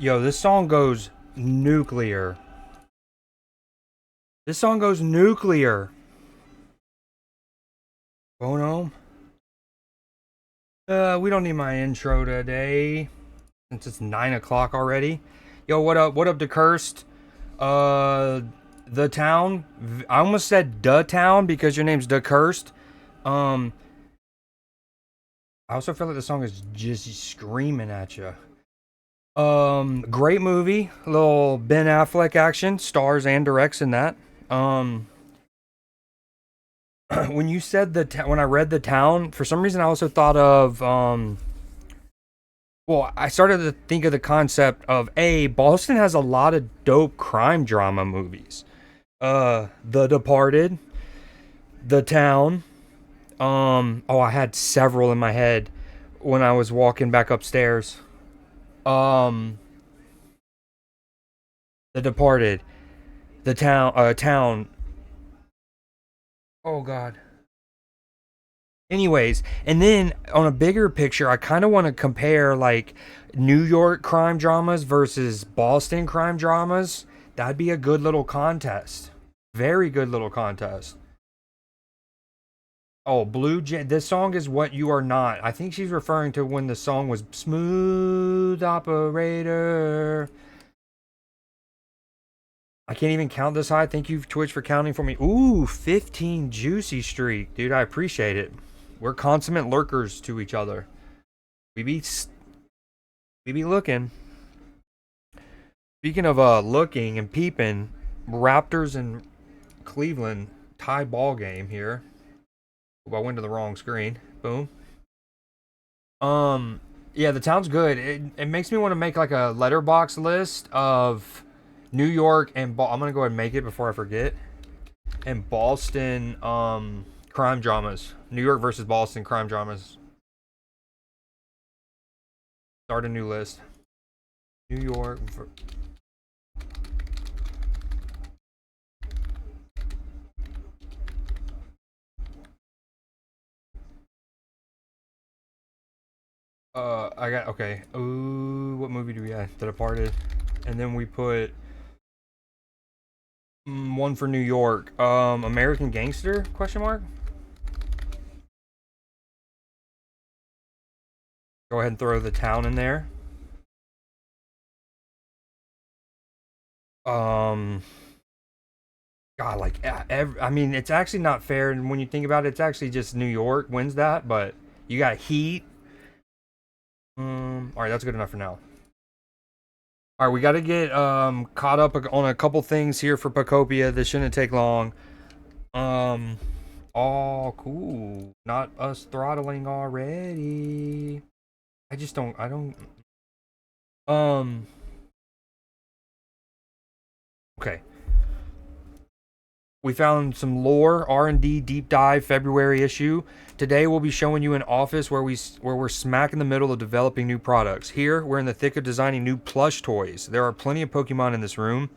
Yo, this song goes nuclear. This song goes nuclear. Bono. We don't need my intro today since it's 9 o'clock already. Yo, what up? What up to Cursed? The town. I almost said the town because your name's the Cursed. I also feel like the song is just screaming at you. Great movie, little Ben Affleck action, stars and directs in that. When you said when I read the town, for some reason I also thought of well, I started to think of the concept of Boston has a lot of dope crime drama movies. The Departed, The Town. I had several in my head when I was walking back upstairs. Um, The Departed, The Town. Oh God. Anyways, and then on a bigger picture, I kind of want to compare like New York crime dramas versus Boston crime dramas. That'd be a good little contest. Very good little contest. Oh, Blue Jay. This song is What You Are Not. I think she's referring to when the song was Smooth Operator. I can't even count this high. Thank you, Twitch, for counting for me. Ooh, 15 juicy streak. Dude, I appreciate it. We're consummate lurkers to each other. We be looking. Speaking of looking and peeping, Raptors and Cleveland tie ball game here. I went to the wrong screen. Boom. Yeah, the town's good. It makes me want to make like a letterbox list of New York and I'm gonna go ahead and make it before I forget. And Boston crime dramas. New York versus Boston crime dramas. Start a new list. New York. I got okay. Ooh, what movie do we have? The Departed, and then we put one for New York. American Gangster? Question mark. Go ahead and throw The Town in there. God, like I mean, it's actually not fair, and when you think about it, it's actually just New York wins that. But you got Heat. All right, that's good enough for now. All right, we got to get caught up on a couple things here for Pokopia. This shouldn't take long. Oh, cool. Not us throttling already. I don't. Um. Okay. We found some lore R&D deep dive February issue. Today we'll be showing you an office where we're smack in the middle of developing new products. Here we're in the thick of designing new plush toys. There are plenty of Pokemon in this room.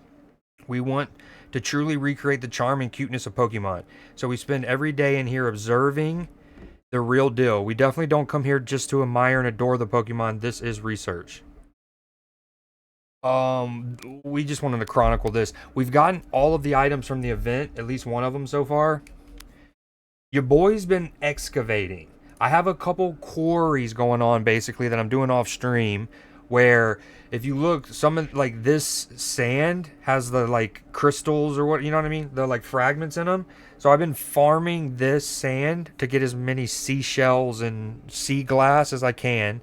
We want to truly recreate the charm and cuteness of Pokemon. So we spend every day in here observing the real deal. We definitely don't come here just to admire and adore the Pokemon. This is research. We just wanted to chronicle this. We've gotten all of the items from the event, at least one of them so far. Your boy's been excavating. I have a couple quarries going on basically that I'm doing off stream where if you look, some of like this sand has the like crystals or what, you know what I mean? The like fragments in them. So I've been farming this sand to get as many seashells and sea glass as I can.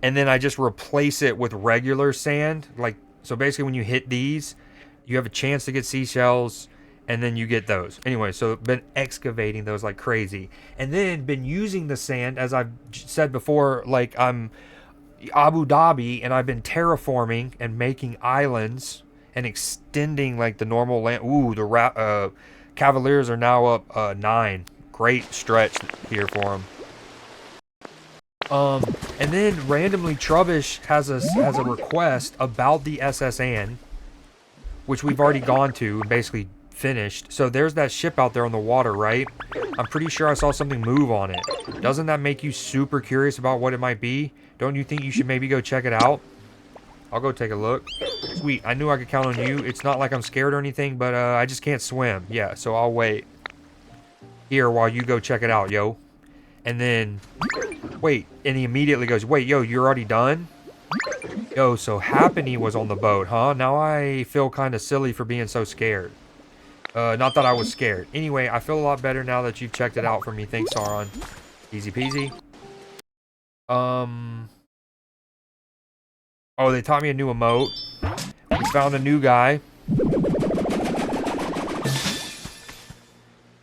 And then I just replace it with regular sand. Like, so basically when you hit these, you have a chance to get seashells and then you get those. Anyway, so been excavating those like crazy. And then been using the sand, as I've said before, like I'm Abu Dhabi and I've been terraforming and making islands and extending like the normal land. Ooh, the Cavaliers are now up 9. Great stretch here for them. And then randomly Trubbish has a request about the SSN, which we've already gone to and basically finished. So there's that ship out there on the water, right? I'm pretty sure I saw something move on it. Doesn't that make you super curious about what it might be? Don't you think you should maybe go check it out? I'll go take a look. Sweet. I knew I could count on you. It's not like I'm scared or anything, but I just can't swim. Yeah, so I'll wait here while you go check it out, yo. And then, wait. And he immediately goes, wait, yo, you're already done? Yo, so Happiny was on the boat, huh? Now I feel kind of silly for being so scared. Not that I was scared. Anyway, I feel a lot better now that you've checked it out for me. Thanks, Sauron. Easy peasy. Oh, they taught me a new emote. We found a new guy.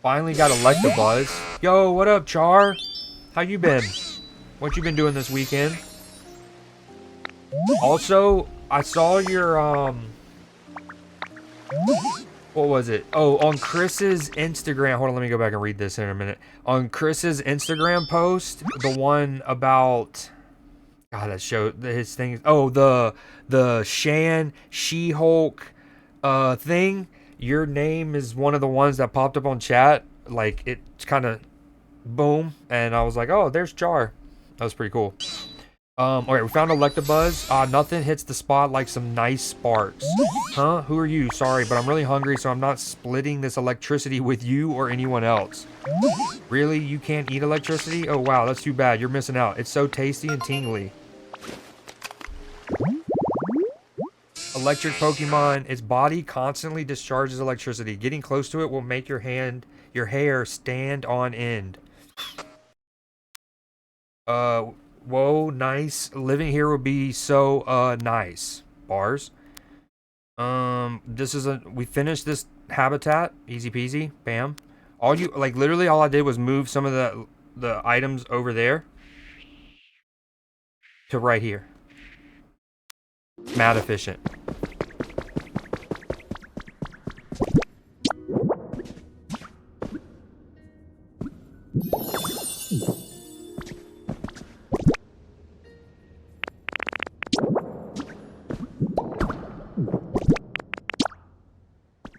Finally got Electabuzz. Yo, what up, Char? How you been? What you been doing this weekend? Also, I saw your, what was it? Oh, on Chris's Instagram. Hold on, let me go back and read this in a minute. On Chris's Instagram post, the one about... God, that show his thing. Oh, the Shan She-Hulk thing. Your name is one of the ones that popped up on chat. Like, it's kind of boom. And I was like, oh, there's Char. That was pretty cool. Alright, we found Electabuzz. Nothing hits the spot like some nice sparks. Huh? Who are you? Sorry, but I'm really hungry, so I'm not splitting this electricity with you or anyone else. Really? You can't eat electricity? Oh, wow, that's too bad. You're missing out. It's so tasty and tingly. Electric Pokemon. Its body constantly discharges electricity. Getting close to it will make your hair stand on end. Whoa, nice. Living here would be so, nice. Bars. We finished this habitat. Easy peasy. Bam. Literally all I did was move some of the items over there to right here. Mad efficient.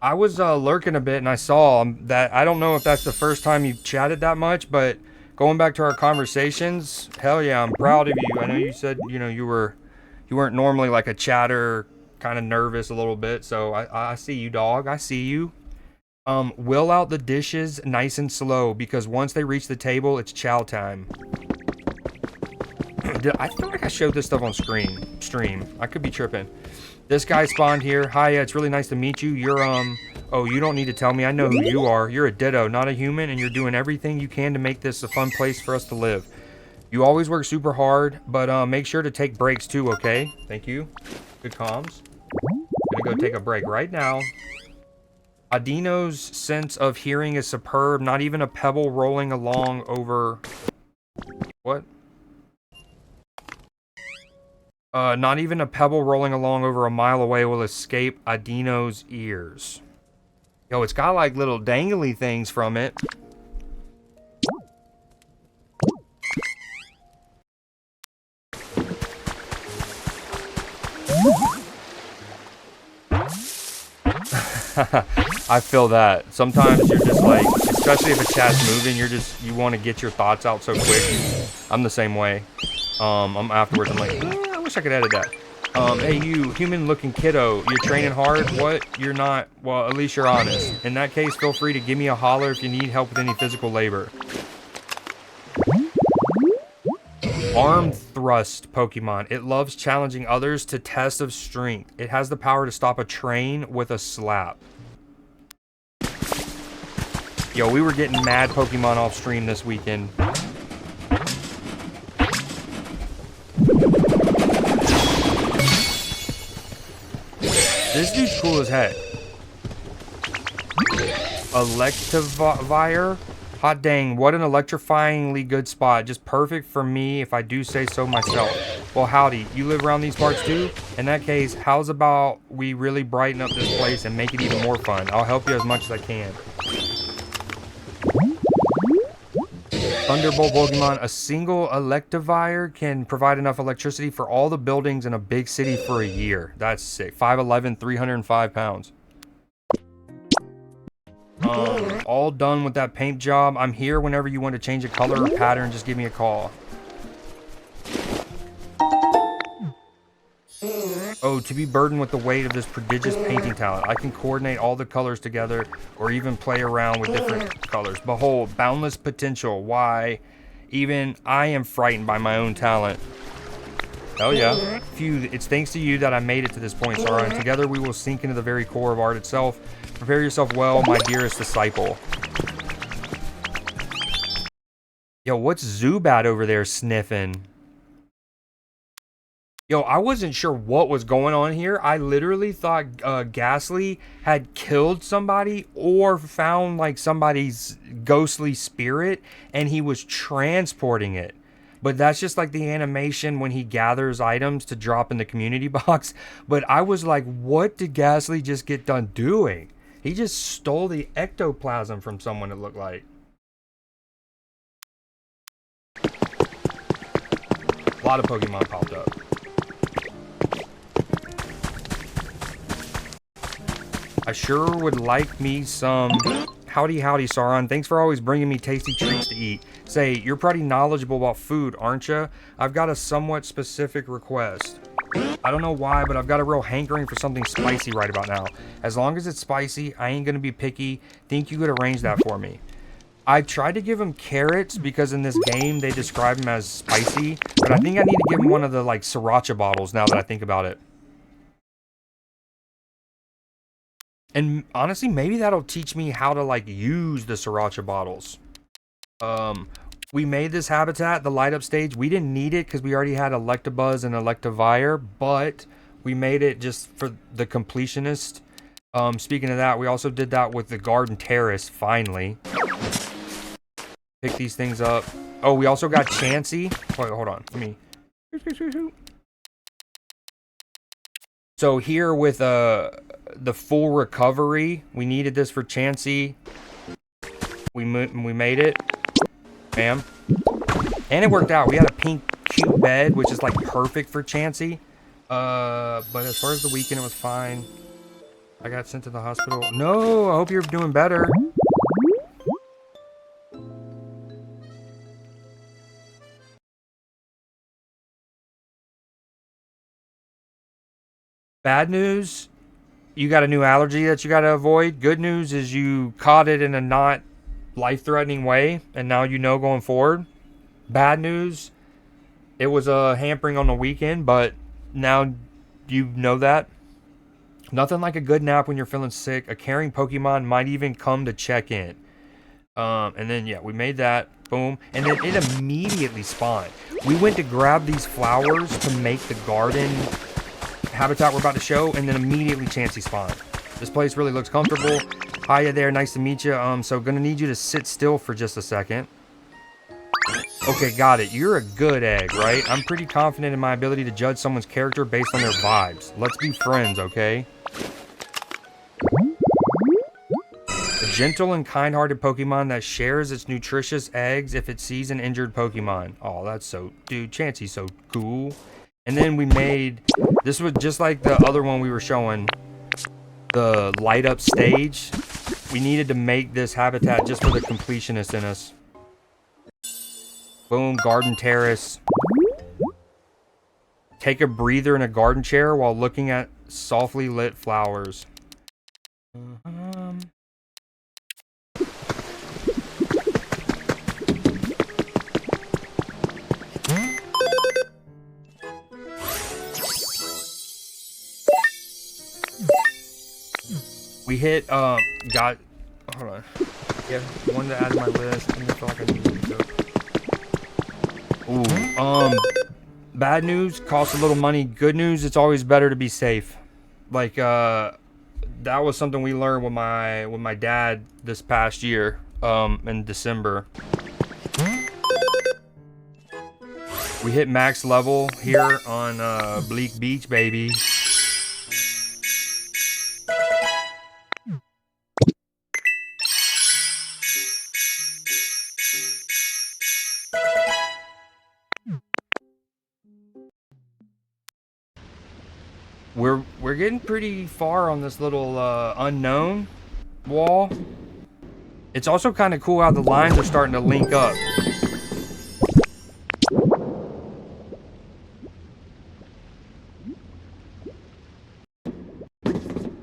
I was lurking a bit and I saw that. I don't know if that's the first time you've chatted that much, but going back to our conversations, hell yeah, I'm proud of you. I know you said, you know, you weren't normally like a chatter, kind of nervous a little bit, so I see you, dog. I see you. Will out the dishes nice and slow, because once they reach the table, it's chow time. I feel like I showed this stuff on stream. I could be tripping. This guy spawned here. Hi, it's really nice to meet you. You're, oh, you don't need to tell me. I know who you are. You're a ditto, not a human, and you're doing everything you can to make this a fun place for us to live. You always work super hard, but make sure to take breaks too, okay? Thank you. Good comms. Gonna go take a break right now. Adino's sense of hearing is superb. Not even a pebble rolling along over... What? Not even a pebble rolling along over a mile away will escape Adino's ears. Yo, it's got like little dangly things from it. I feel that. Sometimes you're just like, especially if a chat's moving, you want to get your thoughts out so quick. I'm the same way. I'm afterwards, I'm like, I wish I could edit that. Hey you, human looking kiddo, you're training hard? What? You're not? Well, at least you're honest. In that case, feel free to give me a holler if you need help with any physical labor. Arm thrust Pokemon. It loves challenging others to tests of strength. It has the power to stop a train with a slap. Yo, we were getting mad Pokemon off stream this weekend. This dude's cool as heck. Electivire. Hot dang, what an electrifyingly good spot. Just perfect for me if I do say so myself. Well, howdy, you live around these parts too? In that case, how's about we really brighten up this place and make it even more fun? I'll help you as much as I can. Thunderbolt Pokemon. A single Electivire can provide enough electricity for all the buildings in a big city for a year. That's sick. 5'11", 305 pounds. All done with that paint job. I'm here whenever you want to change a color or pattern. Just give me a call. Oh, to be burdened with the weight of this prodigious painting talent, I can coordinate all the colors together or even play around with different colors. Behold, boundless potential. Why, even I am frightened by my own talent. Hell yeah. Phew, it's thanks to you that I made it to this point, Sarah, and together we will sink into the very core of art itself. Prepare yourself well, my dearest disciple. Yo, what's Zubat over there sniffing? Yo, I wasn't sure what was going on here. I literally thought Ghastly had killed somebody or found like somebody's ghostly spirit and he was transporting it. But that's just like the animation when he gathers items to drop in the community box. But I was like, what did Ghastly just get done doing? He just stole the ectoplasm from someone, it looked like. A lot of Pokemon popped up. I sure would like me some... Howdy, howdy, Sauron. Thanks for always bringing me tasty treats to eat. Say, you're pretty knowledgeable about food, aren't you? I've got a somewhat specific request. I don't know why, but I've got a real hankering for something spicy right about now. As long as it's spicy, I ain't gonna be picky. Think you could arrange that for me? I tried to give him carrots because in this game they describe him as spicy, but I think I need to give him one of the, like, sriracha bottles now that I think about it. And honestly, maybe that'll teach me how to, like, use the sriracha bottles. We made this habitat, the light up stage. We didn't need it because we already had Electabuzz and Electivire, but we made it just for the completionist. Speaking of that, we also did that with the garden terrace, finally. Pick these things up. Oh, we also got Chansey. Wait, hold on. Let me... So here with the full recovery, we needed this for Chansey. We made it. Bam. And it worked out. We had a pink cute bed, which is like perfect for Chansey. But as far as the weekend, it was fine. I got sent to the hospital. No, I hope you're doing better. Bad news, you got a new allergy that you got to avoid. Good news is you caught it in a not life-threatening way, and now you know going forward. Bad news, it was a hampering on the weekend, but now you know that. Nothing like a good nap when you're feeling sick. A caring Pokemon might even come to check in. And then, yeah, we made that. Boom. And then it immediately spawned. We went to grab these flowers to make the garden habitat we're about to show, and then immediately Chansey spawned. This place really looks comfortable. Hiya there, nice to meet you. So gonna need you to sit still for just a second. Okay, got it. You're a good egg, right? I'm pretty confident in my ability to judge someone's character based on their vibes. Let's be friends, okay? A gentle and kind-hearted Pokemon that shares its nutritious eggs if it sees an injured Pokemon. Oh, that's so... Dude, Chansey's so cool. And then we made... This was just like the other one we were showing. The light-up stage. We needed to make this habitat just for the completionist in us. Boom, garden terrace. Take a breather in a garden chair while looking at softly lit flowers. We hit, hold on. Yeah, one to add to my list. I feel like I need to. Ooh, bad news, costs a little money. Good news, it's always better to be safe. Like, that was something we learned with my dad this past year, in December. We hit max level here on, Bleak Beach, baby. We're getting pretty far on this little unknown wall. It's also kind of cool how the lines are starting to link up.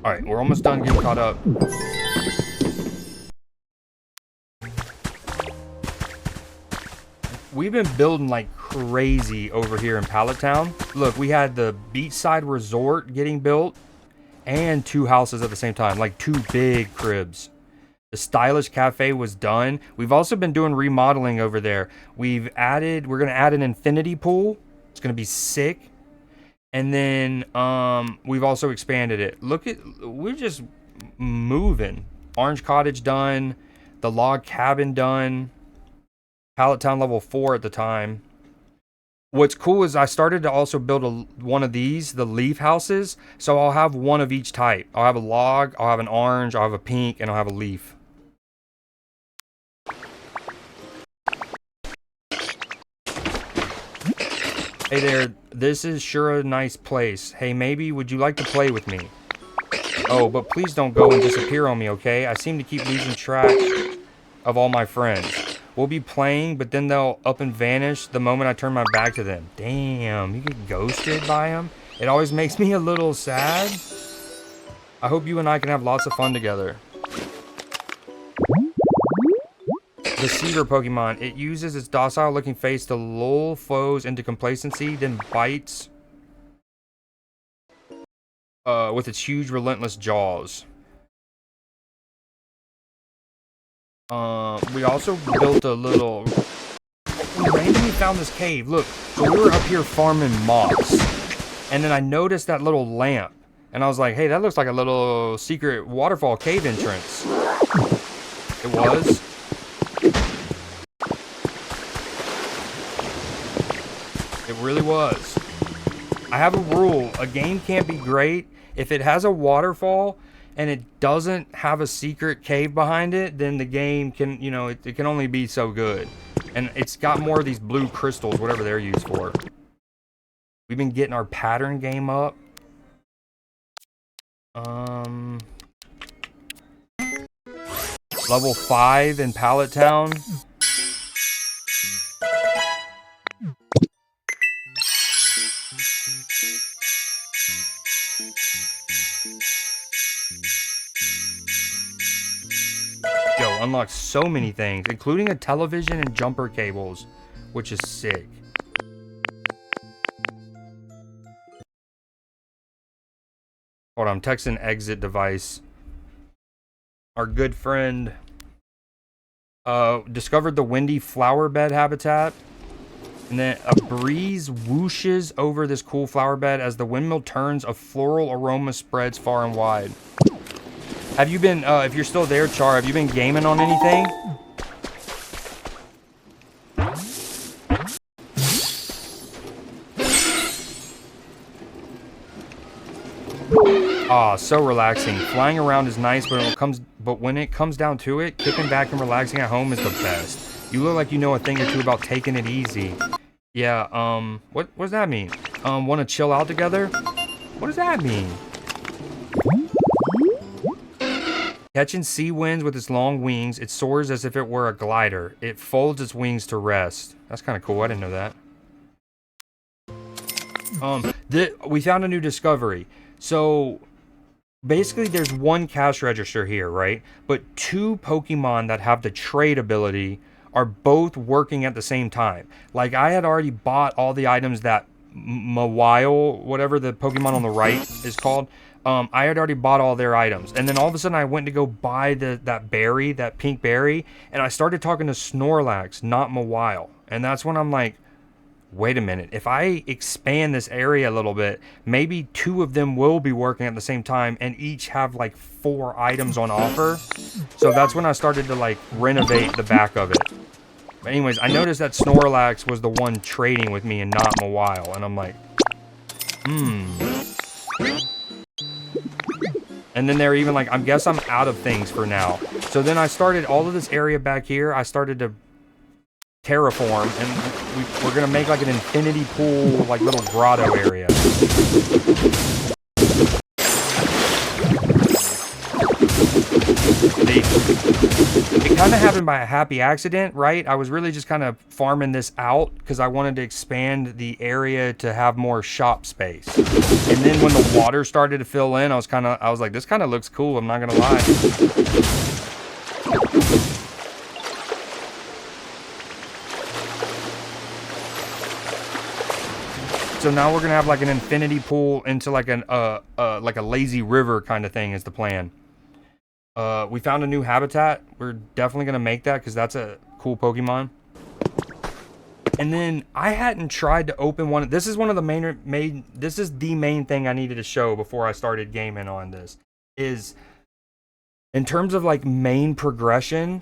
All right, we're almost done getting caught up. We've been building like crazy over here in Pallet Town. Look, we had the beachside resort getting built and 2 houses at the same time, like 2 big cribs. The stylish cafe was done. We've also been doing remodeling over there. We're gonna add an infinity pool. It's gonna be sick. And then we've also expanded it. We're just moving. Orange Cottage done. The log cabin done. Pallet Town level 4 at the time. What's cool is I started to also build one of these, the leaf houses. So I'll have one of each type. I'll have a log, I'll have an orange, I'll have a pink, and I'll have a leaf. Hey there, this is sure a nice place. Hey, maybe would you like to play with me? Oh, but please don't go and disappear on me, okay? I seem to keep losing track of all my friends. We'll be playing, but then they'll up and vanish the moment I turn my back to them. Damn, you get ghosted by them? It always makes me a little sad. I hope you and I can have lots of fun together. The Cedar Pokemon. It uses its docile-looking face to lull foes into complacency, then bites with its huge, relentless jaws. We also built a little... We randomly found this cave. Look, so we were up here farming moss. And then I noticed that little lamp. And I was like, hey, that looks like a little secret waterfall cave entrance. It was. It really was. I have a rule. A game can't be great if it has a waterfall and it doesn't have a secret cave behind it. Then the game can, you know, it can only be so good. And it's got more of these blue crystals, whatever they're used for. We've been getting our pattern game up. Level 5 in Pallet Town. Yo, unlocked so many things, including a television and jumper cables, which is sick. Hold on, I'm texting exit device. Our good friend discovered the windy flower bed habitat. And then a breeze whooshes over this cool flower bed as the windmill turns, a floral aroma spreads far and wide. Have you been, if you're still there, Char, have you been gaming on anything? Ah, so relaxing. Flying around is nice, but when it comes down to it, kicking back and relaxing at home is the best. You look like you know a thing or two about taking it easy. Yeah, what does that mean? Want to chill out together? What does that mean? Catching sea winds with its long wings, it soars as if it were a glider. It folds its wings to rest. That's kind of cool. I didn't know that. We found a new discovery. So basically there's one cash register here, right? But 2 Pokemon that have the trade ability are both working at the same time. Like, I had already bought all the items that Mawile, whatever the Pokemon on the right is called, I had already bought all their items. And then all of a sudden I went to go buy that berry, that pink berry, and I started talking to Snorlax, not Mawile. And that's when I'm like, wait a minute, if I expand this area a little bit, maybe 2 of them will be working at the same time and each have like 4 items on offer. So that's when I started to like renovate the back of it. But anyways, I noticed that Snorlax was the one trading with me and not Mawile, and I'm like, And then they're even like, I guess I'm out of things for now. So then I started all of this area back here, I started to terraform, and we're gonna make like an infinity pool, like little grotto area. See? It kind of happened by a happy accident, right? I was really just kind of farming this out because I wanted to expand the area to have more shop space. And then when the water started to fill in, I was like, this kind of looks cool. I'm not gonna lie. So now we're gonna have like an infinity pool into like like a lazy river kind of thing is the plan. We found a new habitat. We're definitely gonna make that because that's a cool Pokemon. And then I hadn't tried to open one. This is one of the main. This is the main thing I needed to show before I started gaming on this. Is in terms of like main progression.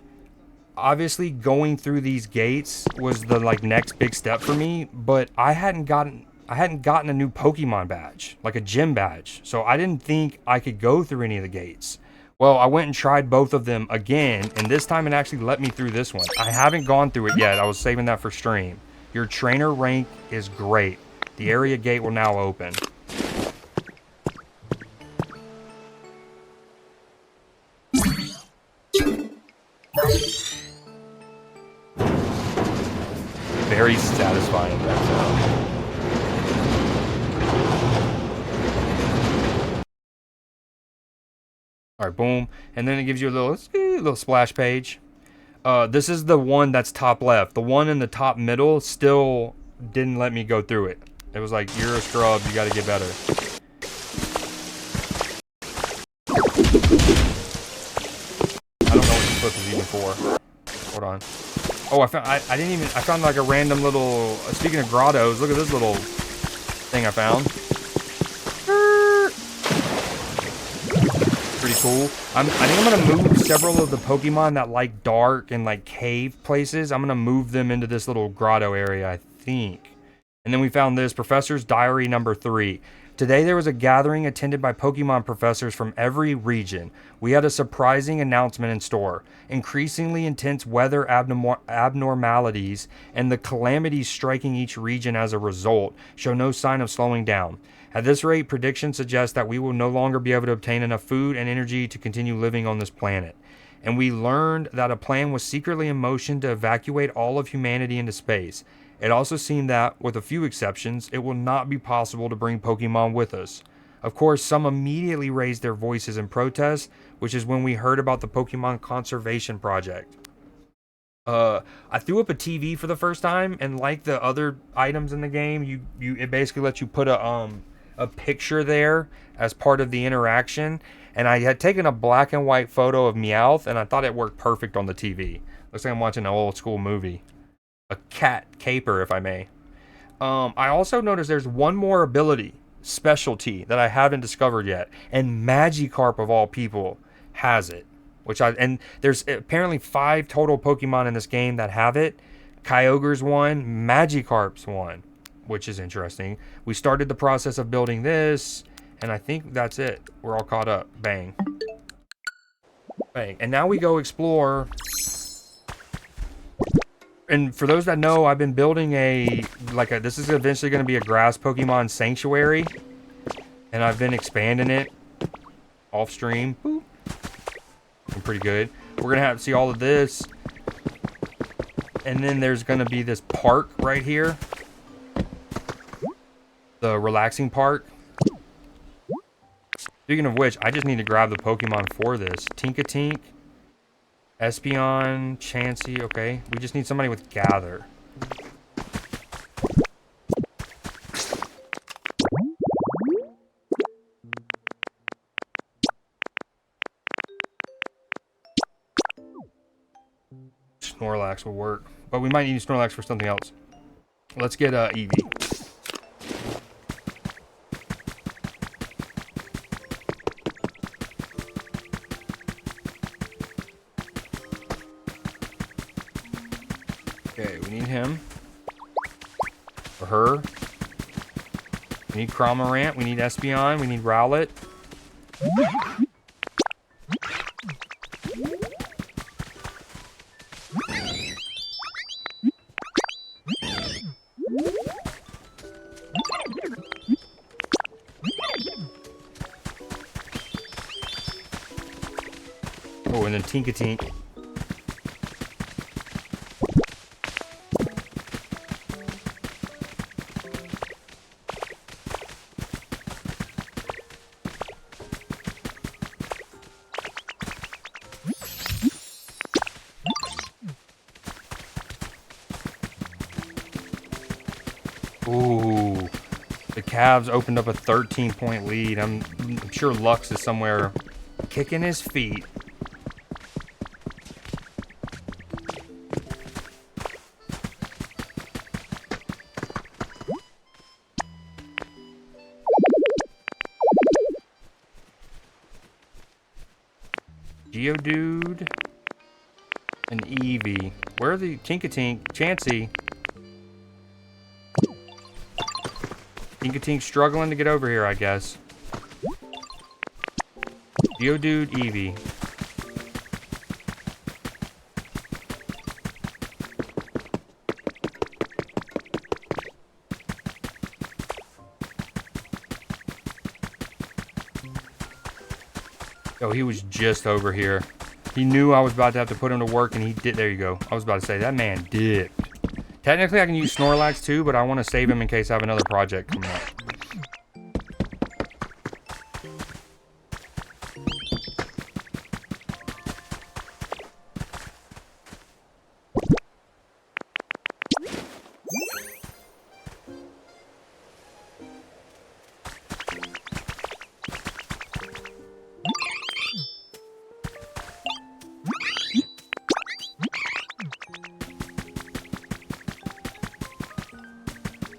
Obviously, going through these gates was the like next big step for me. But I hadn't gotten a new Pokemon badge, like a gym badge. So I didn't think I could go through any of the gates. Well, I went and tried both of them again, and this time it actually let me through this one. I haven't gone through it yet. I was saving that for stream. Your trainer rank is great. The area gate will now open. Very satisfying, that sound. All right, boom. And then it gives you a little splash page. This is the one that's top left. The one in the top middle still didn't let me go through it. It was like, you're a scrub, you gotta get better. I don't know what this book is even for. Hold on. Oh, I found like a random little, speaking of grottos, look at this little thing I found. Pretty cool. I think I'm gonna move several of the Pokemon that like dark and like cave places. I'm gonna move them into this little grotto area, I think. And then we found this, Professor's Diary number 3. Today there was a gathering attended by Pokemon professors from every region. We had a surprising announcement in store. Increasingly intense weather abnormalities and the calamities striking each region as a result show no sign of slowing down. At this rate, predictions suggest that we will no longer be able to obtain enough food and energy to continue living on this planet. And we learned that a plan was secretly in motion to evacuate all of humanity into space. It also seemed that, with a few exceptions, it will not be possible to bring Pokemon with us. Of course, some immediately raised their voices in protest, which is when we heard about the Pokemon Conservation Project. I threw up a TV for the first time, and like the other items in the game, it basically lets you put a picture there as part of the interaction. And I had taken a black and white photo of Meowth, and I thought it worked perfect on the TV. Looks like I'm watching an old school movie. A cat caper, if I may. I also noticed there's one more ability, specialty, that I haven't discovered yet. And Magikarp, of all people, has it. And there's apparently 5 total Pokemon in this game that have it. Kyogre's one, Magikarp's one, which is interesting. We started the process of building this, and I think that's it. We're all caught up. Bang. Bang. And now we go explore. And for those that know, I've been building this is eventually going to be a grass Pokemon sanctuary. And I've been expanding it off stream. Boop. I'm pretty good. We're going to have to see all of this. And then there's going to be this park right here. The relaxing park. Speaking of which, I just need to grab the Pokemon for this. Tinkatink. Espeon, Chansey, okay. We just need somebody with Gather. Snorlax will work. But we might need Snorlax for something else. Let's get Eevee. Okay, we need him. Or her. We need Cramorant. We need Espeon. We need Rowlet. Oh, and then Tinkatink. Cavs opened up a 13-point lead. I'm sure Lux is somewhere kicking his feet. Geodude and Eevee. Where are the Tinkatink? Chansey. Tinkatink struggling to get over here, I guess. Geodude, Eevee. Oh, he was just over here. He knew I was about to have to put him to work, and he did. There you go. I was about to say, that man did. Technically, I can use Snorlax too, but I want to save him in case I have another project coming up.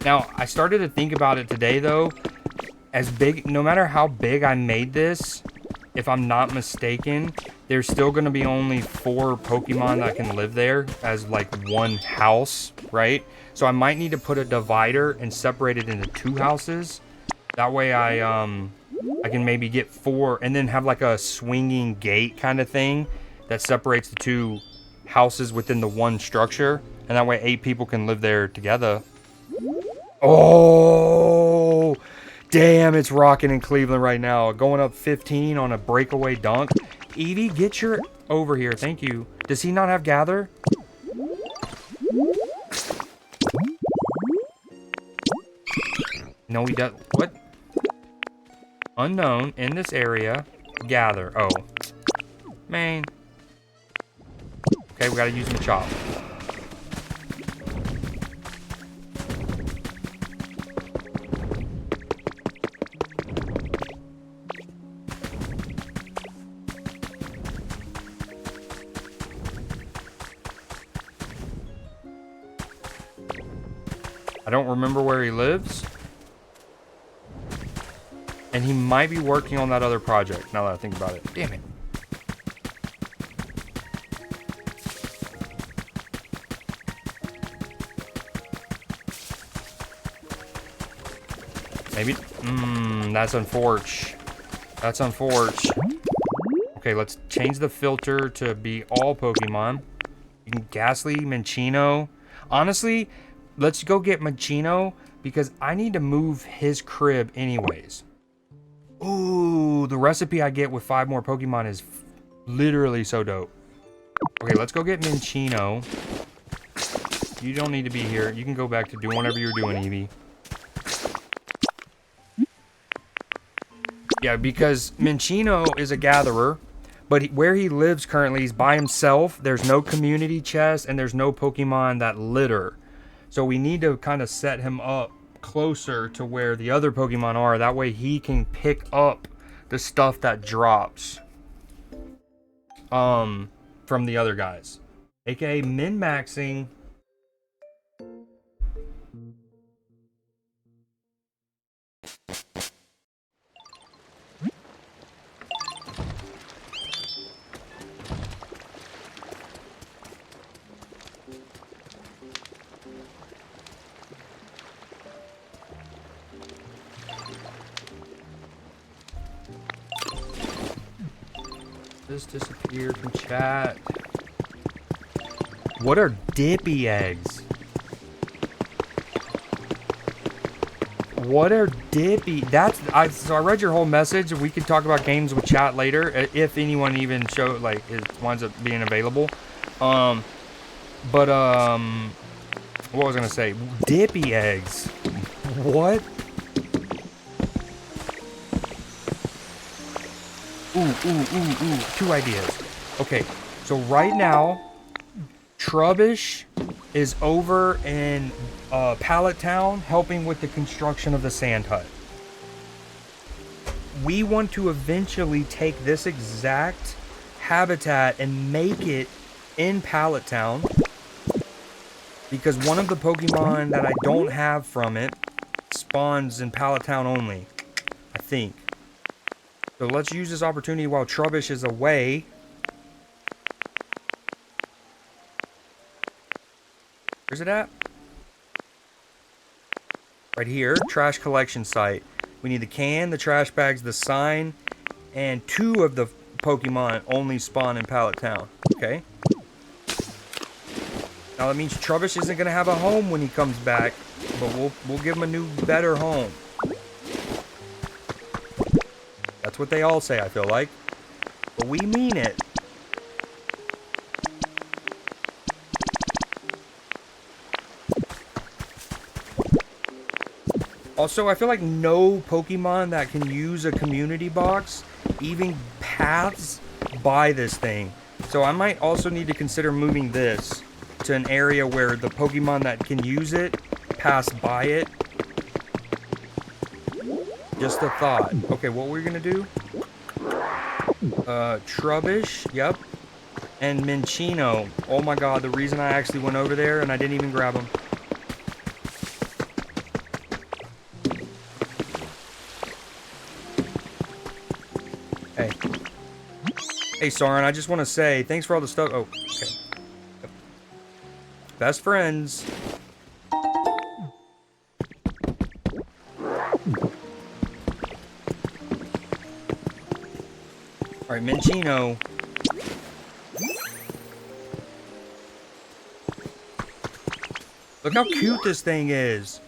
Now, I started to think about it today, though. As big, no matter how big I made this, if I'm not mistaken, there's still going to be only 4 Pokemon that can live there as like one house, right? So I might need to put a divider and separate it into 2 houses. That way I can maybe get 4 and then have like a swinging gate kind of thing that separates the 2 houses within the one structure. And that way 8 people can live there together. Oh, damn, it's rocking in Cleveland right now. Going up 15 on a breakaway dunk. Eevee, get your over here. Thank you. Does he not have gather? No, he does. What? Unknown in this area. Gather. Oh. Man. Okay, we gotta use Machop. I don't remember where he lives. And he might be working on that other project, now that I think about it. Damn it. Maybe. That's unfortunate. That's unfortunate. Okay, let's change the filter to be all Pokemon. You can Ghastly, Minccino. Honestly, let's go get Minccino because I need to move his crib anyways. Ooh, the recipe I get with 5 more Pokemon is literally so dope. Okay, let's go get Minccino. You don't need to be here. You can go back to doing whatever you're doing, Eevee. Yeah, because Minccino is a gatherer, but where he lives currently, he's by himself. There's no community chest, and there's no Pokemon that litter. So we need to kind of set him up closer to where the other Pokemon are. That way he can pick up the stuff that drops from the other guys. AKA min-maxing. This disappeared from chat. What are dippy eggs? What are dippy? So I read your whole message. We could talk about games with chat later if anyone even winds up being available. What was I gonna say? Dippy eggs. What? Ooh. 2 ideas. Okay, so right now, Trubbish is over in Pallet Town helping with the construction of the sand hut. We want to eventually take this exact habitat and make it in Pallet Town, because one of the Pokemon that I don't have from it spawns in Pallet Town only, I think. So let's use this opportunity while Trubbish is away. Where's it at? Right here, trash collection site. We need the can, the trash bags, the sign, and 2 of the Pokemon only spawn in Pallet Town. Okay. Now that means Trubbish isn't gonna have a home when he comes back, but we'll give him a new, better home. That's what they all say, I feel like. But we mean it. Also, I feel like no Pokemon that can use a community box even paths by this thing. So I might also need to consider moving this to an area where the Pokemon that can use it pass by it. Just a thought. Okay, what we're gonna do? Trubbish, yep. And Minccino. Oh my god, the reason I actually went over there and I didn't even grab him. Hey. Hey, Soren, I just want to say, thanks for all the stuff. Oh, okay. Yep. Best friends. Alright, Minccino. Look how cute this thing is.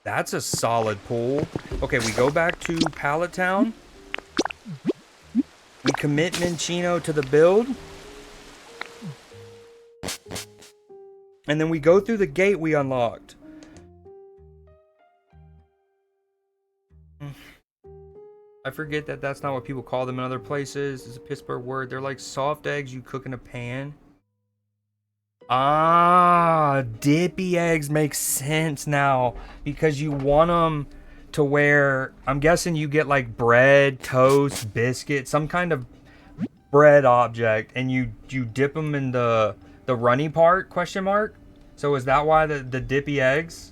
That's a solid pull. Okay, we go back to Pallet Town. We commit Minccino to the build. And then we go through the gate we unlocked. I forget that that's not what people call them in other places. It's a Pittsburgh word. They're like soft eggs you cook in a pan. Ah, dippy eggs make sense now, because you want them to where, I'm guessing you get like bread, toast, biscuit, some kind of bread object, and you dip them in the runny part, question mark. So is that why the dippy eggs?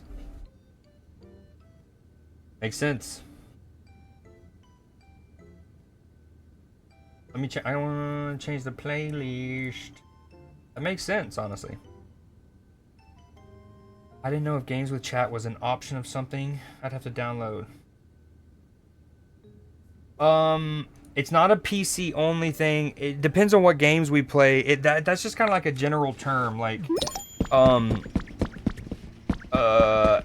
Makes sense. Let me check. I want to change the playlist. That makes sense, honestly. I didn't know if games with chat was an option of something I'd have to download. It's not a PC only thing. It depends on what games we play. That's just kind of like a general term. Like,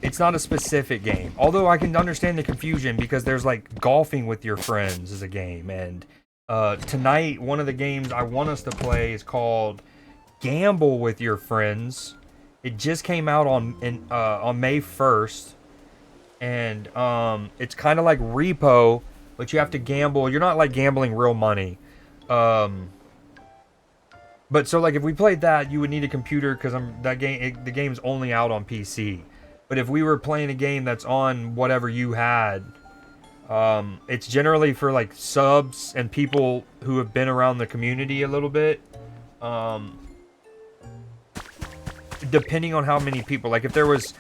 it's not a specific game. Although I can understand the confusion, because there's like golfing with your friends is a game, and tonight one of the games I want us to play is called Gamble with Your Friends. It just came out on May 1st, and it's kind of like Repo, but you have to gamble. You're not like gambling real money. But so like if we played that, you would need a computer, because the game's only out on PC. But if we were playing a game that's on whatever you had, it's generally for like subs and people who have been around the community a little bit. Depending on how many people, like if there was,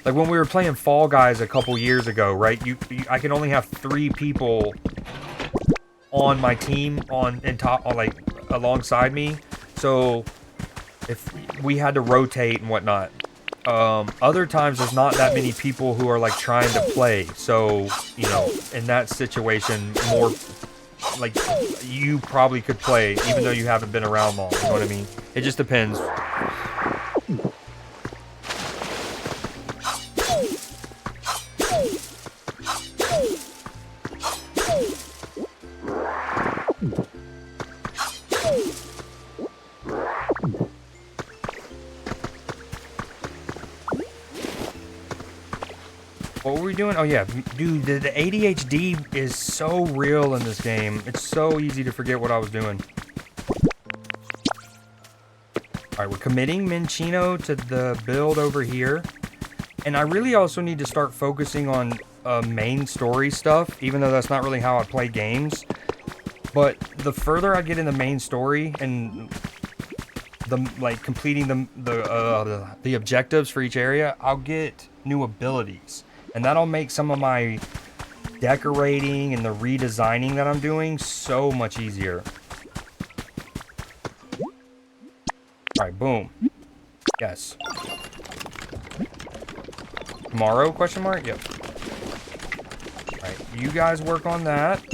like when we were playing Fall Guys a couple years ago, right? I can only have 3 people on my team like alongside me. So if we had to rotate and whatnot, other times there's not that many people who are like trying to play. So, you know, in that situation, more like you probably could play even though you haven't been around long. You know what I mean? It just depends. were we doing? Oh yeah, dude, the ADHD is so real in this game. It's so easy to forget what I was doing. Alright, we're committing Minchino to the build over here. And I really also need to start focusing on main story stuff, even though that's not really how I play games. But the further I get in the main story and completing the objectives for each area, I'll get new abilities. And that'll make some of my decorating and the redesigning that I'm doing so much easier. Alright, boom. Yes. Tomorrow, question mark? Yep. Alright, you guys work on that.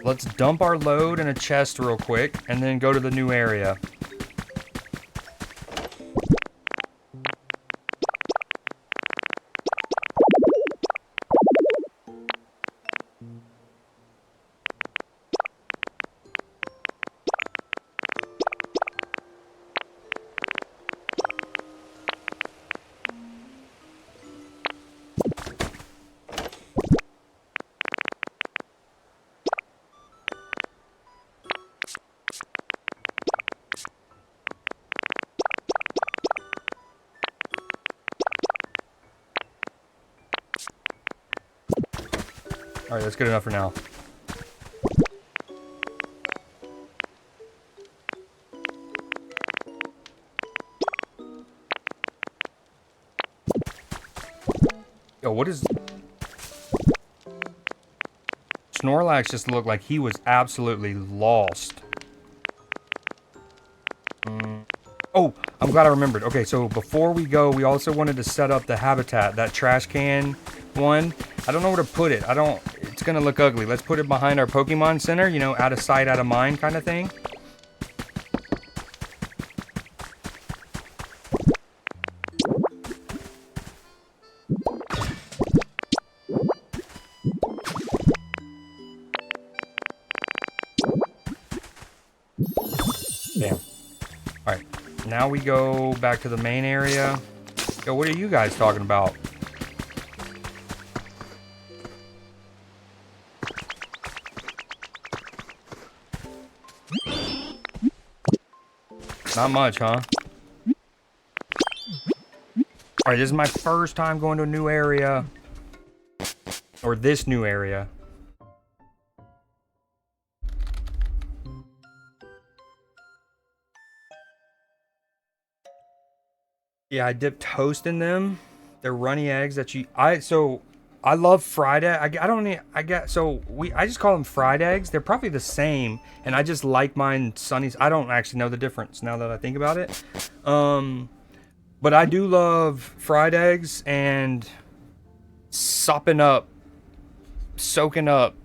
Let's dump our load in a chest real quick, and then go to the new area. Alright, that's good enough for now. Yo, what is... Snorlax just looked like he was absolutely lost. Oh, I'm glad I remembered. Okay, so before we go, we also wanted to set up the habitat, that trash can one. I don't know where to put it. It's gonna look ugly. Let's put it behind our Pokemon Center, you know, out of sight, out of mind kind of thing. Damn. Alright, now we go back to the main area. Yo, what are you guys talking about? Not much, huh? Alright, this is my first time going to a new area. Or this new area. Yeah, I dip toast in them. They're runny eggs that I love fried egg. I just call them fried eggs. They're probably the same, and I just like mine sunnies. I don't actually know the difference now that I think about it. But I do love fried eggs and sopping up. Sopping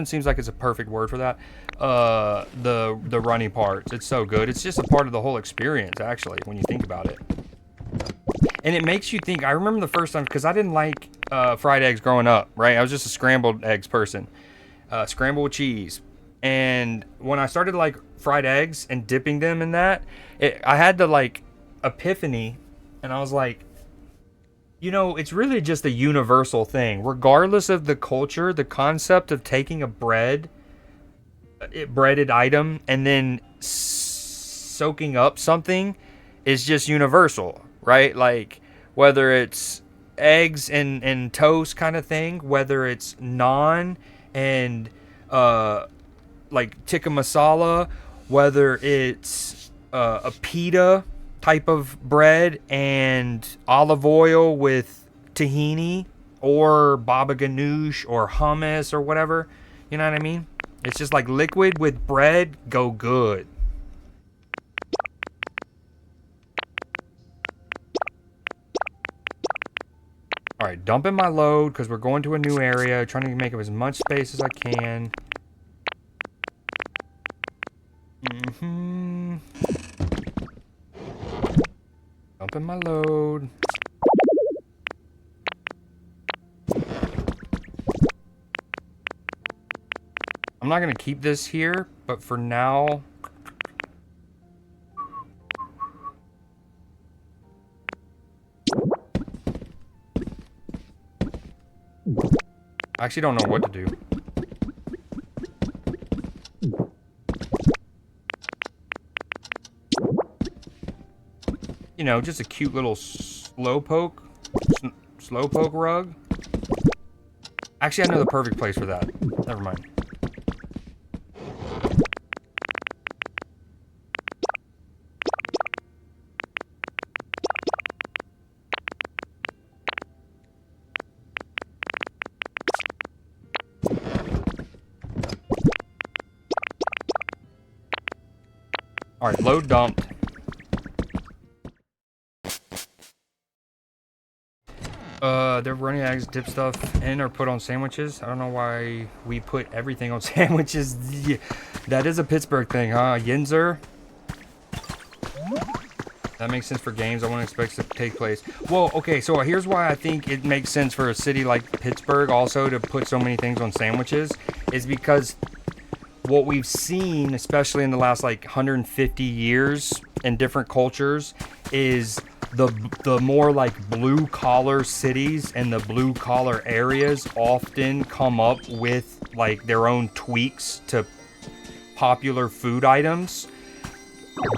seems like it's a perfect word for that. The runny parts. It's so good. It's just a part of the whole experience, actually, when you think about it. And it makes you think. I remember the first time, because I didn't like fried eggs growing up, right? I was just a scrambled eggs person. Scrambled with cheese. And when I started like fried eggs and dipping them in that, I had the like epiphany, and I was like, you know, it's really just a universal thing. Regardless of the culture, the concept of taking a breaded item and then soaking up something is just universal, right? Like, whether it's eggs and toast kind of thing, whether it's naan and like tikka masala, whether it's a pita type of bread and olive oil with tahini or baba ganoush or hummus or whatever, you know what I mean? It's just like liquid with bread go good. All right, dumping my load because we're going to a new area, trying to make up as much space as I can. Dumping my load. I'm not going to keep this here, but for now, I actually don't know what to do. You know, just a cute little slowpoke rug. Actually, I know the perfect place for that. Never mind. Alright, load dumped. They're running eggs, dip stuff in or put on sandwiches. I don't know why we put everything on sandwiches. Yeah, that is a Pittsburgh thing, huh? Yinzer? That makes sense for games I wouldn't expect to take place. Well, okay, so here's why I think it makes sense for a city like Pittsburgh also to put so many things on sandwiches. Is because what we've seen, especially in the last like 150 years in different cultures, is the more like blue collar cities and the blue collar areas often come up with like their own tweaks to popular food items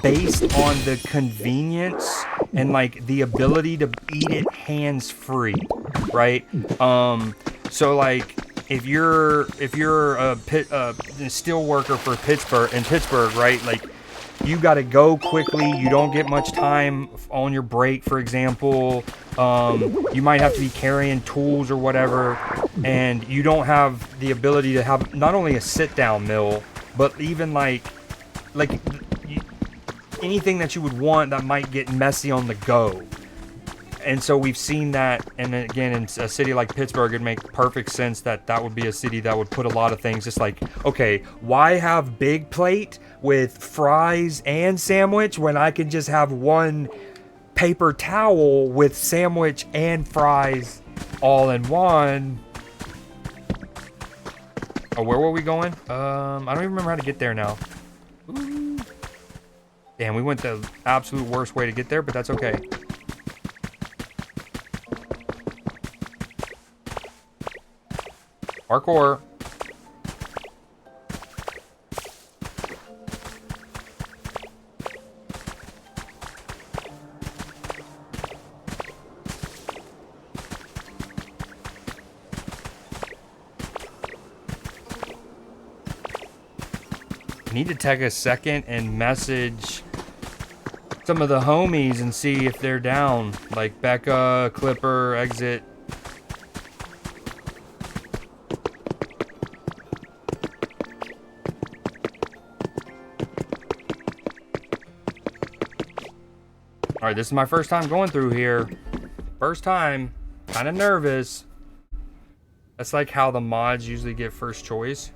based on the convenience and like the ability to eat it hands free, right? So like if you're a steel worker for Pittsburgh, right? Like you got to go quickly. You don't get much time on your break, for example. You might have to be carrying tools or whatever, and you don't have the ability to have not only a sit-down meal, but even like anything that you would want that might get messy on the go. And so we've seen that, and again, in a city like Pittsburgh, it'd make perfect sense that that would be a city that would put a lot of things just like, okay, why have big plate with fries and sandwich when I can just have one paper towel with sandwich and fries all in one? Oh, where were we going? I don't even remember how to get there now. Ooh. Damn, we went the absolute worst way to get there, but that's okay. Parkour. I need to take a second and message some of the homies and see if they're down. Like Becca, Clipper, Exit. Alright, this is my first time going through here. First time. Kind of nervous. That's like how the mods usually get first choice.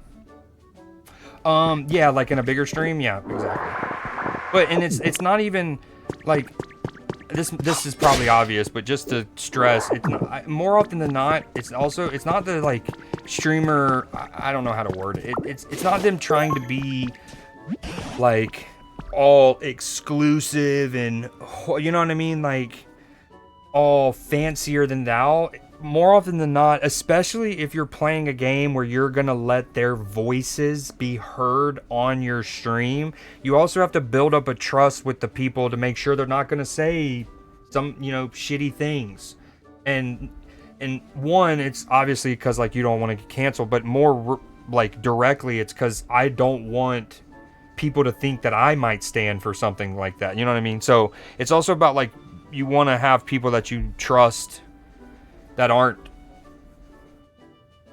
Yeah, like in a bigger stream. Yeah, exactly. But, and it's not even, like, this is probably obvious, but just to stress, it's not, more often than not, it's not the, like, streamer, I don't know how to word it. It's not them trying to be, like, all exclusive and, you know what I mean, like all fancier than thou. More often than not, especially if you're playing a game where you're gonna let their voices be heard on your stream, you also have to build up a trust with the people to make sure they're not gonna say some, you know, shitty things. And one, it's obviously because like you don't want to get canceled, but more like directly, it's because I don't want people to think that I might stand for something like that. You know what I mean? So it's also about like you want to have people that you trust that aren't,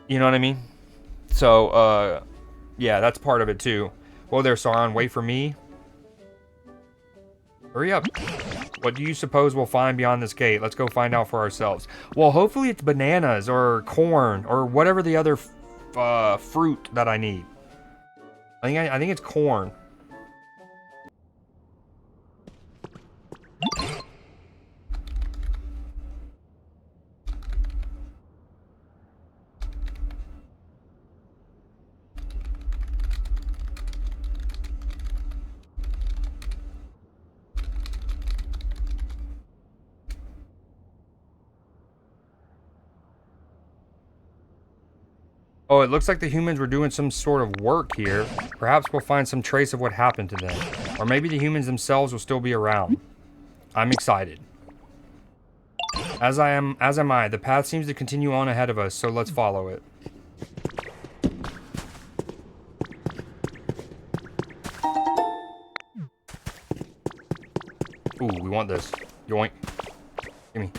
you know what I mean? So yeah, that's part of it too. Whoa there, Sauron, wait for me. Hurry up. What do you suppose we'll find beyond this gate? Let's go find out for ourselves. Well, hopefully it's bananas or corn or whatever the other fruit that I need. I think it's corn. Oh, it looks like the humans were doing some sort of work here. Perhaps we'll find some trace of what happened to them. Or maybe the humans themselves will still be around. I'm excited. As am I. The path seems to continue on ahead of us, so let's follow it. Ooh, we want this. Yoink. Gimme.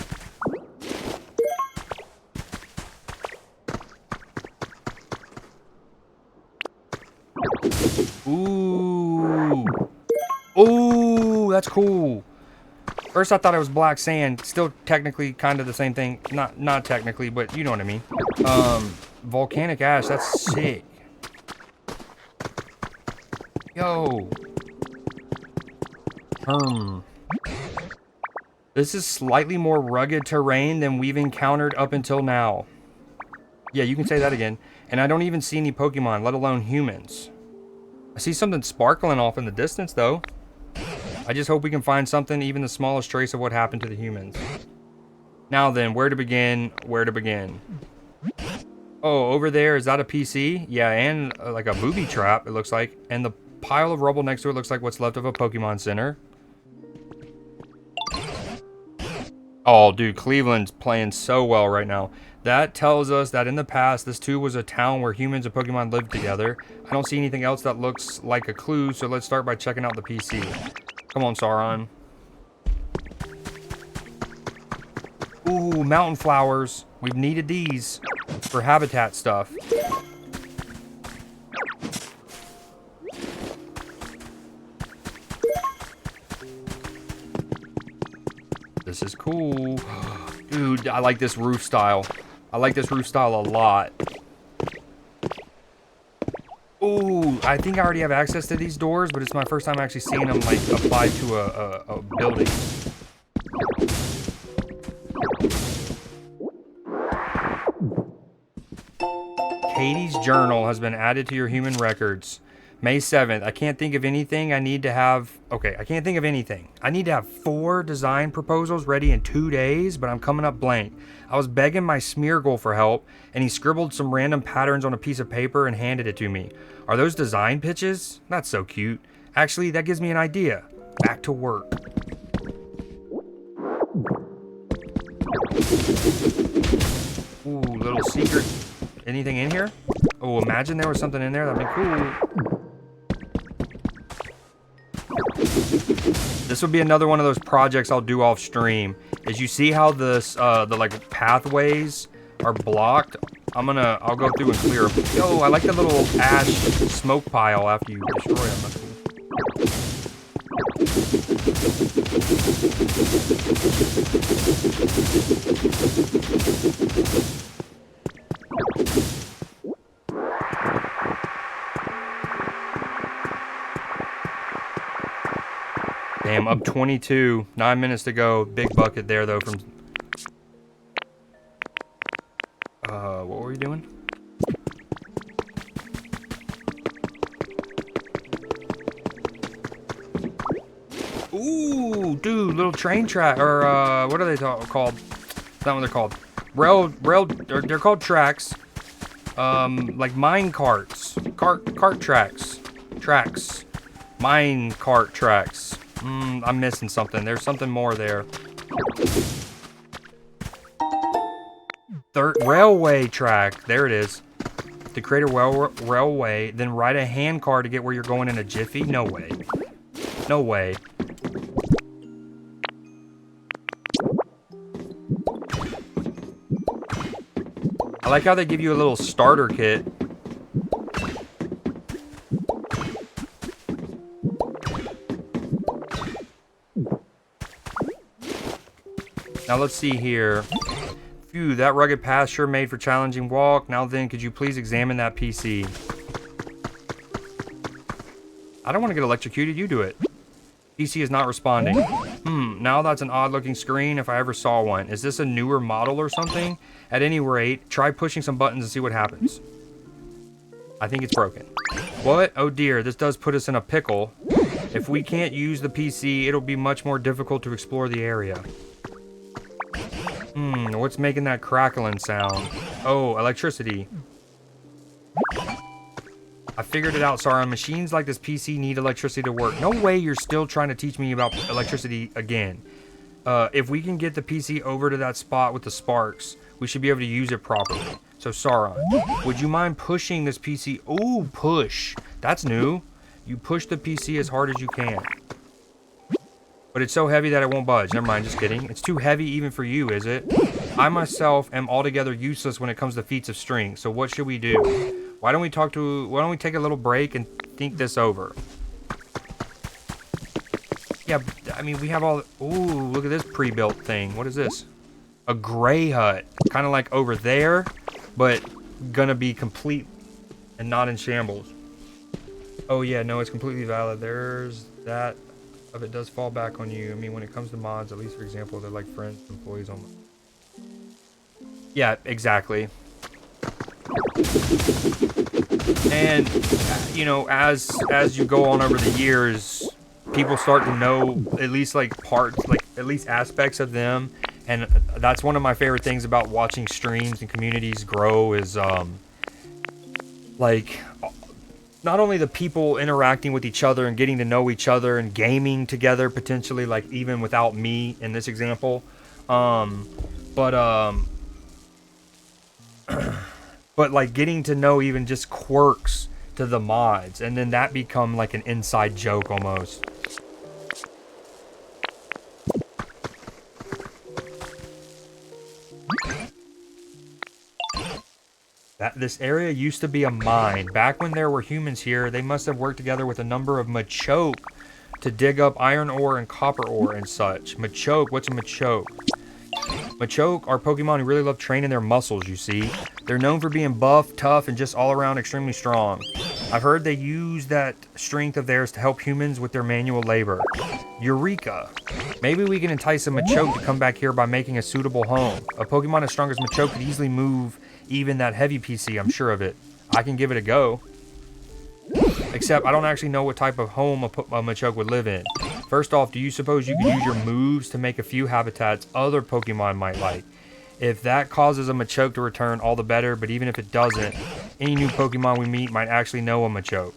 Ooh. Ooh, that's cool. First I thought it was black sand. Still technically kind of the same thing. Not technically, but you know what I mean. Volcanic ash, that's sick. Yo. This is slightly more rugged terrain than we've encountered up until now. Yeah, you can say that again. And I don't even see any Pokemon, let alone humans. I see something sparkling off in the distance, though. I just hope we can find something, even the smallest trace of what happened to the humans. Now then, where to begin? Where to begin? Oh, over there, is that a PC? Yeah, and like a booby trap, it looks like. And the pile of rubble next to it looks like what's left of a Pokemon Center. Oh, dude, Cleveland's playing so well right now. That tells us that in the past, this too was a town where humans and Pokemon lived together. I don't see anything else that looks like a clue, so let's start by checking out the PC. Come on, Sauron. Ooh, mountain flowers. We've needed these for habitat stuff. This is cool. Dude, I like this roof style. I like this roof style a lot. Ooh, I think I already have access to these doors, but it's my first time actually seeing them like applied to a building. Katie's journal has been added to your human records. May 7th. I can't think of anything I need to have. Okay, I can't think of anything. I need to have 4 design proposals ready in 2 days, but I'm coming up blank. I was begging my Smeargle for help, and he scribbled some random patterns on a piece of paper and handed it to me. Are those design pitches? That's so cute. Actually, that gives me an idea. Back to work. Ooh, little secret. Anything in here? Oh, imagine there was something in there. That'd be cool. This would be another one of those projects I'll do off stream. Is you see how this the like pathways are blocked? I'll go through and clear them. Yo, I like the little ash smoke pile after you destroy them. That's cool. Damn, up 22. 9 minutes to go. Big bucket there, though, from... what were we doing? Ooh, dude, little train track, or, what are they called? That's not what they're called. They're called tracks. Like mine carts. Cart tracks. Mine cart tracks. I'm missing something. There's something more there. Railway track. There it is. To create a railway, then ride a hand car to get where you're going in a jiffy? No way. No way. I like how they give you a little starter kit. Now let's see here. Phew, that rugged path sure made for challenging walk. Now then, could you please examine that PC? I don't want to get electrocuted, you do it. PC is not responding. Now that's an odd looking screen if I ever saw one. Is this a newer model or something? At any rate, try pushing some buttons and see what happens. I think it's broken. What? Oh dear, this does put us in a pickle. If we can't use the PC, it'll be much more difficult to explore the area. What's making that crackling sound? Oh, electricity. I figured it out, Sauron. Machines like this PC need electricity to work. No way you're still trying to teach me about electricity again. If we can get the PC over to that spot with the sparks, we should be able to use it properly. So, Sauron, would you mind pushing this PC? Ooh, push. That's new. You push the PC as hard as you can. But it's so heavy that it won't budge. Never mind, just kidding. It's too heavy even for you, is it? I myself am altogether useless when it comes to feats of strength. So what should we do? Why don't we take a little break and think this over? Yeah, I mean, we have all... Ooh, look at this pre-built thing. What is this? A gray hut. Kind of like over there, but gonna be complete and not in shambles. Oh, yeah, no, it's completely valid. There's that... If it does fall back on you. I mean, when it comes to mods, at least, for example, they're like friends, employees almost. Yeah, exactly. And, you know, as you go on over the years... People start to know at least like parts, like at least aspects of them, and that's one of my favorite things about watching streams and communities grow is like not only the people interacting with each other and getting to know each other and gaming together potentially, like even without me in this example, but like getting to know even just quirks to the mods, and then that become like an inside joke almost. This area used to be a mine. Back when there were humans here, they must have worked together with a number of Machoke to dig up iron ore and copper ore and such. Machoke, what's a Machoke? Machoke are Pokemon who really love training their muscles, you see. They're known for being buff, tough, and just all around extremely strong. I've heard they use that strength of theirs to help humans with their manual labor. Eureka! Maybe we can entice a Machoke to come back here by making a suitable home. A Pokemon as strong as Machoke could easily move even that heavy PC, I'm sure of it. I can give it a go. Except I don't actually know what type of home a Machoke would live in. First off, do you suppose you could use your moves to make a few habitats other Pokemon might like? If that causes a Machoke to return, all the better, but even if it doesn't, any new Pokemon we meet might actually know a Machoke.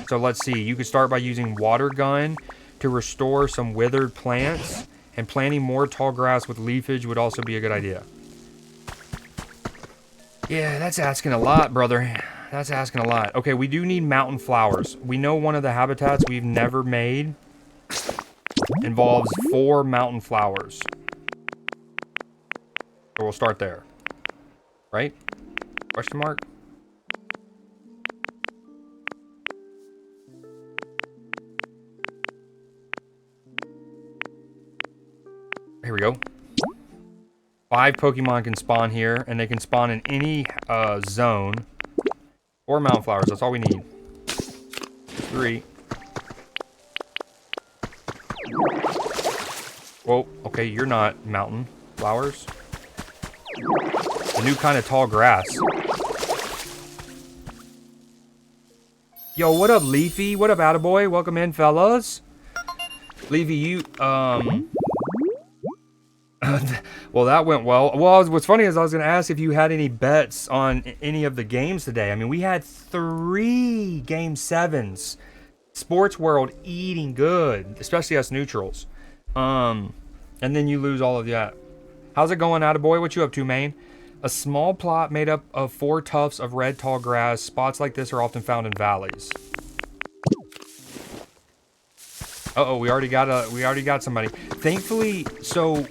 So let's see, you could start by using Water Gun to restore some withered plants, and planting more tall grass with leafage would also be a good idea. Yeah, that's asking a lot, brother. That's asking a lot. Okay, we do need mountain flowers. We know one of the habitats we've never made involves 4 mountain flowers. So we'll start there. Right? Question mark? Here we go. 5 Pokemon can spawn here, and they can spawn in any zone. 4 mountain flowers, that's all we need. 3. Whoa, okay, you're not mountain flowers. A new kind of tall grass. Yo, what up, Leafy? What up, attaboy? Welcome in, fellas. Leafy, you, well, that went well. Well, what's funny is I was going to ask if you had any bets on any of the games today. I mean, we had 3 Game 7s. Sports World eating good, especially us neutrals. And then you lose all of that. How's it going, attaboy? What you up to, main? A small plot made up of 4 tufts of red tall grass. Spots like this are often found in valleys. Uh-oh, we already got somebody. Thankfully, so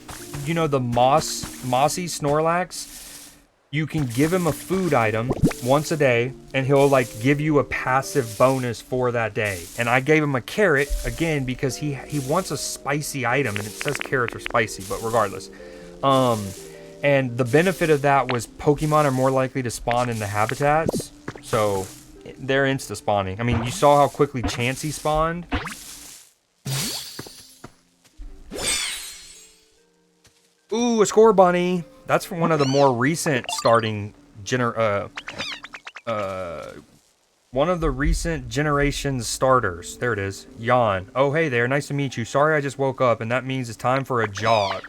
you know the mossy Snorlax, you can give him a food item once a day and he'll like give you a passive bonus for that day. And I gave him a carrot again because he wants a spicy item, and it says carrots are spicy, but regardless. And the benefit of that was Pokemon are more likely to spawn in the habitats, so they're insta spawning. I mean, you saw how quickly Chansey spawned. Ooh, a Score Bunny. That's from one of the more recent starting one of the recent generation's starters. There it is. Yawn. Oh, hey there. Nice to meet you. Sorry I just woke up, and that means it's time for a jog.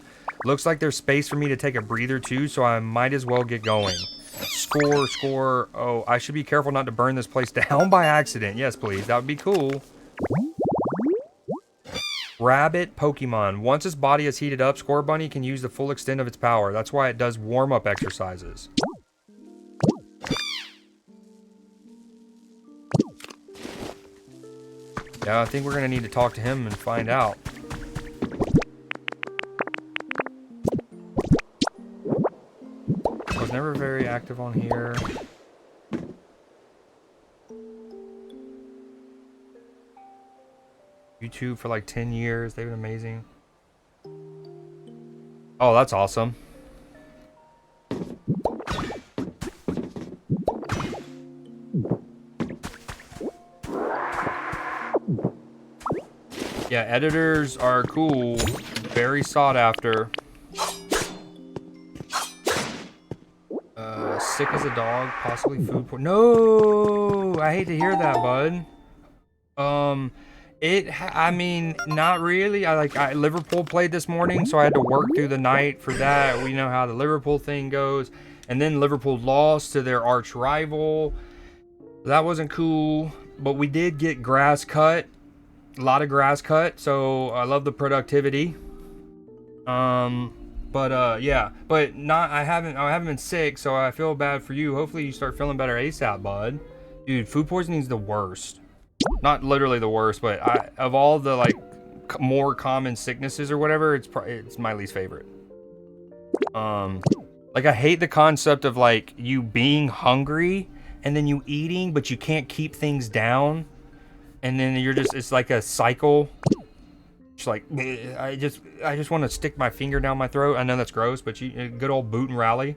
Looks like there's space for me to take a breather too, so I might as well get going. Score. Oh, I should be careful not to burn this place down by accident. Yes, please. That would be cool. Rabbit Pokemon. Once its body is heated up, Score Bunny can use the full extent of its power. That's why it does warm-up exercises. Yeah, I think we're going to need to talk to him and find out. I was never very active on here. YouTube for like 10 years. They've been amazing. Oh, that's awesome. Yeah, editors are cool. Very sought after. Sick as a dog, possibly food poisoning. No, I hate to hear that, bud. I mean, not really. Liverpool played this morning, so I had to work through the night for that. We know how the Liverpool thing goes. And then Liverpool lost to their arch rival. That wasn't cool, but we did get grass cut. A lot of grass cut, so I love the productivity. Yeah, but I haven't been sick, so I feel bad for you. Hopefully you start feeling better ASAP, bud. Dude, food poisoning is the worst. Not literally the worst, but of all the like more common sicknesses or whatever, it's my least favorite. Like I hate the concept of like you being hungry and then you eating, but you can't keep things down, and then it's like a cycle. It's like I just want to stick my finger down my throat. I know that's gross, but good old boot and rally.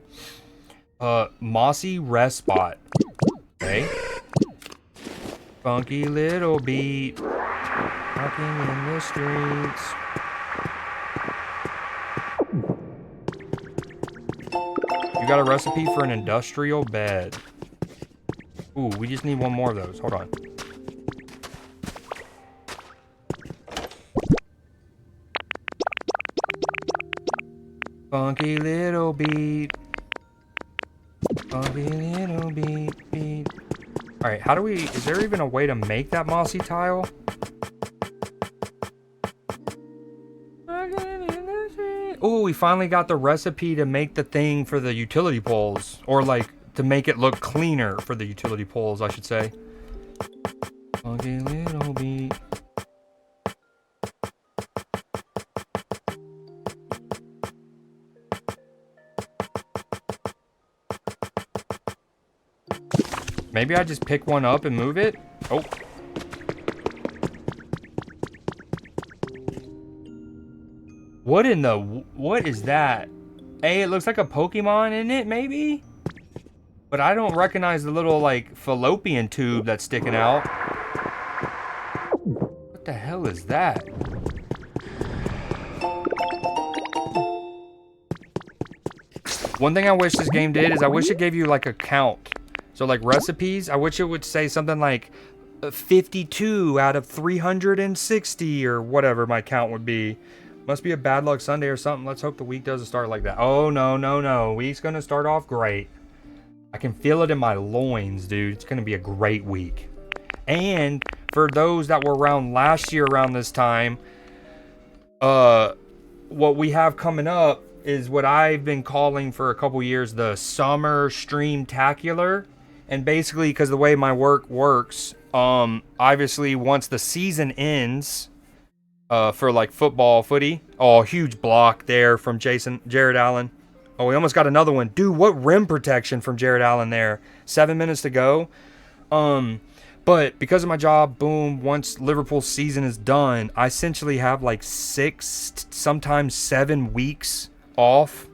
Mossy rest spot. Okay. Funky little beat. Walking in the streets. You got a recipe for an industrial bed. Ooh, we just need one more of those. Hold on. Funky little beat. Funky little beat. Alright, is there even a way to make that mossy tile? Oh, we finally got the recipe to make the thing for the utility poles. Or like, to make it look cleaner for the utility poles, I should say. Funky little beat. Maybe I just pick one up and move it? Oh. What is that? Hey, it looks like a Pokemon in it, maybe? But I don't recognize the little, like, fallopian tube that's sticking out. What the hell is that? One thing I wish this game did is I wish it gave you, like, a count. So, like, recipes, I wish it would say something like 52 out of 360 or whatever my count would be. Must be a bad luck Sunday or something. Let's hope the week doesn't start like that. Oh, no. Week's going to start off great. I can feel it in my loins, dude. It's going to be a great week. And for those that were around last year around this time, what we have coming up is what I've been calling for a couple years the Summer Stream-tacular. And basically, because the way my work works, obviously once the season ends, for like footy. Oh, huge block there from Jared Allen. Oh, we almost got another one. Dude, what rim protection from Jared Allen there. 7 minutes to go. But because of my job, boom, once Liverpool's season is done, I essentially have like 6, sometimes 7 weeks off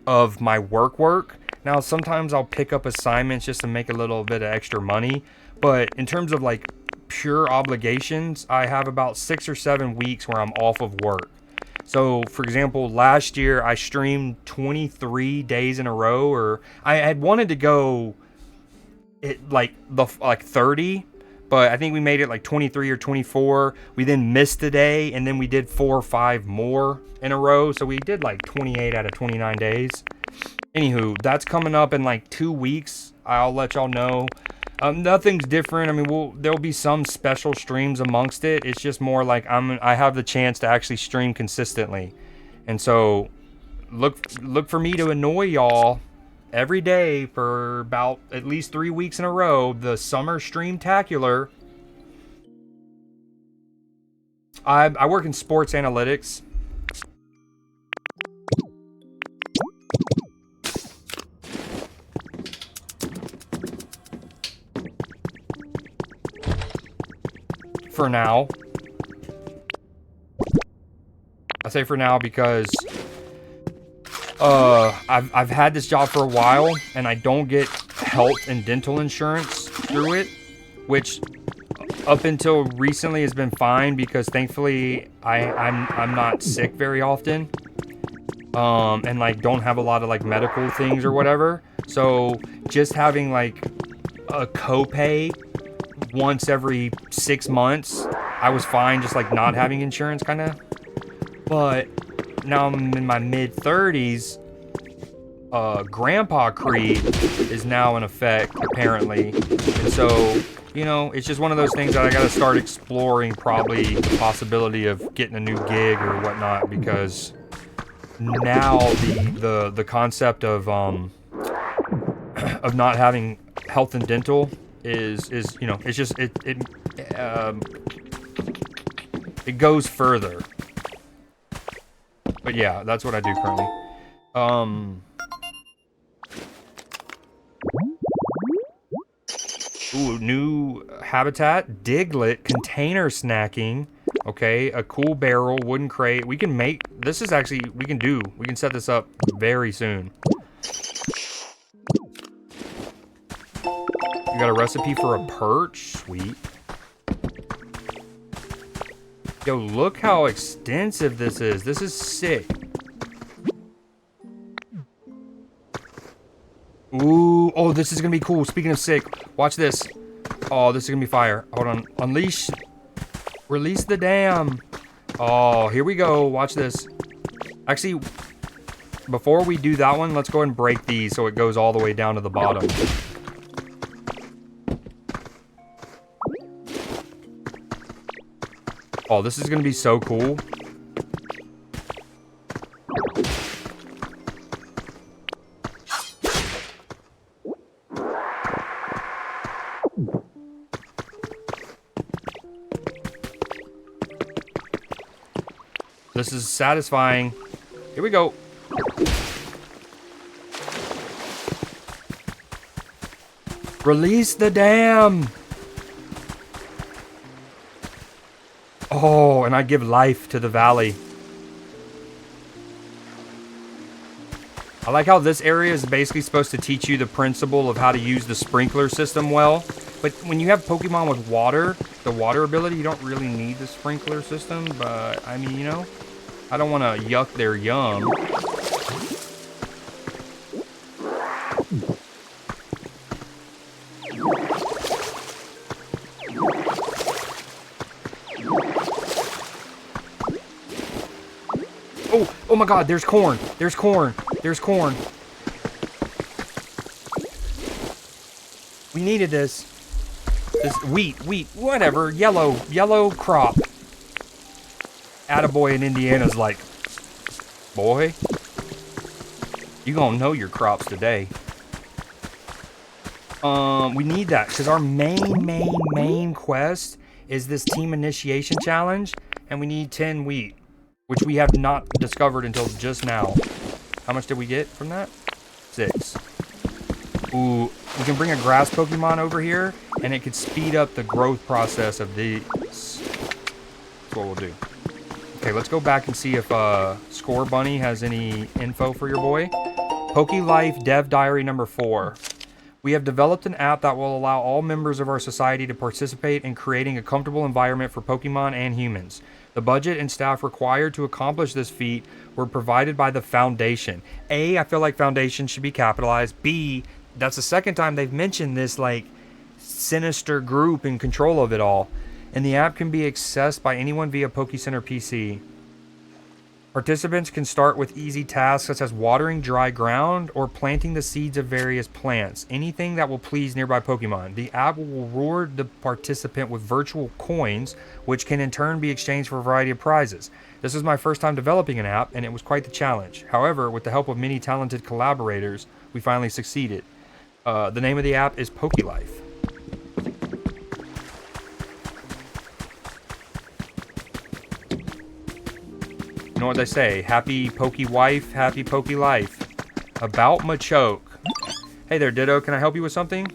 of my work. Now, sometimes I'll pick up assignments just to make a little bit of extra money. But in terms of like pure obligations, I have about 6 or 7 weeks where I'm off of work. So, for example, last year I streamed 23 days in a row, or I had wanted to go like 30, but I think we made it like 23 or 24. We then missed a day, and then we did 4 or 5 more in a row. So we did like 28 out of 29 days. Anywho, that's coming up in like 2 weeks. I'll let y'all know. Nothing's different. I mean, there'll be some special streams amongst it. It's just more like I have the chance to actually stream consistently, and so look for me to annoy y'all every day for about at least 3 weeks in a row. The summer stream-tacular. I work in sports analytics. For now. I say for now because I've had this job for a while and I don't get health and dental insurance through it, which up until recently has been fine because thankfully I'm not sick very often. And like don't have a lot of like medical things or whatever. So just having like a copay once every 6 months, I was fine just like not having insurance kind of. But now I'm in my mid 30s. Grandpa Creed is now in effect apparently, and so you know it's just one of those things that I got to start exploring probably the possibility of getting a new gig or whatnot, because now the concept of not having health and dental is you know, it's just it goes further. But yeah, that's what I do currently. Ooh, new habitat, Diglet, container snacking. Okay, a cool barrel, wooden crate. We can make, this is actually, we can set this up very soon. You got a recipe for a perch? Sweet. Yo, look how extensive this is. This is sick. Ooh, oh, this is gonna be cool. Speaking of sick, watch this. Oh, this is gonna be fire. Hold on. Unleash. Release the dam. Oh, here we go. Watch this. Actually, before we do that one, let's go ahead and break these so it goes all the way down to the bottom. Oh, this is gonna be so cool. This is satisfying. Here we go. Release the dam. Oh, and I give life to the valley. I like how this area is basically supposed to teach you the principle of how to use the sprinkler system well. But when you have Pokemon with water, the water ability, you don't really need the sprinkler system. But, I mean, you know, I don't want to yuck their yum. Oh my god, there's corn. There's corn. There's corn. We needed this. This wheat, whatever. Yellow crop. Attaboy in Indiana's like, boy, you gonna know your crops today. We need that because our main quest is this team initiation challenge, and we need 10 wheat, which we have not discovered until just now. How much did we get from that? 6. Ooh, we can bring a grass Pokemon over here, and it could speed up the growth process of these. That's what we'll do. Okay, let's go back and see if Score Bunny has any info for your boy. PokeLife Dev Diary number 4. We have developed an app that will allow all members of our society to participate in creating a comfortable environment for Pokemon and humans. The budget and staff required to accomplish this feat were provided by the Foundation. A, I feel like Foundation should be capitalized. B, that's the second time they've mentioned this, like, sinister group in control of it all. And the app can be accessed by anyone via PokeCenter PC. Participants can start with easy tasks such as watering dry ground or planting the seeds of various plants, anything that will please nearby Pokemon. The app will reward the participant with virtual coins, which can in turn be exchanged for a variety of prizes. This was my first time developing an app, and it was quite the challenge. However, with the help of many talented collaborators, we finally succeeded. The name of the app is PokeLife. You know what they say? Happy Poke Wife, happy Poke Life. About Machoke. Hey there, Ditto. Can I help you with something?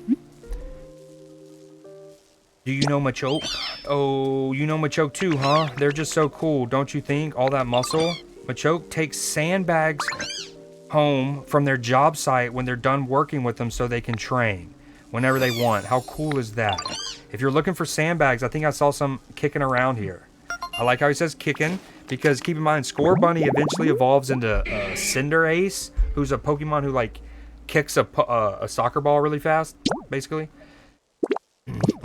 Do you know Machoke? Oh, you know Machoke too, huh? They're just so cool, don't you think? All that muscle. Machoke takes sandbags home from their job site when they're done working with them so they can train whenever they want. How cool is that? If you're looking for sandbags, I think I saw some kicking around here. I like how he says kicking, because keep in mind, Score Bunny eventually evolves into Cinder Ace, who's a Pokemon who like kicks a soccer ball really fast, basically.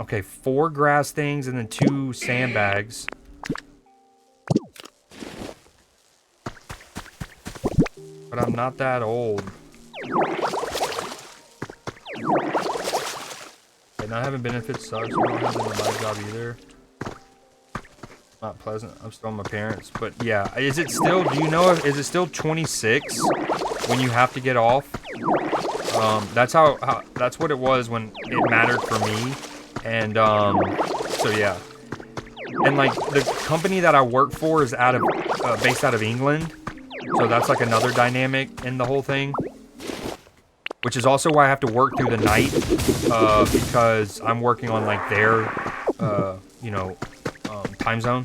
Okay, 4 grass things and then 2 sandbags. But I'm not that old. Okay, not having benefits sucks. We don't have them in my job either. Not pleasant. I'm still my parents. But yeah, is it still, do you know, is it still 26 when you have to get off? That's how that's what it was when it mattered for me. And so yeah, and like the company that I work for is based out of England, so that's like another dynamic in the whole thing, which is also why I have to work through the night, because I'm working on like their time zone.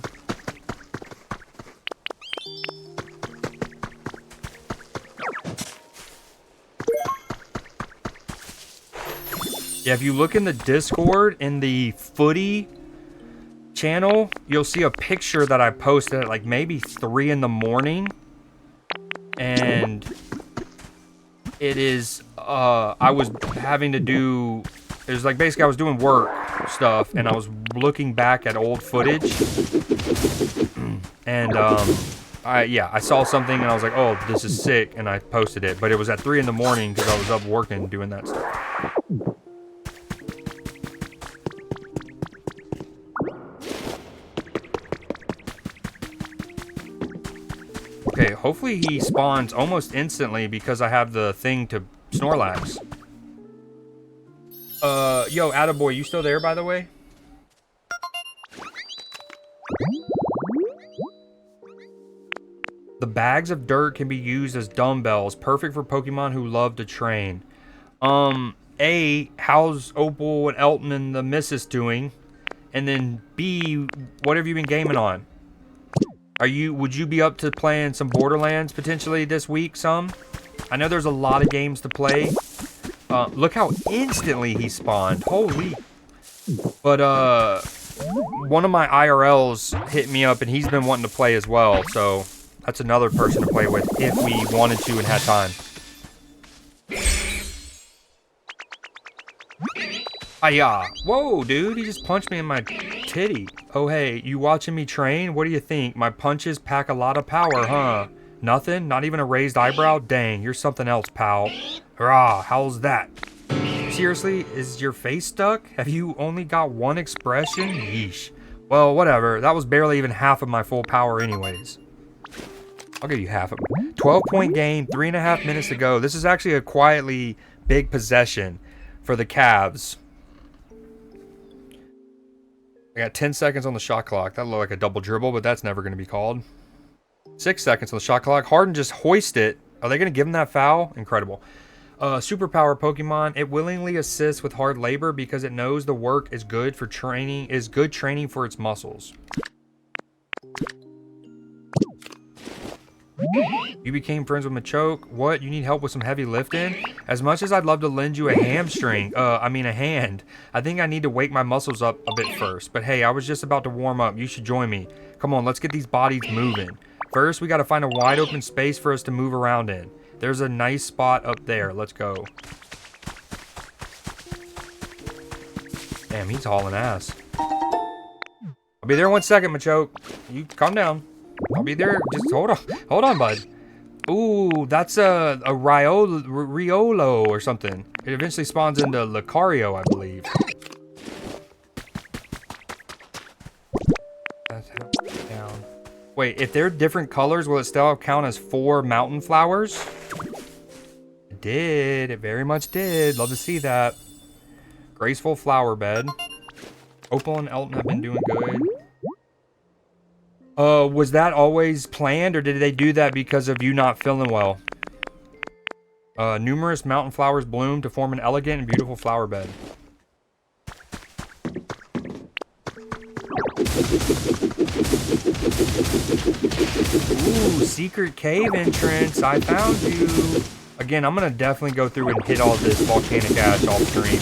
Yeah, if you look in the Discord, in the footy channel, you'll see a picture that I posted at like maybe 3 in the morning. And it is, I was having to do, it was like basically I was doing work stuff and I was looking back at old footage. And, I saw something and I was like, oh, this is sick. And I posted it, but it was at 3 in the morning because I was up working doing that stuff. Okay, hopefully he spawns almost instantly because I have the thing to Snorlax. Yo, attaboy, you still there, by the way? The bags of dirt can be used as dumbbells, perfect for Pokemon who love to train. A, how's Opal and Elton and the missus doing? And then B, what have you been gaming on? Would you be up to playing some Borderlands potentially this week some? I know there's a lot of games to play. Look how instantly he spawned. Holy. But, one of my IRLs hit me up and he's been wanting to play as well. So that's another person to play with if we wanted to and had time. Hiya. Whoa, dude, he just punched me in my titty. Oh, hey, you watching me train? What do you think? My punches pack a lot of power, huh? Nothing? Not even a raised eyebrow? Dang, you're something else, pal. Hurrah, how's that? Seriously, is your face stuck? Have you only got one expression? Yeesh. Well, whatever. That was barely even half of my full power anyways. I'll give you half of it. 12-point game, 3.5 minutes to go. This is actually a quietly big possession for the Cavs. I got 10 seconds on the shot clock. That looked like a double dribble, but that's never going to be called. 6 seconds on the shot clock. Harden just hoisted it. Are they going to give him that foul? Incredible. Superpower Pokemon. It willingly assists with hard labor because it knows the work is good for training. Is good training for its muscles. You became friends with Machoke. What? You need help with some heavy lifting? As much as I'd love to lend you a hamstring, a hand, I think I need to wake my muscles up a bit first. But hey, I was just about to warm up. You should join me. Come on, let's get these bodies moving. First, we got to find a wide open space for us to move around in. There's a nice spot up there. Let's go. Damn, he's hauling ass. I'll be there in 1 second, Machoke. You calm down. I'll be there. Just hold on. Hold on, bud. Ooh, that's a Riolo or something. It eventually spawns into Lucario, I believe. That's down. Wait, if they're different colors, will it still count as 4 mountain flowers? It did. It very much did. Love to see that. Graceful flower bed. Opal and Elton have been doing good. Was that always planned, or did they do that because of you not feeling well? Numerous mountain flowers bloom to form an elegant and beautiful flower bed. Ooh, secret cave entrance. I found you. Again, I'm going to definitely go through and hit all this volcanic ash off stream.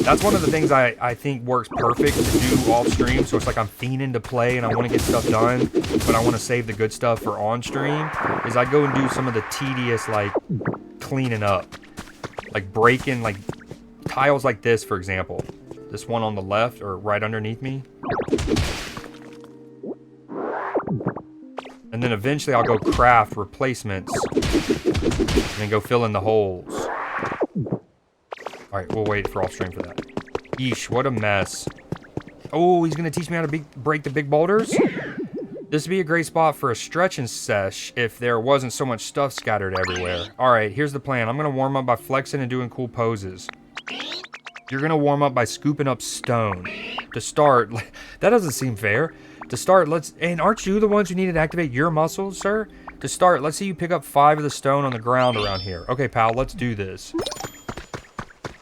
That's one of the things I think works perfect to do off stream. So it's like I'm fiending to play and I want to get stuff done, but I want to save the good stuff for on stream. Is I go and do some of the tedious, like, cleaning up. Like breaking, like, tiles like this, for example. This one on the left or right underneath me. And then eventually I'll go craft replacements and then go fill in the holes. Alright, we'll wait for off stream for that. Yeesh, what a mess. Oh, he's going to teach me how to break the big boulders? This would be a great spot for a stretching sesh if there wasn't so much stuff scattered everywhere. Alright, here's the plan. I'm going to warm up by flexing and doing cool poses. You're going to warm up by scooping up stone. To start, that doesn't seem fair. To start, and aren't you the ones who needed to activate your muscles, sir? To start, let's see you pick up 5 of the stone on the ground around here. Okay, pal, let's do this.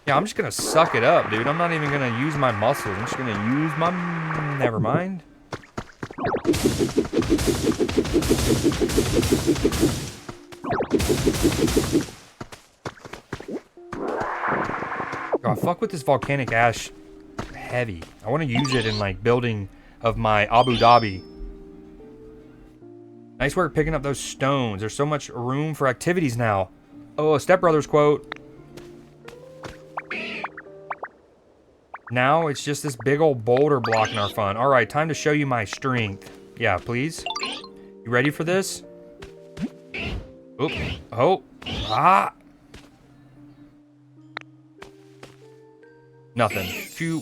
Yeah, I'm just gonna suck it up, dude. I'm not even gonna use my muscles. I'm just gonna use my... Never mind. God, fuck with this volcanic ash heavy. I want to use it in, like, building... of my Abu Dhabi. Nice work picking up those stones. There's so much room for activities now. Oh, a Step Brothers quote. Now it's just this big old boulder blocking our fun. Alright, time to show you my strength. Yeah, please. You ready for this? Oop. Oh. Ah. Nothing.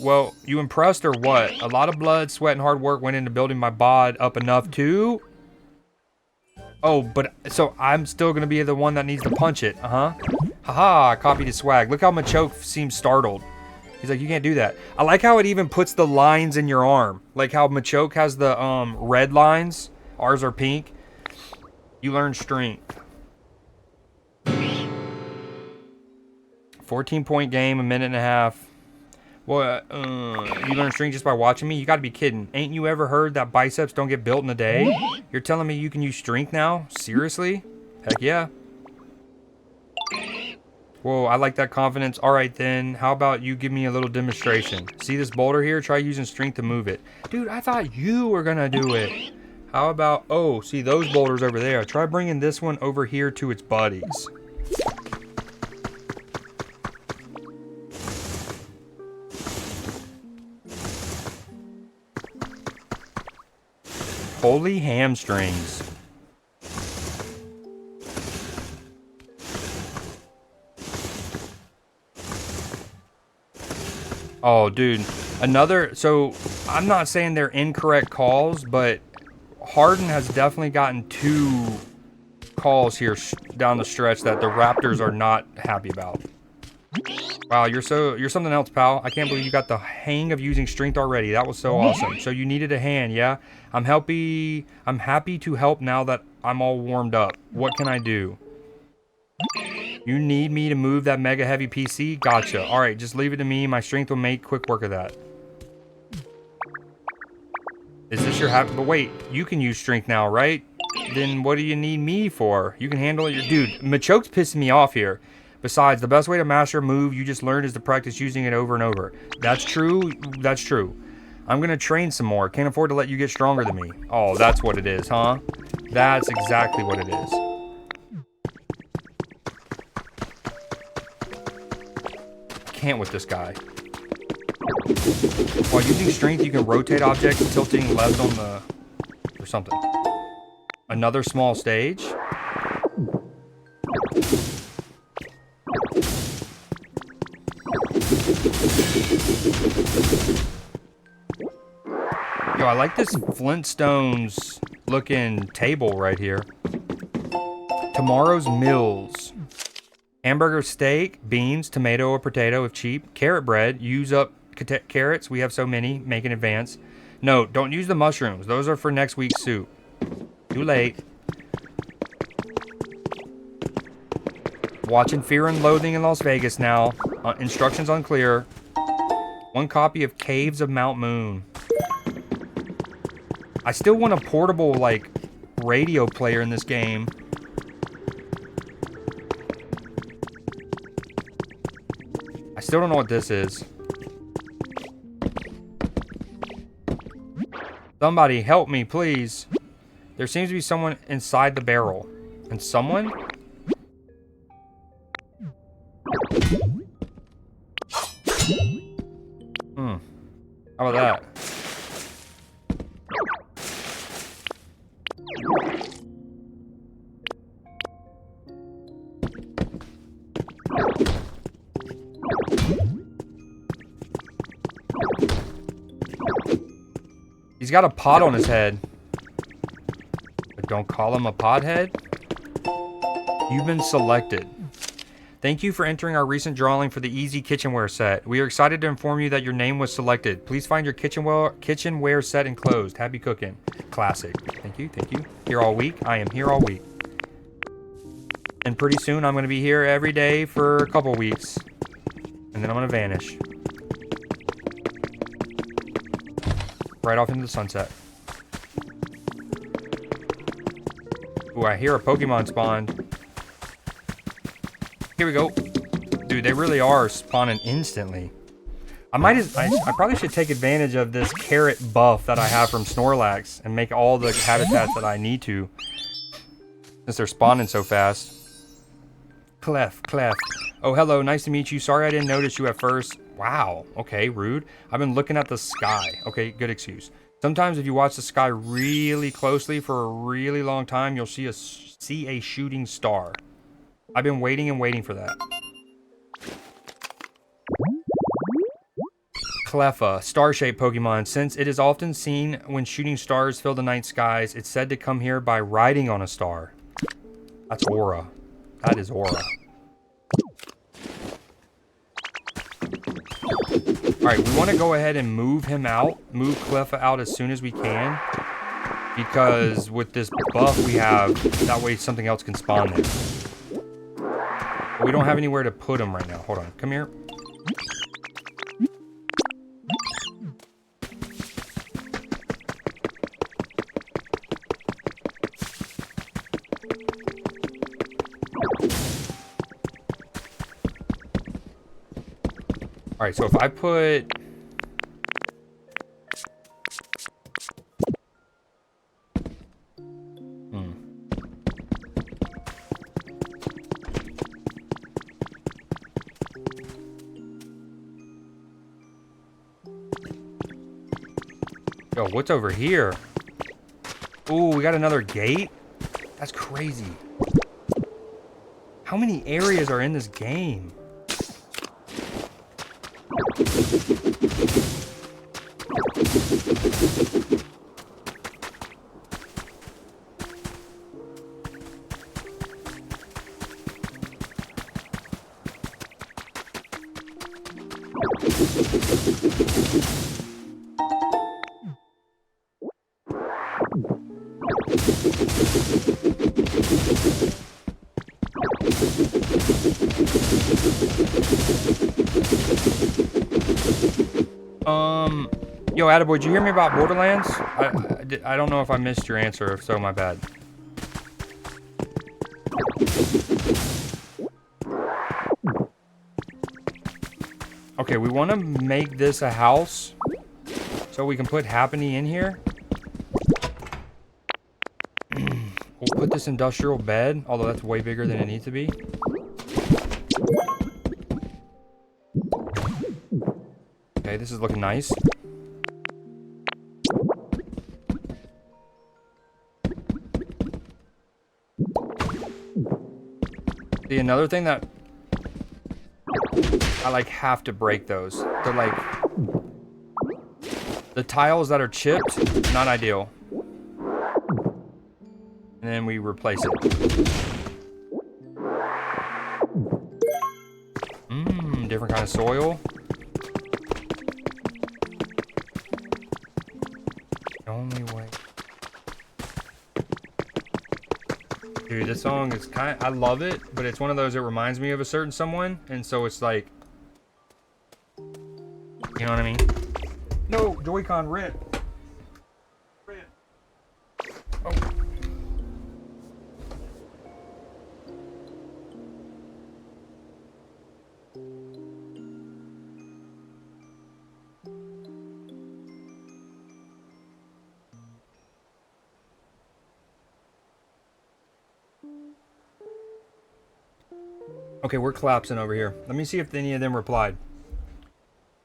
Well, you impressed or what? A lot of blood, sweat, and hard work went into building my bod up enough to... Oh, but... So, I'm still going to be the one that needs to punch it. Uh-huh. Haha, I copied his swag. Look how Machoke seems startled. He's like, you can't do that. I like how it even puts the lines in your arm. Like how Machoke has the red lines. Ours are pink. You learn strength. 14-point game, 1.5 minutes. Well, you learn strength just by watching me? You gotta be kidding. Ain't you ever heard that biceps don't get built in a day? You're telling me you can use strength now? Seriously? Heck yeah. Whoa, I like that confidence. Alright then, how about you give me a little demonstration? See this boulder here? Try using strength to move it. Dude, I thought you were gonna do it. How about, oh, see those boulders over there? Try bringing this one over here to its buddies. Holy hamstrings. Oh, dude. Another... So, I'm not saying they're incorrect calls, but Harden has definitely gotten 2 calls here down the stretch that the Raptors are not happy about. Wow, you're something else, pal. I can't believe you got the hang of using strength already. That was so awesome. So you needed a hand, yeah? I'm happy to help now that I'm all warmed up. What can I do? You need me to move that mega heavy PC? Gotcha. Alright, just leave it to me. My strength will make quick work of that. Is this your habit? But wait, you can use strength now, right? Then what do you need me for? You can handle it. Dude, Machoke's pissing me off here. Besides, the best way to master a move you just learned is to practice using it over and over. That's true. That's true. I'm going to train some more. Can't afford to let you get stronger than me. Oh, that's what it is, huh? That's exactly what it is. Can't with this guy. While using strength, you can rotate objects, tilting left on the something. Another small stage. Yo, I like this Flintstones looking table right here. Tomorrow's meals. Hamburger steak, beans, tomato or potato if cheap. Carrot bread, use up carrots. We have so many, make in advance. No, don't use the mushrooms. Those are for next week's soup. Too late. Watching Fear and Loathing in Las Vegas now. Instructions unclear. 1 copy of Caves of Mount Moon. I still want a portable, like, radio player in this game. I still don't know what this is. Somebody help me, please. There seems to be someone inside the barrel. And someone? How about that? He's got a pot on his head. But don't call him a pothead. You've been selected. Thank you for entering our recent drawing for the Easy Kitchenware set. We are excited to inform you that your name was selected. Please find your kitchenware set enclosed. Happy cooking. Classic. Thank you, thank you. Here all week. I am here all week. And pretty soon I'm going to be here every day for a couple weeks. And then I'm going to vanish. Right off into the sunset. Ooh, I hear a Pokemon spawned. Here we go. Dude, they really are spawning instantly. I probably should take advantage of this carrot buff that I have from Snorlax and make all the habitats that I need to. Since they're spawning so fast. Clef. Oh, hello. Nice to meet you. Sorry I didn't notice you at first. Wow. Okay, rude. I've been looking at the sky. Okay, good excuse. Sometimes if you watch the sky really closely for a really long time, you'll see a shooting star. I've been waiting and waiting for that. Cleffa, star-shaped Pokemon. Since it is often seen when shooting stars fill the night skies, it's said to come here by riding on a star. That's Aura. That is Aura. Alright, we want to go ahead and move him out. Move Cleffa out as soon as we can. Because with this buff we have, that way something else can spawn there. But we don't have anywhere to put him right now. Hold on. Come here. Alright, so if I put... Yo, what's over here? Ooh, we got another gate? That's crazy. How many areas are in this game? Yo, Attaboy, did you hear me about Borderlands? I don't know if I missed your answer, if so, my bad. Okay, we want to make this a house so we can put Happiny in here. We'll put this industrial bed, although that's way bigger than it needs to be. Okay, this is looking nice. See, another thing that I like have to break those. They're like the tiles that are chipped, not ideal. And then we replace it. Different kind of soil. The only way. Dude, this song is I love it, but it's one of those that reminds me of a certain someone, and so it's like, you know what I mean? No, Joy-Con rip. Oh. Okay, we're collapsing over here. Let me see if any of them replied.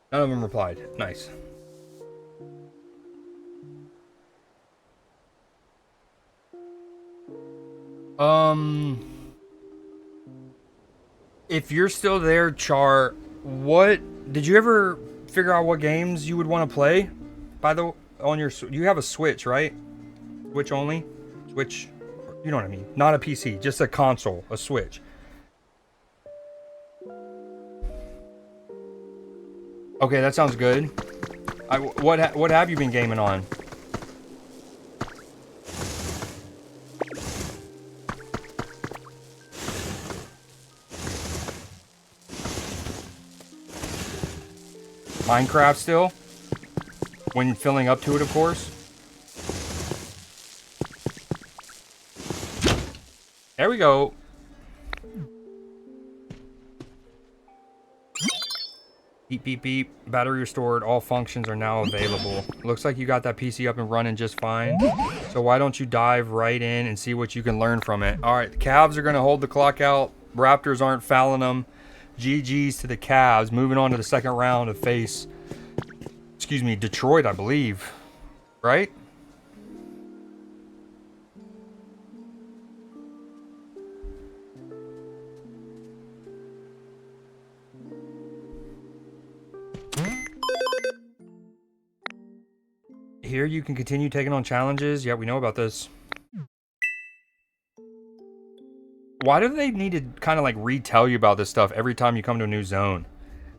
None of them replied. Nice. If you're still there, Char, what did you ever figure out what games you would want to play? By the on your you have a Switch, right? Switch only? Switch, you know what I mean? Not a PC, just a console, a Switch. Okay, that sounds good. What have you been gaming on? Minecraft still? When filling up to it, of course. There we go. Beep, beep, beep. Battery restored. All functions are now available. Looks like you got that PC up and running just fine. So why don't you dive right in and see what you can learn from it? All right, the Cavs are going to hold the clock out. Raptors aren't fouling them. GG's to the Cavs. Moving on to the second round to face, excuse me, Detroit, I believe. Right? Here you can continue taking on challenges. Yeah, we know about this. Why do they need to kind of like retell you about this stuff every time you come to a new zone?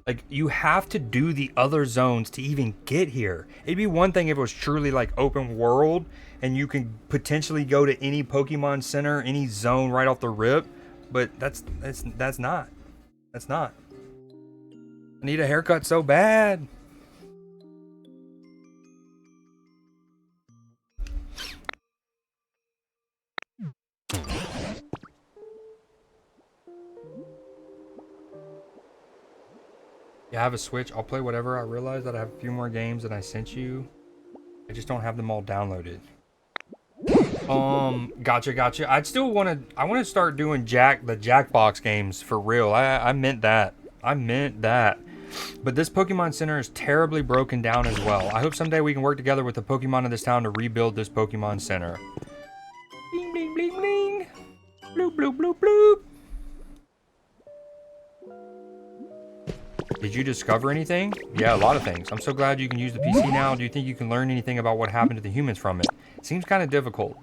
Like, you have to do the other zones to even get here. It'd be one thing if it was truly like open world and you can potentially go to any Pokemon Center, any zone right off the rip, but that's not. That's not. I need a haircut so bad. Yeah, I have a Switch. I'll play whatever. I realize that I have a few more games than I sent you. I just don't have them all downloaded. Gotcha. I want to start doing the Jackbox games for real. I meant that. But this Pokemon Center is terribly broken down as well. I hope someday we can work together with the Pokemon of this town to rebuild this Pokemon Center. Bling, bling, bling, bling. Bloop, bloop, bloop, bloop. Did you discover anything? Yeah, a lot of things. I'm so glad you can use the PC now. Do you think you can learn anything about what happened to the humans from it? It seems kind of difficult.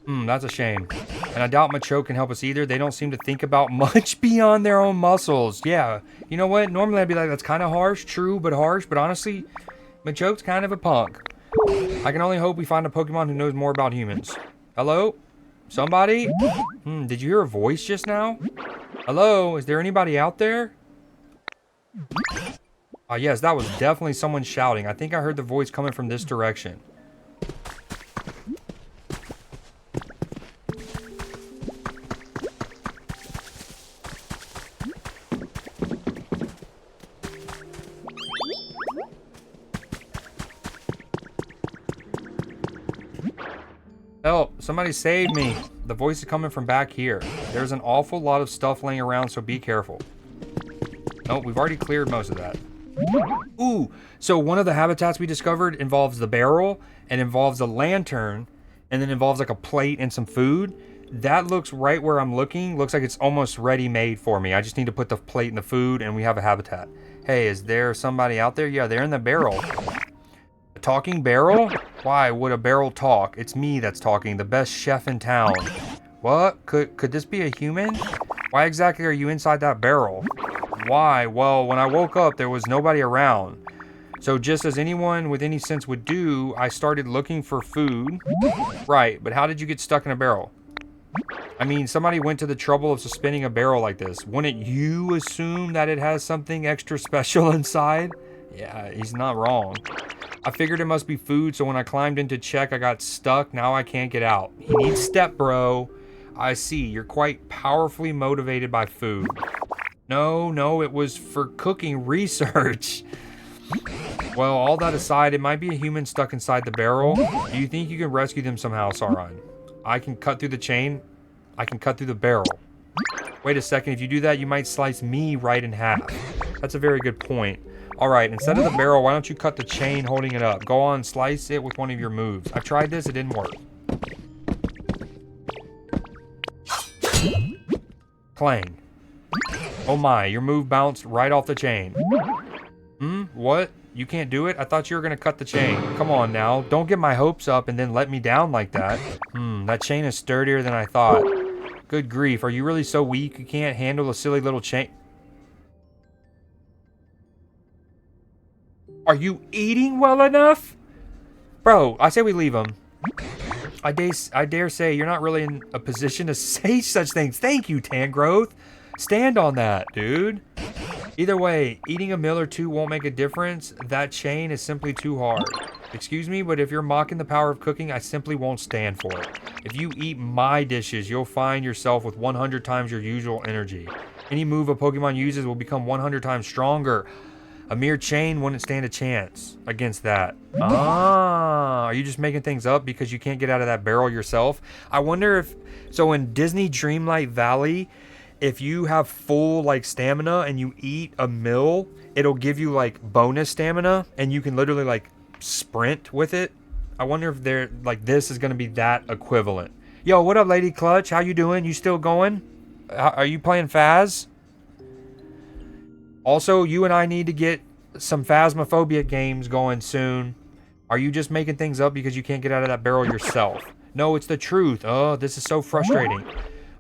That's a shame. And I doubt Machoke can help us either. They don't seem to think about much beyond their own muscles. Yeah, you know what? Normally I'd be like, that's kind of harsh. True, but harsh. But honestly, Machoke's kind of a punk. I can only hope we find a Pokemon who knows more about humans. Hello? Somebody? Did you hear a voice just now? Hello? Is there anybody out there? Yes, that was definitely someone shouting. I think I heard the voice coming from this direction. Help! Somebody save me! The voice is coming from back here. There's an awful lot of stuff laying around, so be careful. Nope, we've already cleared most of that. Ooh, so one of the habitats we discovered involves the barrel and involves a lantern and then involves like a plate and some food. That looks right where I'm looking. Looks like it's almost ready-made for me. I just need to put the plate in the food, and we have a habitat. Hey, is there somebody out there? Yeah, they're in the barrel. A talking barrel? Why would a barrel talk? It's me that's talking, the best chef in town. What? Could this be a human? Why exactly are you inside that barrel? Why? Well, when I woke up, there was nobody around. So just as anyone with any sense would do, I started looking for food. Right, but how did you get stuck in a barrel? I mean, somebody went to the trouble of suspending a barrel like this. Wouldn't you assume that it has something extra special inside? Yeah, he's not wrong. I figured it must be food, so when I climbed in to check, I got stuck. Now I can't get out. He needs step, bro. I see. You're quite powerfully motivated by food. No, it was for cooking research. Well, all that aside, it might be a human stuck inside the barrel. Do you think you can rescue them somehow, Sauron? I can cut through the chain. I can cut through the barrel. Wait a second. If you do that, you might slice me right in half. That's a very good point. All right, instead of the barrel, why don't you cut the chain holding it up? Go on, slice it with one of your moves. I've tried this. It didn't work. Clang. Oh my, your move bounced right off the chain. What? You can't do it? I thought you were going to cut the chain. Come on now. Don't get my hopes up and then let me down like that. That chain is sturdier than I thought. Good grief. Are you really so weak you can't handle a silly little chain? Are you eating well enough? Bro, I say we leave him. I dare say you're not really in a position to say such things. Thank you, Tangrowth. Stand on that, dude. Either way, eating a meal or two won't make a difference. That chain is simply too hard. Excuse me, but if you're mocking the power of cooking, I simply won't stand for it. If you eat my dishes, you'll find yourself with 100 times your usual energy. Any move a Pokemon uses will become 100 times stronger. A mere chain wouldn't stand a chance against that. Are you just making things up because you can't get out of that barrel yourself? I wonder if... So in Disney Dreamlight Valley, if you have full like stamina and you eat a meal, it'll give you like bonus stamina and you can literally like sprint with it. I wonder if they're like this is going to be that equivalent. Yo, what up, Lady Clutch? How you doing? You still going? Are you playing Phaz? Also, you and I need to get some Phasmophobia games going soon. Are you just making things up because you can't get out of that barrel yourself? No, it's the truth. Oh, this is so frustrating.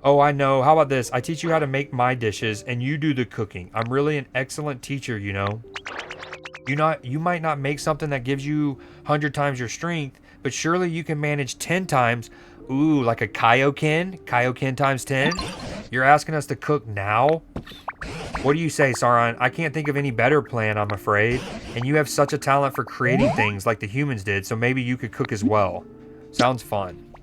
Oh, I know. How about this? I teach you how to make my dishes and you do the cooking. I'm really an excellent teacher, you know. You might not make something that gives you 100 times your strength, but surely you can manage 10 times. Ooh, like a Kaioken? Kaioken times 10? You're asking us to cook now? What do you say, Sauron? I can't think of any better plan, I'm afraid. And you have such a talent for creating things like the humans did, so maybe you could cook as well. Sounds fun.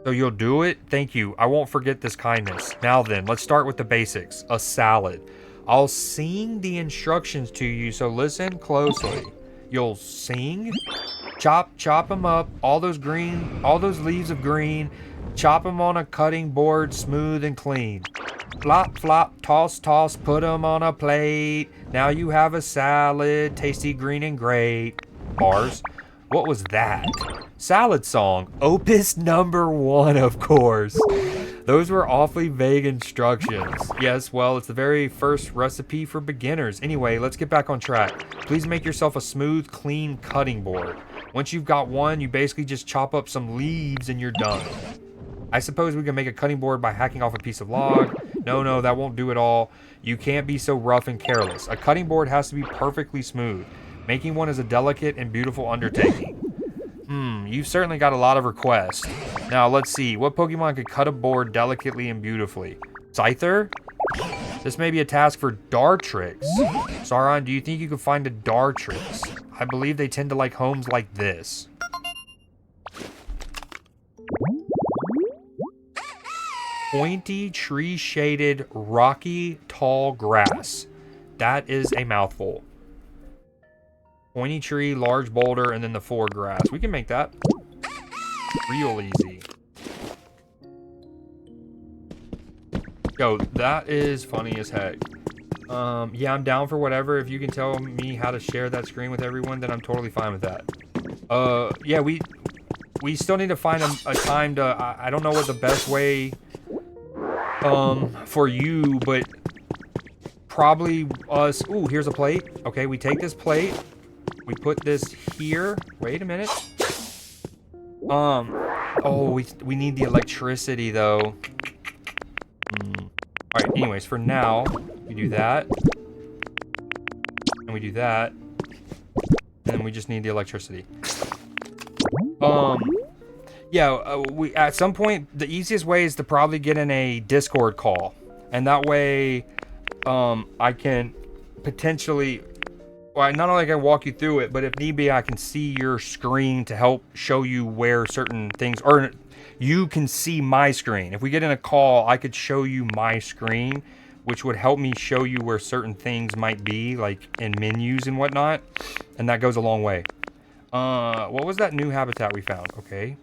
So you'll do it? Thank you. I won't forget this kindness. Now then, let's start with the basics. A salad. I'll sing the instructions to you, so listen closely. You'll sing? Chop them up. All those leaves of green. Chop them on a cutting board, smooth and clean. Flop, flop, toss, toss, put them on a plate. Now you have a salad, tasty, green, and great. Bars. What was that? Salad song. Opus number 1, of course. Those were awfully vague instructions. Yes, well, it's the very first recipe for beginners. Anyway, let's get back on track. Please make yourself a smooth, clean cutting board. Once you've got one, you basically just chop up some leaves and you're done. I suppose we can make a cutting board by hacking off a piece of log. No, that won't do it all. You can't be so rough and careless. A cutting board has to be perfectly smooth. Making one is a delicate and beautiful undertaking. You've certainly got a lot of requests. Now, let's see. What Pokemon could cut a board delicately and beautifully? Scyther? This may be a task for Dartrix. Sauron, do you think you could find a Dartrix? I believe they tend to like homes like this. Pointy, tree-shaded, rocky, tall grass. That is a mouthful. Pointy tree, large boulder, and then the foregrass. We can make that real easy. Yo, that is funny as heck. Yeah, I'm down for whatever. If you can tell me how to share that screen with everyone, then I'm totally fine with that. Yeah, we we still need to find a time to, I don't know what the best way for you, but probably us. Ooh, here's a plate. Okay, we take this plate, we put this here. Wait a minute. Oh, we need the electricity though. All right, anyways, for now, we do that. And we do that. And then we just need the electricity. Yeah, we at some point, the easiest way is to probably get in a Discord call. And that way, I can potentially, well, not only can I walk you through it, but if need be, I can see your screen to help show you where certain things, or you can see my screen. If we get in a call, I could show you my screen, which would help me show you where certain things might be, like in menus and whatnot. And that goes a long way. What was that new habitat we found? Okay.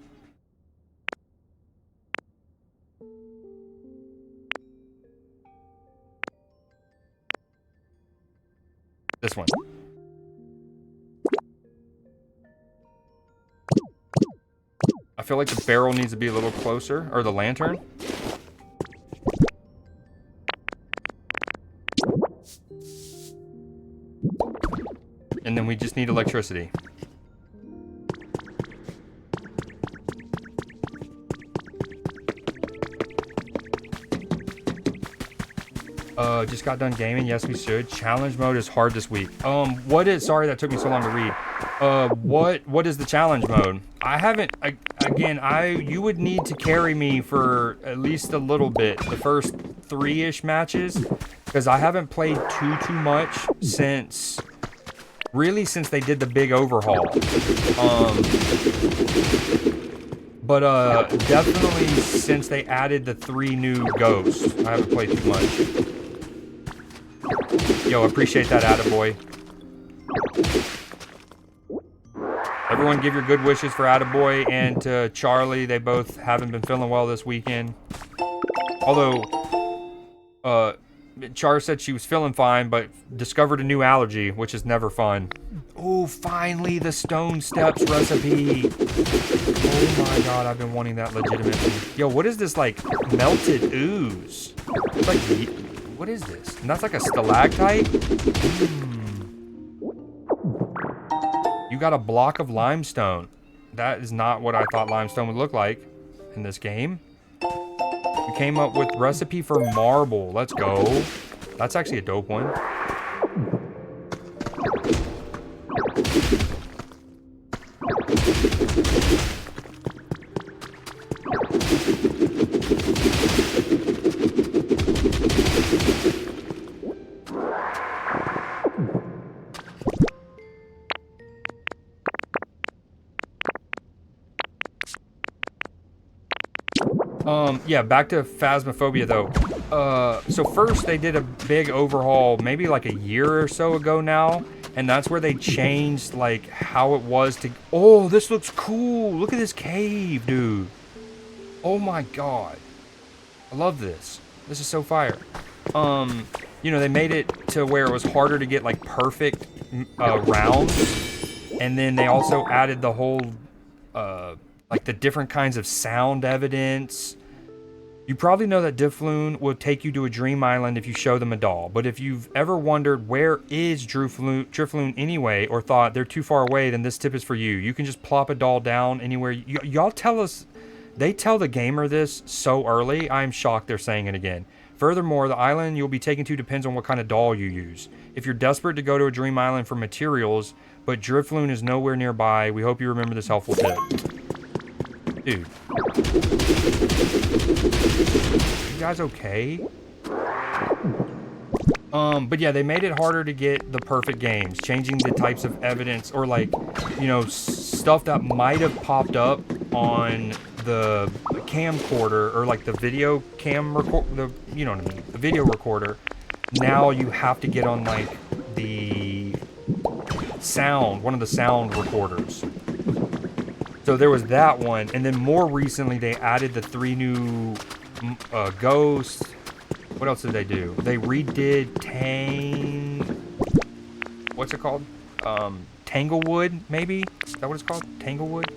This one. I feel like the barrel needs to be a little closer, or the lantern. And then we just need electricity. Just got done gaming. Yes, we should. Challenge mode is hard this week. What is, sorry that took me so long to read. What is the challenge mode? I haven't, you would need to carry me for at least a little bit, the first 3-ish matches, because I haven't played too much since they did the big overhaul. But definitely since they added the 3 new ghosts, I haven't played too much. Yo, appreciate that, attaboy. Everyone give your good wishes for attaboy and to Charlie. They both haven't been feeling well this weekend. Although, Char said she was feeling fine, but discovered a new allergy, which is never fun. Oh, finally, the stone steps recipe. Oh my god, I've been wanting that legitimately. Yo, what is this, like, melted ooze? It's like, what is this? And that's like a stalactite? You got a block of limestone. That is not what I thought limestone would look like in this game. We came up with recipe for marble. Let's go. That's actually a dope one. Yeah, back to Phasmophobia though. So first they did a big overhaul maybe like a year or so ago now, and that's where they changed like how it was to, oh, this looks cool. Look at this cave, dude. Oh my god. I love this. This is so fire. You know, they made it to where it was harder to get like perfect rounds, and then they also added the whole like the different kinds of sound evidence. You probably know that Drifloon will take you to a dream island if you show them a doll, but if you've ever wondered where is Drifloon anyway, or thought they're too far away, then this tip is for you. You can just plop a doll down anywhere. Y'all tell us, they tell the gamer this so early, I'm shocked they're saying it again. Furthermore, the island you'll be taken to depends on what kind of doll you use. If you're desperate to go to a dream island for materials, but Drifloon is nowhere nearby, we hope you remember this helpful tip. Dude. You guys okay? But yeah, they made it harder to get the perfect games, changing the types of evidence, or like, you know, stuff that might have popped up on the camcorder, or like the video cam record, you know what I mean, the video recorder. Now you have to get on like the sound, one of the sound recorders. So there was that one, and then more recently they added the 3 new ghosts. What else did they do? They redid what's it called? Tanglewood, maybe? Is that what it's called? Tanglewood?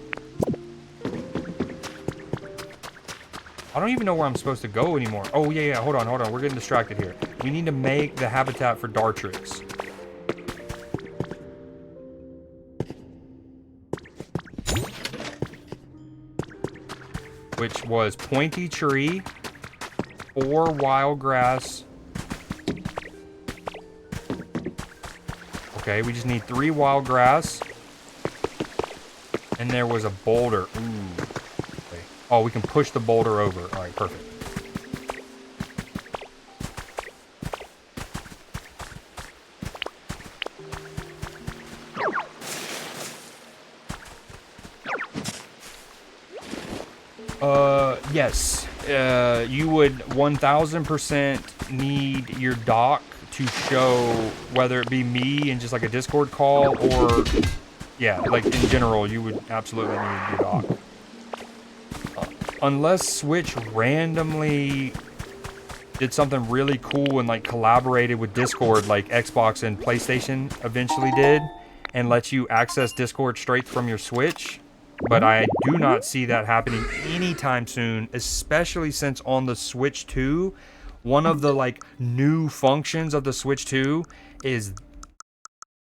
I don't even know where I'm supposed to go anymore. Oh, yeah, hold on. We're getting distracted here. We need to make the habitat for Dartrix. Which was pointy tree, 4 wild grass. Okay, we just need 3 wild grass. And there was a boulder. Ooh. Okay. Oh, we can push the boulder over. All right, perfect. Yes. You would 1000% need your dock to show, whether it be me in just like a Discord call or, yeah, like in general, you would absolutely need your dock. Unless Switch randomly did something really cool and like collaborated with Discord like Xbox and PlayStation eventually did and lets you access Discord straight from your Switch. But I do not see that happening anytime soon, especially since on the Switch 2, one of the like new functions of the Switch 2 is,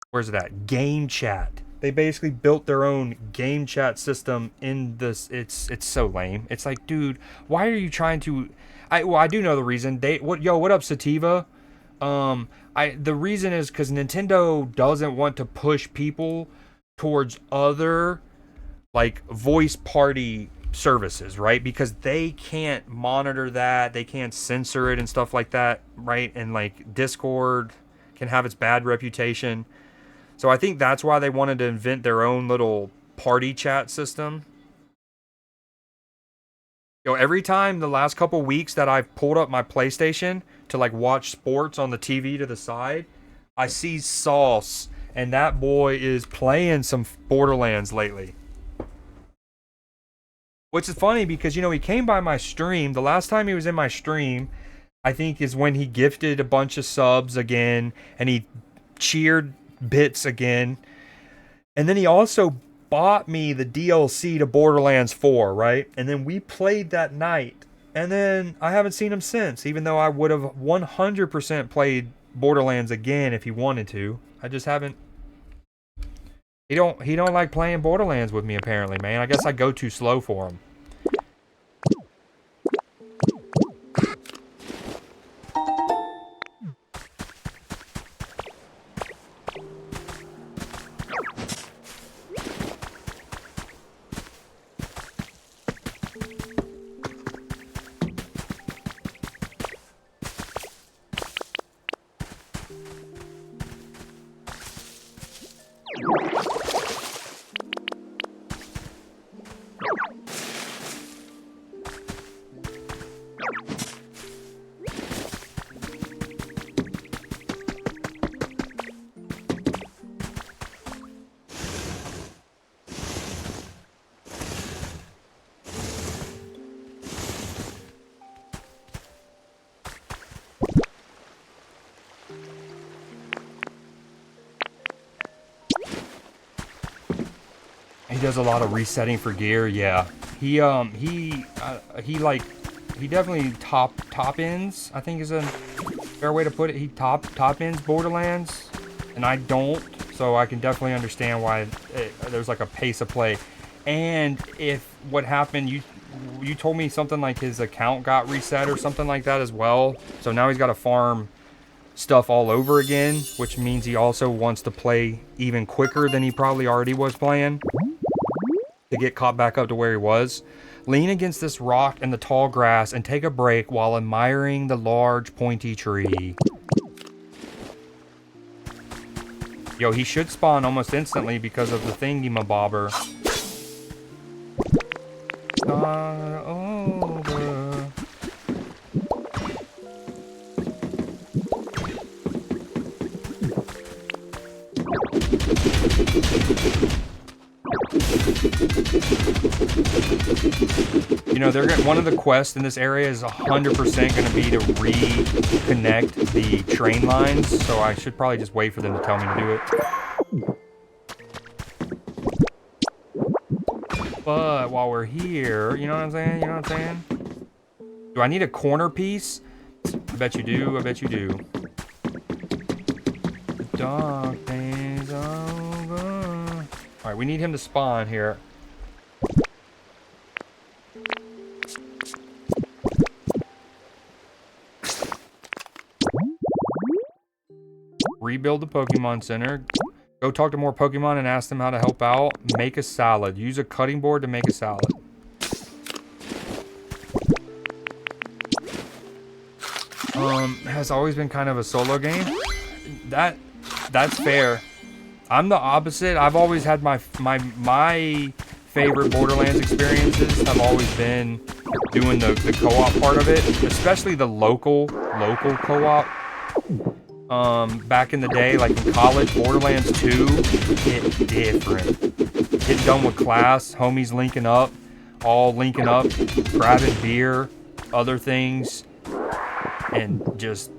where's it at? Game chat. They basically built their own game chat system in this. It's so lame. It's like, dude, why are you trying to? I do know the reason. What up, Sativa? The reason is because Nintendo doesn't want to push people towards other like voice party services, right? Because they can't monitor that, they can't censor it and stuff like that, right? And like Discord can have its bad reputation. So I think that's why they wanted to invent their own little party chat system. Every time the last couple weeks that I've pulled up my PlayStation to like watch sports on the TV to the side, I see Sauce, and that boy is playing some Borderlands lately. Which is funny because, he came by my stream. The last time he was in my stream, I think, is when he gifted a bunch of subs again, and he cheered bits again. And then he also bought me the DLC to Borderlands 4, right? And then we played that night. And then I haven't seen him since, even though I would have 100% played Borderlands again if he wanted to. I just haven't. He don't like playing Borderlands with me, apparently, man. I guess I go too slow for him. He does a lot of resetting for gear, yeah. He definitely top ends, I think is a fair way to put it. He top ends Borderlands, and I don't, so I can definitely understand why there's like a pace of play. And if what happened, you told me something like his account got reset or something like that as well. So now he's got to farm stuff all over again, which means he also wants to play even quicker than he probably already was playing to get caught back up to where he was. Lean against this rock and the tall grass and take a break while admiring the large pointy tree. Yo, he should spawn almost instantly because of the thingy-mabobber. Start over. One of the quests in this area is 100% going to be to reconnect the train lines, so I should probably just wait for them to tell me to do it. But while we're here, you know what I'm saying? Do I need a corner piece? I bet you do. I bet you do. The dark days are over. Alright, we need him to spawn here. Rebuild the Pokemon Center. Go talk to more Pokemon and ask them how to help out. Make a salad. Use a cutting board to make a salad. Has always been kind of a solo game. That's fair. I'm the opposite. I've always had my favorite Borderlands experiences have always been doing the co-op part of it, especially the local co-op. Back in the day, like in college, Borderlands 2 hit different. Getting done with class, homies linking up, grabbing beer, other things, and just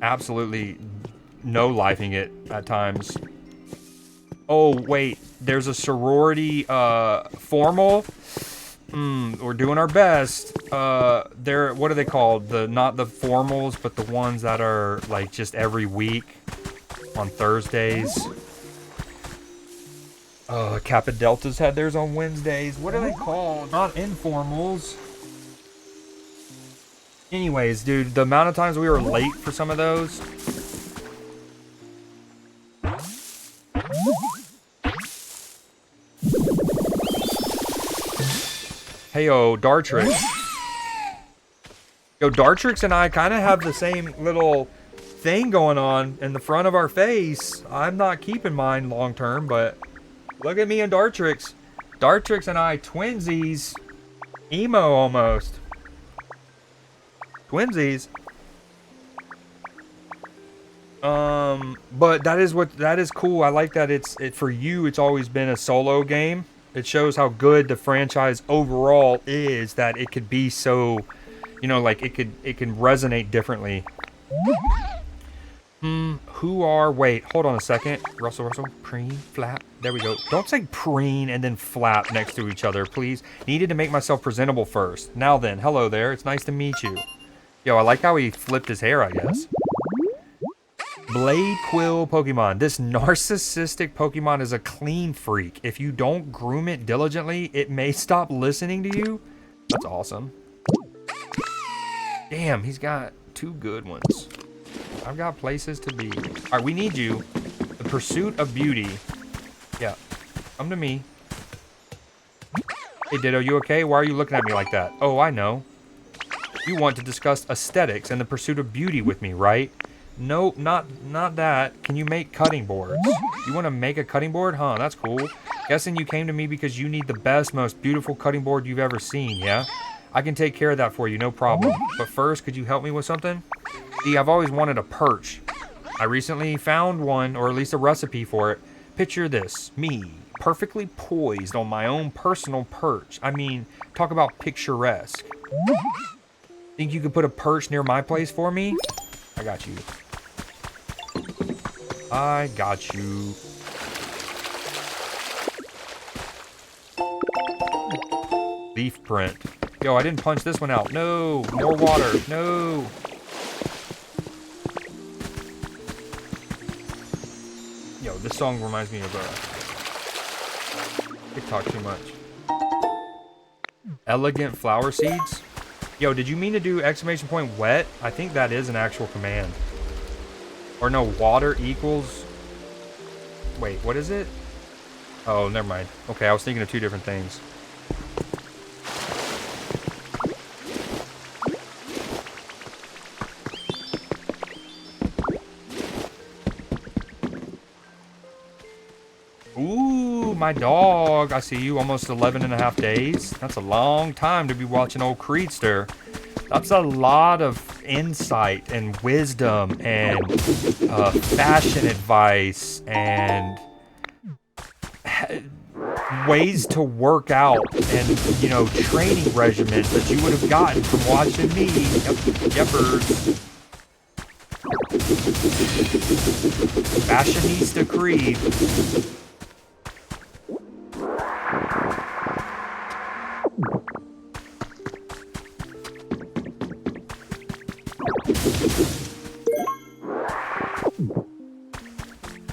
absolutely no-lifing it at times. Oh, wait, there's a sorority, formal. We're doing our best. They're, what are they called? Not the formals, but the ones that are, like, just every week on Thursdays. Kappa Deltas had theirs on Wednesdays. What are they called? Not informals. Anyways, dude, the amount of times we were late for some of those. Heyo, Dartrix. Yo, Dartrix and I kind of have the same little thing going on in the front of our face. I'm not keeping mine long term, but look at me and Dartrix. Dartrix and I, twinsies. Emo almost. Twinsies. But that is cool. I like that for you, it's always been a solo game. It shows how good the franchise overall is, that it could be so, you know, like it can resonate differently. Wait, hold on a second. Russell, preen, flap. There we go. Don't say preen and then flap next to each other, please. Needed to make myself presentable first. Now then, hello there. It's nice to meet you. Yo, I like how he flipped his hair, I guess. Blade Quill Pokemon. This narcissistic Pokemon is a clean freak. If you don't groom it diligently, it may stop listening to you. That's awesome. Damn, he's got two good ones. I've got places to be. Alright, we need you. The Pursuit of Beauty. Yeah. Come to me. Hey, Ditto, you okay? Why are you looking at me like that? Oh, I know. You want to discuss aesthetics and the pursuit of beauty with me, right? No, not that. Can you make cutting boards? You want to make a cutting board? Huh, that's cool. Guessing you came to me because you need the best, most beautiful cutting board you've ever seen, yeah? I can take care of that for you, no problem. But first, could you help me with something? See, I've always wanted a perch. I recently found one, or at least a recipe for it. Picture this, me, perfectly poised on my own personal perch. I mean, talk about picturesque. Think you could put a perch near my place for me? I got you. I got you. Leaf print. Yo, I didn't punch this one out. No, more water. No. Yo, this song reminds me of TikTok too much. Elegant flower seeds. Yo, did you mean to do exclamation point wet? I think that is an actual command. Or no, water equals... Wait, what is it? Oh, never mind. Okay, I was thinking of two different things. Ooh, my dog. I see you. Almost 11 and a half days. That's a long time to be watching old Creedster. That's a lot of insight and wisdom and fashion advice and ways to work out and, you know, training regimens that you would have gotten from watching me. Yepers. Fashionista Creed.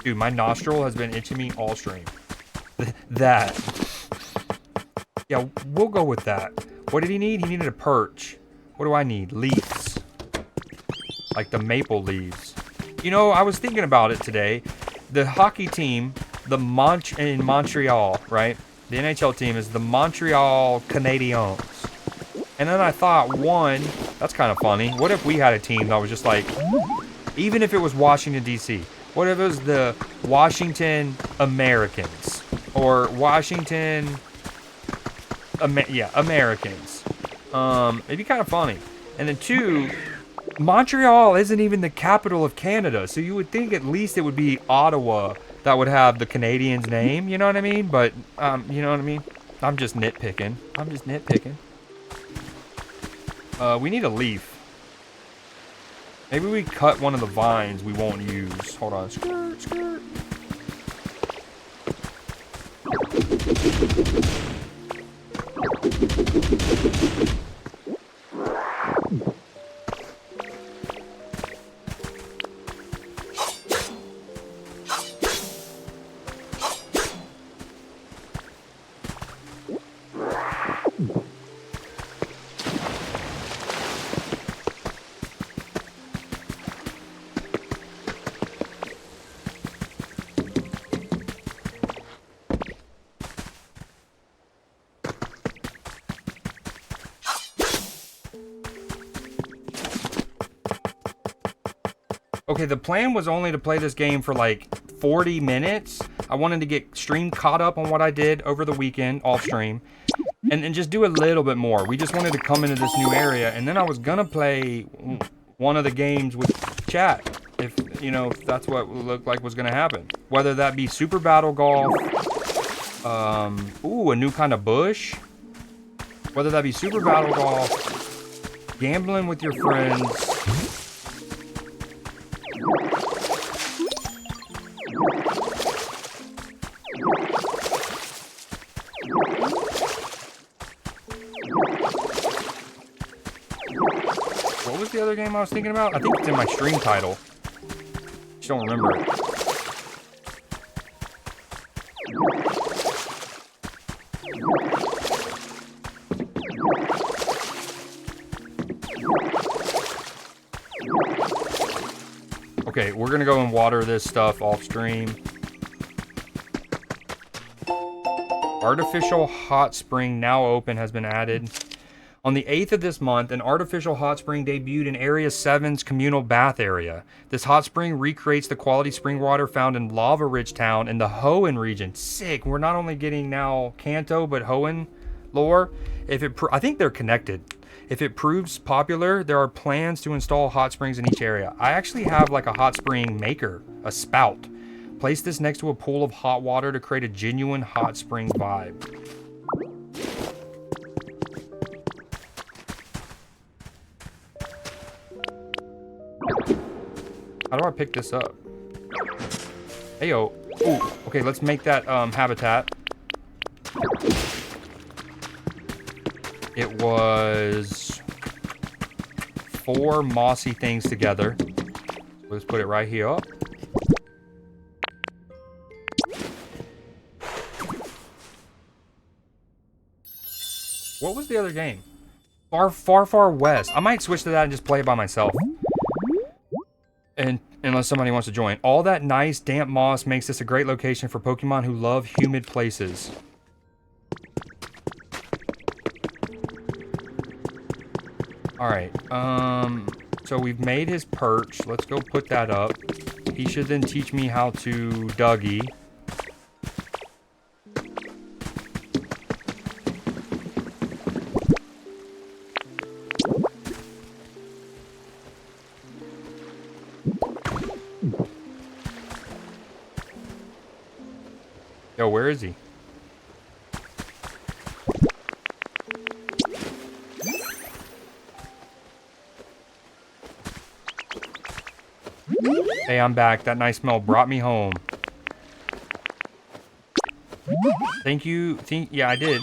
Dude, my nostril has been itching me all stream. That. Yeah, we'll go with that. What did he need? He needed a perch. What do I need? Leaves. Like the maple leaves. You know, I was thinking about it today. The hockey team, in Montreal, right? The NHL team is the Montreal Canadiens. And then I thought, one, that's kind of funny. What if we had a team that was just like, even if it was Washington, D.C., what if it was the Washington Americans? Or Washington, Americans. It'd be kind of funny. And then two, Montreal isn't even the capital of Canada, so you would think at least it would be Ottawa that would have the Canadian's name, you know what I mean? But, you know what I mean? I'm just nitpicking. We need a leaf. Maybe we cut one of the vines we won't use. Hold on. Skirt, skirt. Okay, the plan was only to play this game for like 40 minutes. I wanted to get stream caught up on what I did over the weekend, off stream, and just do a little bit more. We just wanted to come into this new area, and then I was gonna play one of the games with chat, if that's what looked like was gonna happen. Whether that be Super Battle Golf, ooh, a new kind of bush. Whether that be Super Battle Golf, gambling with your friends. What was the other game I was thinking about? I think it's in my stream title. Just don't remember it. Okay, we're gonna go and water this stuff off stream. Artificial hot spring now open has been added. On the 8th of this month, an artificial hot spring debuted in Area 7's communal bath area. This hot spring recreates the quality spring water found in Lava Ridge Town in the Hoenn region. Sick. We're not only getting now Kanto, but Hoenn lore. I think they're connected. If it proves popular, there are plans to install hot springs in each area. I actually have like a hot spring maker, a spout. Place this next to a pool of hot water to create a genuine hot spring vibe. How do I pick this up? Heyo. Ooh, okay, let's make that habitat. It was 4 mossy things together. Let's put it right here. What was the other game? Far West. I might switch to that and just play it by myself. And unless somebody wants to join. All that nice damp moss makes this a great location for Pokemon who love humid places. Alright, so we've made his perch. Let's go put that up. He should then teach me how to Dougie. Yo, where is he? Hey, I'm back. That nice smell brought me home. Thank you. Yeah, I did.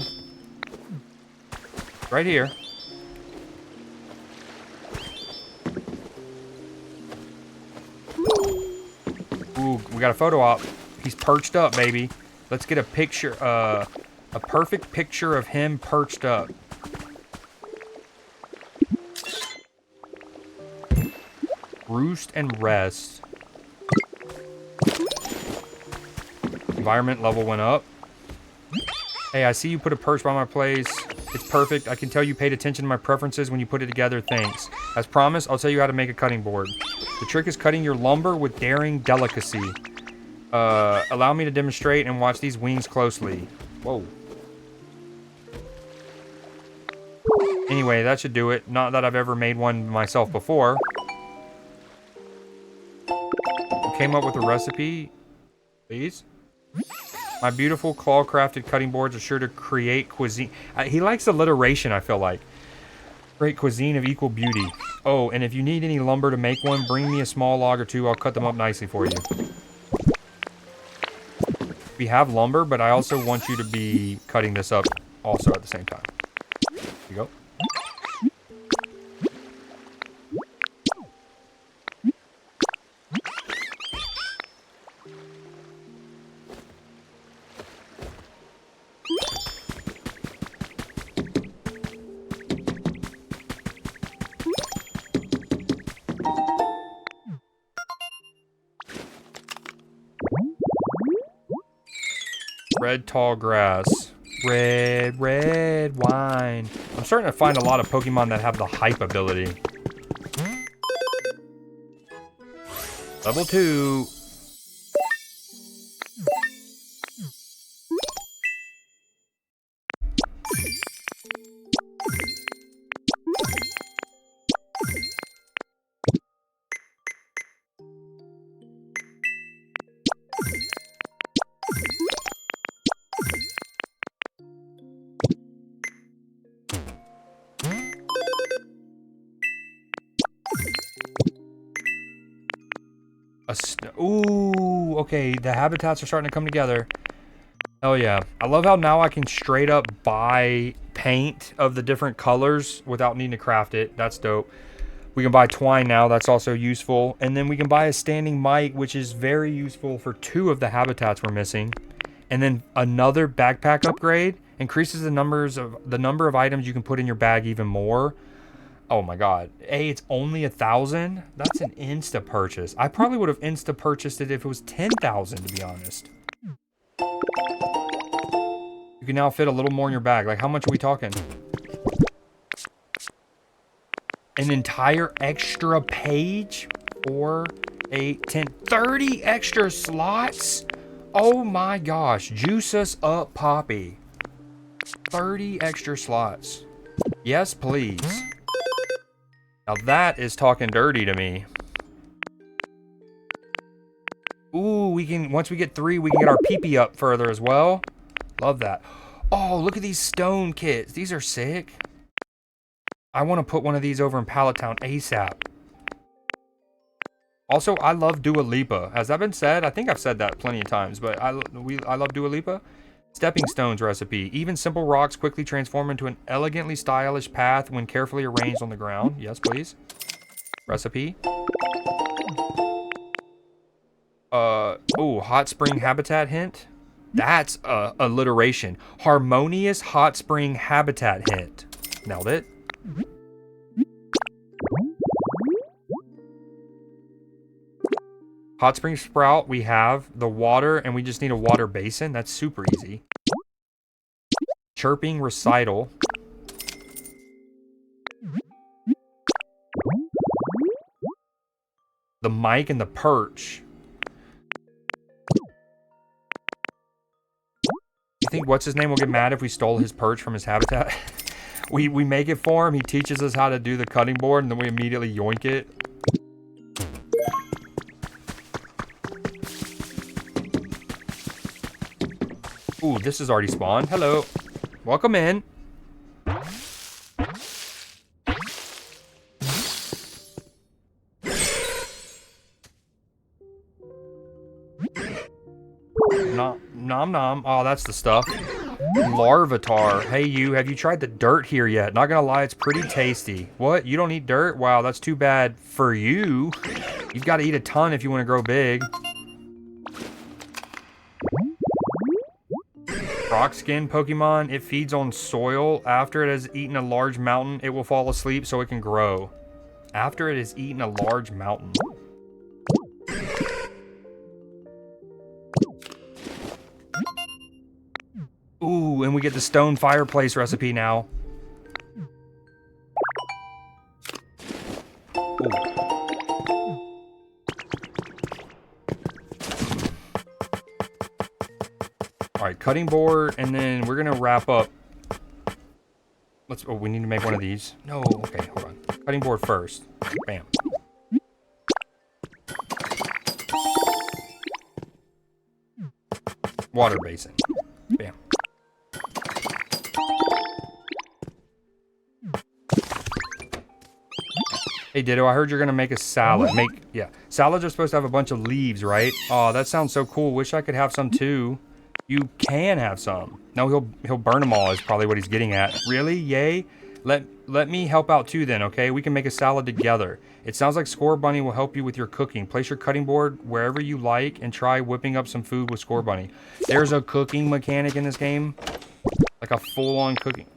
Right here. Ooh, we got a photo op. He's perched up, baby. Let's get a picture, a perfect picture of him perched up. Roost and rest. Environment level went up. Hey, I see you put a perch by my place. It's perfect. I can tell you paid attention to my preferences when you put it together. Thanks. As promised, I'll tell you how to make a cutting board. The trick is cutting your lumber with daring delicacy. Allow me to demonstrate and watch these wings closely. Whoa. Anyway, that should do it. Not that I've ever made one myself before. Came up with a recipe. Please. My beautiful claw-crafted cutting boards are sure to create cuisine. He likes alliteration, I feel like. Great cuisine of equal beauty. Oh, and if you need any lumber to make one, bring me a small log or two. I'll cut them up nicely for you. We have lumber, but I also want you to be cutting this up also at the same time. Here you go. Red tall grass. Red wine. I'm starting to find a lot of Pokemon that have the hype ability. Level 2. Ooh, okay, the habitats are starting to come together. Oh yeah, I love how now I can straight up buy paint of the different colors without needing to craft it. That's dope. We can buy twine now, that's also useful. And then we can buy a standing mic, which is very useful for 2 of the habitats we're missing. And then another backpack upgrade increases the number of items you can put in your bag even more. Oh my god. Hey, it's only 1,000? That's an insta purchase. I probably would have insta purchased it if it was 10,000, to be honest. You can now fit a little more in your bag. Like, how much are we talking? An entire extra page? 4, 8, 10, 30 extra slots? Oh my gosh. Juice us up, Poppy. 30 extra slots. Yes, please. Now that is talking dirty to me. Ooh, we can, once we get 3, we can get our Peep'n up further as well. Love that. Oh, look at these stone kits. These are sick. I want to put one of these over in Pallet Town ASAP. Also, I love Dua Lipa. Has that been said? I think I've said that plenty of times, but I love Dua Lipa. Stepping stones recipe. Even simple rocks quickly transform into an elegantly stylish path when carefully arranged on the ground. Yes, please. Recipe. Oh, hot spring habitat hint. That's alliteration. Harmonious hot spring habitat hint. Nailed it. Hot spring sprout, we have the water, and we just need a water basin. That's super easy. Chirping recital. The mic and the perch. You think what's his name will get mad if we stole his perch from his habitat? we make it for him. He teaches us how to do the cutting board, and then we immediately yoink it. Ooh, this is already spawned. Hello. Welcome in. Nom nom. Oh, that's the stuff. Larvitar. Hey you, have you tried the dirt here yet? Not gonna lie, it's pretty tasty. What? You don't eat dirt? Wow, that's too bad for you. You've got to eat a ton if you want to grow big. rock skin Pokemon. It feeds on soil. After it has eaten a large mountain, it will fall asleep so it can grow. After it has eaten a large mountain. Ooh, and we get the stone fireplace recipe now. Alright, cutting board, and then we're gonna wrap up. Oh, we need to make one of these. No, okay, hold on. Cutting board first. Bam. Water basin. Bam. Hey Ditto, I heard you're gonna make a salad. Yeah. Salads are supposed to have a bunch of leaves, right? Oh, that sounds so cool. Wish I could have some too. You can have some. No, he'll burn them all is probably what he's getting at. Really? Yay? Let me help out too then, okay? We can make a salad together. It sounds like Score Bunny will help you with your cooking. Place your cutting board wherever you like and try whipping up some food with Score Bunny. There's a cooking mechanic in this game. Like a full-on cooking.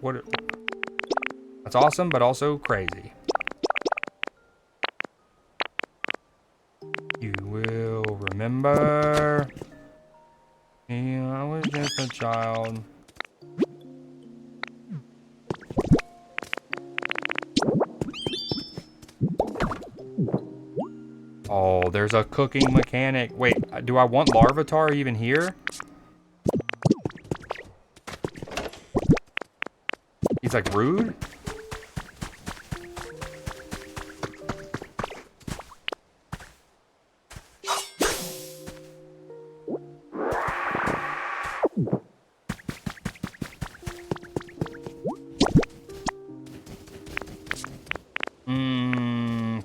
That's awesome, but also crazy. You will remember. Yeah, I was just a child. Oh, there's a cooking mechanic. Wait, do I want Larvitar even here? He's like rude?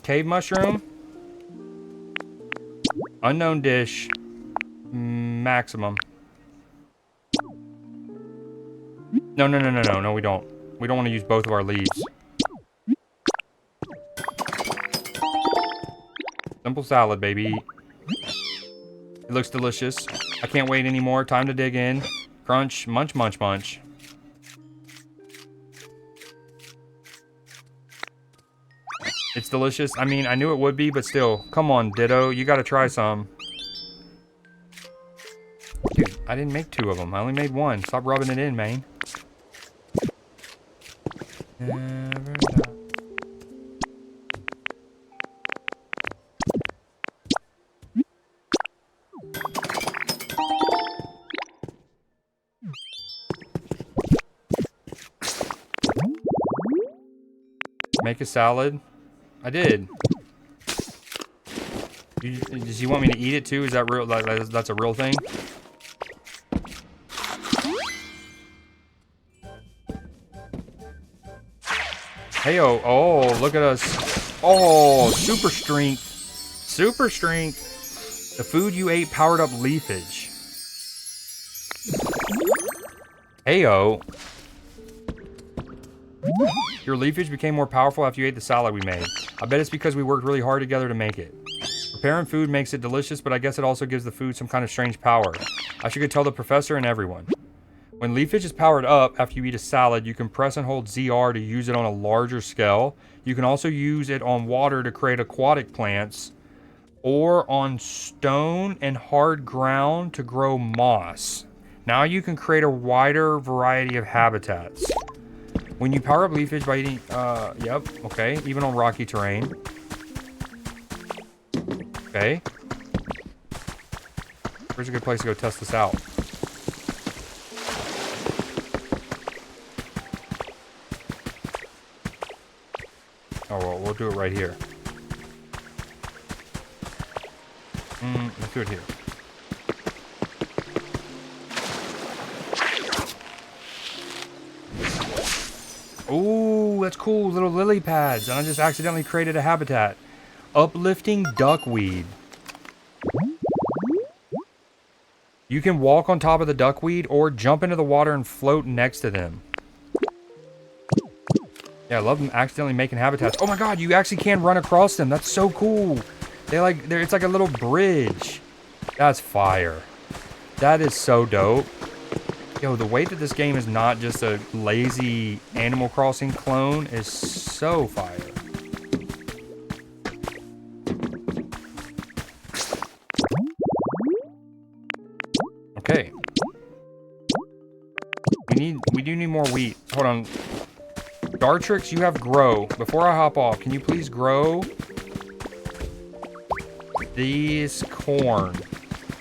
Cave mushroom. Unknown dish. Maximum. No, we don't. We don't want to use both of our leaves. Simple salad, baby. It looks delicious. I can't wait anymore. Time to dig in. Crunch, munch, munch, munch. It's delicious. I mean, I knew it would be, but still. Come on, Ditto. You gotta try some. Dude, I didn't make 2 of them. I only made 1. Stop rubbing it in, man. Never die. Make a salad. I did. Does he want me to eat it too? Is that real? That's a real thing? Heyo. Oh, look at us. Oh, super strength. Super strength. The food you ate powered up leafage. Heyo. Your leafage became more powerful after you ate the salad we made. I bet it's because we worked really hard together to make it. Preparing food makes it delicious, but I guess it also gives the food some kind of strange power. I should tell the professor and everyone. When leafage is powered up after you eat a salad, you can press and hold ZR to use it on a larger scale. You can also use it on water to create aquatic plants, or on stone and hard ground to grow moss. Now you can create a wider variety of habitats. When you power up leafage by eating, yep, okay, even on rocky terrain. Okay. Where's a good place to go test this out? Oh, well, we'll do it right here. Let's do it here. Ooh, that's cool. Little lily pads. And I just accidentally created a habitat. Uplifting duckweed. You can walk on top of the duckweed or jump into the water and float next to them. Yeah, I love them accidentally making habitats. Oh my god, you actually can run across them. That's so cool. It's like a little bridge. That's fire. That is so dope. Yo, the way that this game is not just a lazy Animal Crossing clone is so fire. Okay. We do need more wheat. Hold on. Dartrix, you have grow. Before I hop off, can you please grow these corn?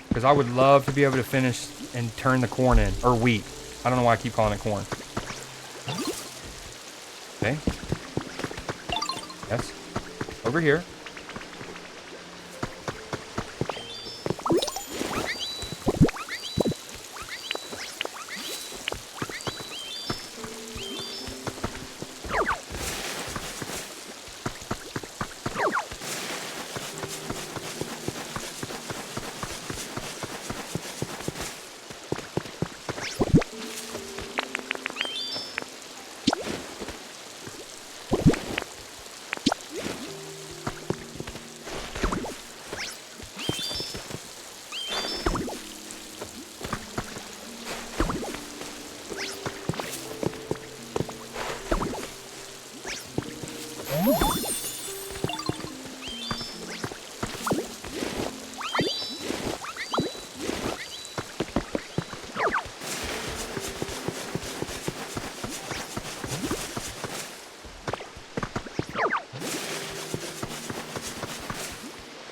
Because I would love to be able to finish and turn the corn in. Or wheat. I don't know why I keep calling it corn. Okay. Yes. Over here.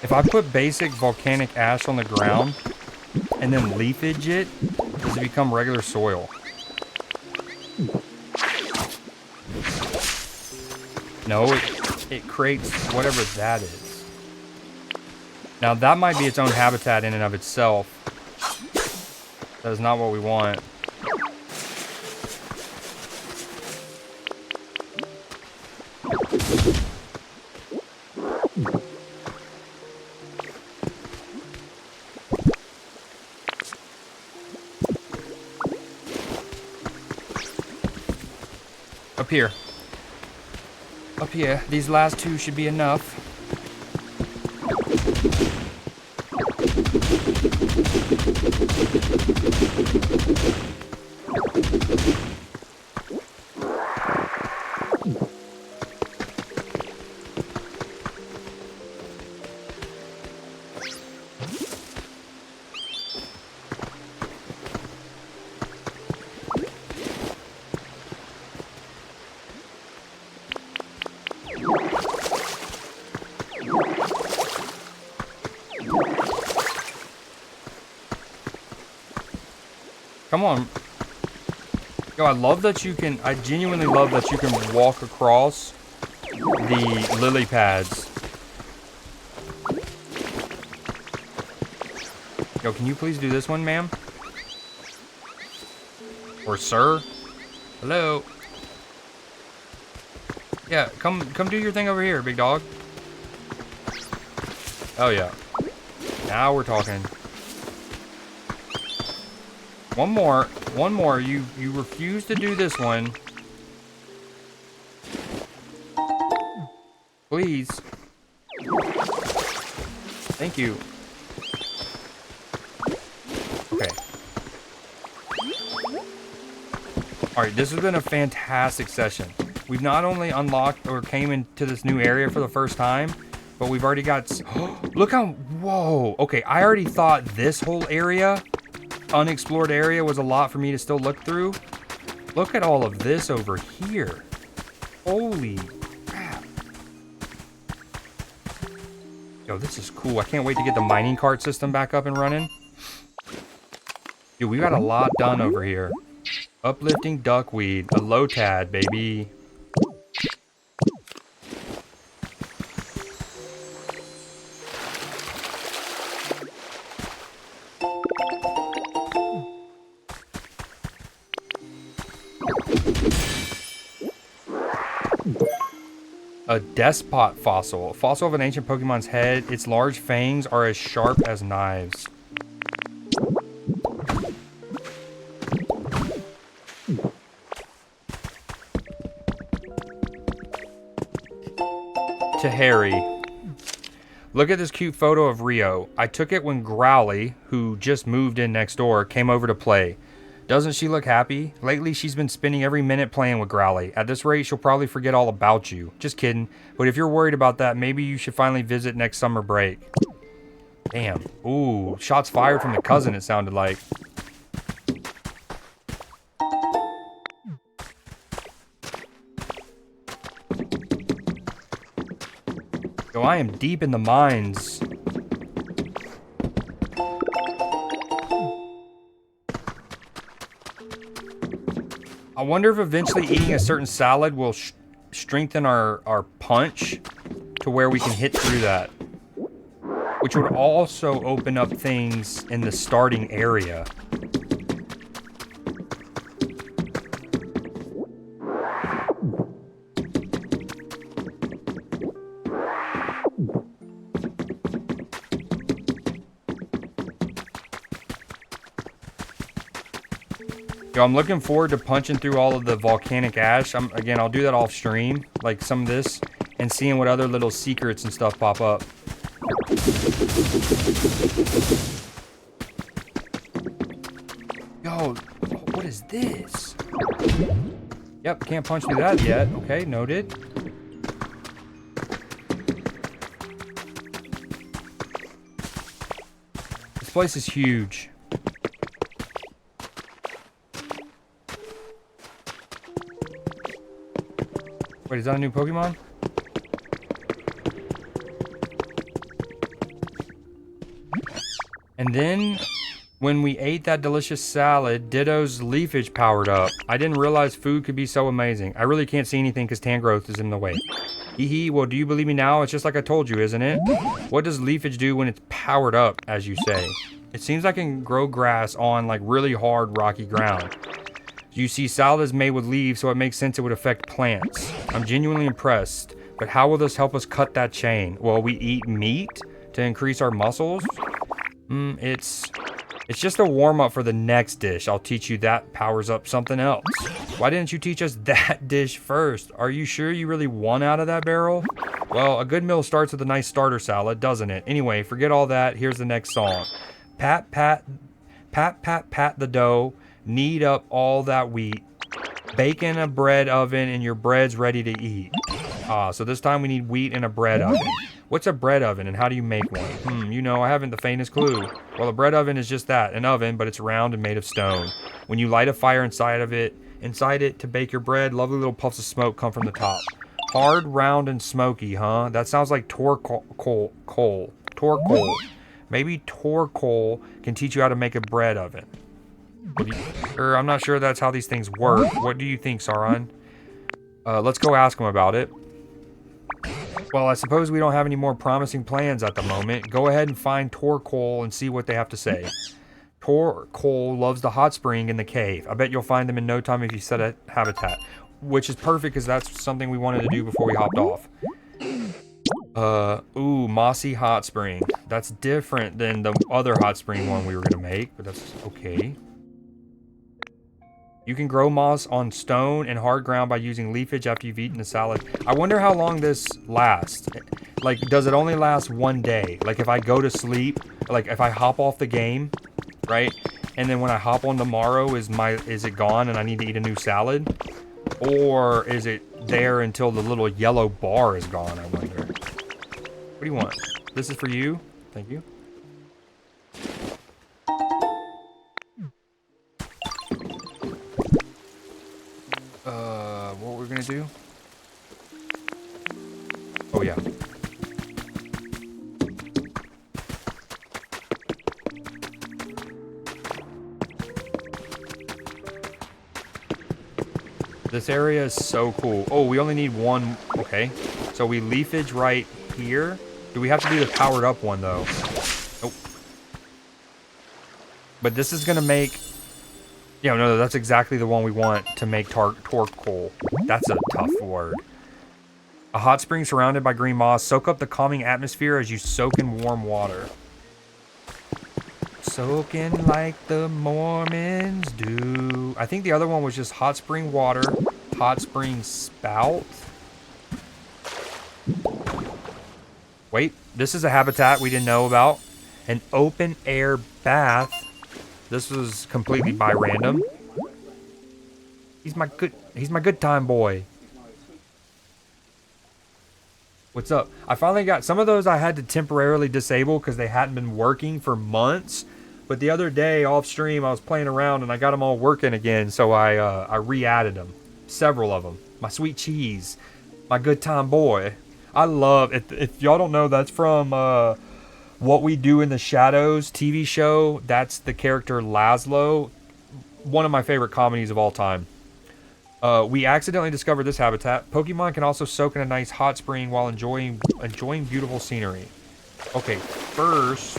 If I put basic volcanic ash on the ground and then leafage it, does it become regular soil? No, it creates whatever that is. Now that might be its own habitat in and of itself. That is not what we want. Up here. Up here. These last two should be enough. Come on. Yo, I love that you can, I genuinely love that you can walk across the lily pads. Yo, can you please do this one, ma'am? Or sir? Hello? Yeah, come do your thing over here, big dog. Oh yeah. Now we're talking. One more. You refuse to do this one. Please. Thank you. Okay. Alright, this has been a fantastic session. We've not only unlocked or came into this new area for the first time, but we've already got... Look how... Whoa. Okay, I already thought this whole area... unexplored area was a lot for me to still look through. Look at all of this over here. Holy crap. Yo, this is cool. I can't wait to get the mining cart system back up and running. Dude, we got a lot done over here. Uplifting duckweed. A lotad, baby. A despot fossil. A fossil of an ancient Pokemon's head. Its large fangs are as sharp as knives. To Harry. Look at this cute photo of Rio. I took it when Growly, who just moved in next door, came over to play. Doesn't she look happy? Lately, she's been spending every minute playing with Growly. At this rate, she'll probably forget all about you. Just kidding. But if you're worried about that, maybe you should finally visit next summer break. Damn. Ooh, shots fired from the cousin, it sounded like. Yo, I am deep in the mines. I wonder if eventually eating a certain salad will strengthen our punch to where we can hit through that. Which would also open up things in the starting area. Yo, I'm looking forward to punching through all of the volcanic ash. Again, I'll do that off stream, like some of this, and seeing what other little secrets and stuff pop up. Yo, what is this? Yep, can't punch through that yet. Okay, noted. This place is huge. Wait, is that a new Pokemon? And then, when we ate that delicious salad, Ditto's leafage powered up. I didn't realize food could be so amazing. I really can't see anything because Tangrowth is in the way. Hee, well, do you believe me now? It's just like I told you, isn't it? What does leafage do when it's powered up, as you say? It seems I can grow grass on, like, really hard, rocky ground. You see, salad is made with leaves, so it makes sense it would affect plants. I'm genuinely impressed, but how will this help us cut that chain? Well, we eat meat to increase our muscles? It's just a warm-up for the next dish. I'll teach you that powers up something else. Why didn't you teach us that dish first? Are you sure you really want out of that barrel? Well, a good meal starts with a nice starter salad, doesn't it? Anyway, forget all that. Here's the next song. Pat, pat, pat, pat, pat the dough. Knead up all that wheat. Bake in a bread oven and your bread's ready to eat. So this time we need wheat in a bread oven. What's a bread oven and how do you make one? You know, I haven't the faintest clue. Well, a bread oven is just that, an oven, but it's round and made of stone. When you light a fire inside it to bake your bread, lovely little puffs of smoke come from the top. Hard, round, and smoky, huh? That sounds like Torkoal. Maybe Torkoal can teach you how to make a bread oven. I'm not sure that's how these things work. What do you think, Sauron? Let's go ask him about it. Well, I suppose we don't have any more promising plans at the moment. Go ahead and find Torkoal and see what they have to say. Torkoal loves the hot spring in the cave. I bet you'll find them in no time if you set a habitat. Which is perfect because that's something we wanted to do before we hopped off. Ooh, mossy hot spring. That's different than the other hot spring one we were going to make, but that's okay. You can grow moss on stone and hard ground by using leafage after you've eaten the salad. I wonder how long this lasts. Like, does it only last one day? Like, if I go to sleep, like, if I hop off the game, right? And then when I hop on tomorrow, is it gone and I need to eat a new salad? Or is it there until the little yellow bar is gone, I wonder? What do you want? This is for you. Thank you. What we're gonna do? Oh yeah. This area is so cool. Oh, we only need one. Okay. So we leafage right here. Do we have to do the powered up one though? Nope. But this is gonna make... Yeah, no, that's exactly the one we want to make Torkoal. That's a tough word. A hot spring surrounded by green moss. Soak up the calming atmosphere as you soak in warm water. Soaking like the Mormons do. I think the other one was just hot spring water, hot spring spout. Wait, this is a habitat we didn't know about. An open air bath. This was completely by random. He's my good time boy. What's up? I finally got some of those I had to temporarily disable because they hadn't been working for months. But the other day off stream, I was playing around and I got them all working again. So I re-added them, several of them. My sweet cheese, my good time boy. I love it. If y'all don't know, that's from What We Do in the Shadows TV show. That's the character Laszlo. One of my favorite comedies of all time. We accidentally discovered this habitat. Pokemon can also soak in a nice hot spring while enjoying beautiful scenery. Okay, first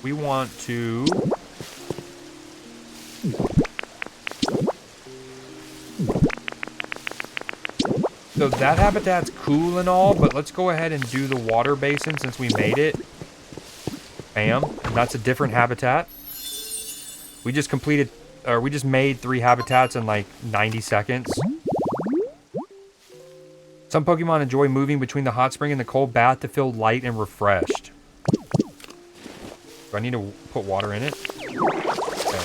we want to so that habitat's cool and all, but let's go ahead and do the water basin since we made it. Bam, and that's a different habitat. We just completed, or we just made 3 habitats in like 90 seconds. Some Pokemon enjoy moving between the hot spring and the cold bath to feel light and refreshed. Do I need to put water in it? Okay.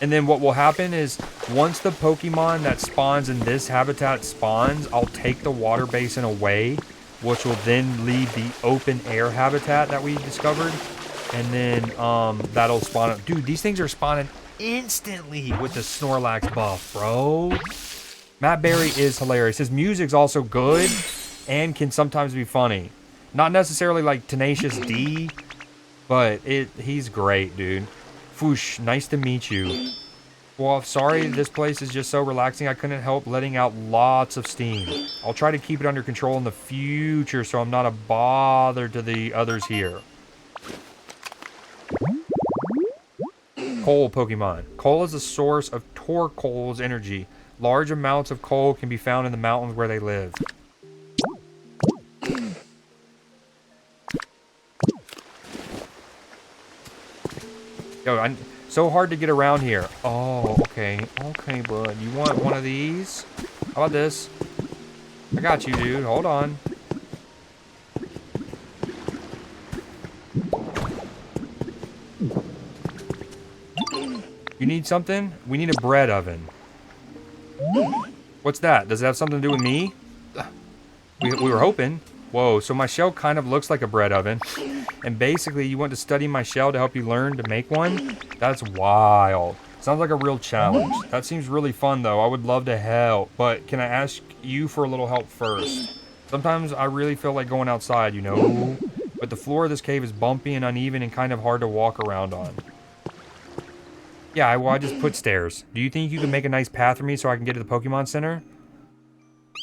And then what will happen is once the Pokemon that spawns in this habitat spawns, I'll take the water basin away, which will then leave the open air habitat that we discovered. And then that'll spawn up. Dude, these things are spawning instantly with the Snorlax buff, bro. Matt Berry is hilarious. His music's also good and can sometimes be funny. Not necessarily like Tenacious D, but he's great, dude. Foosh, nice to meet you. Well, sorry, this place is just so relaxing. I couldn't help letting out lots of steam. I'll try to keep it under control in the future so I'm not a bother to the others here. Coal Pokemon. Coal is a source of Torkoal's energy. Large amounts of coal can be found in the mountains where they live. Yo, so hard to get around here. Oh, okay. Okay, bud. You want one of these? How about this? I got you, dude. Hold on. You need something? We need a bread oven. What's that? Does it have something to do with me? We were hoping. Whoa, so my shell kind of looks like a bread oven. And basically, you want to study my shell to help you learn to make one? That's wild. Sounds like a real challenge. That seems really fun, though. I would love to help. But can I ask you for a little help first? Sometimes I really feel like going outside, you know? But the floor of this cave is bumpy and uneven and kind of hard to walk around on. Yeah, well, I just put stairs. Do you think you can make a nice path for me so I can get to the Pokemon Center?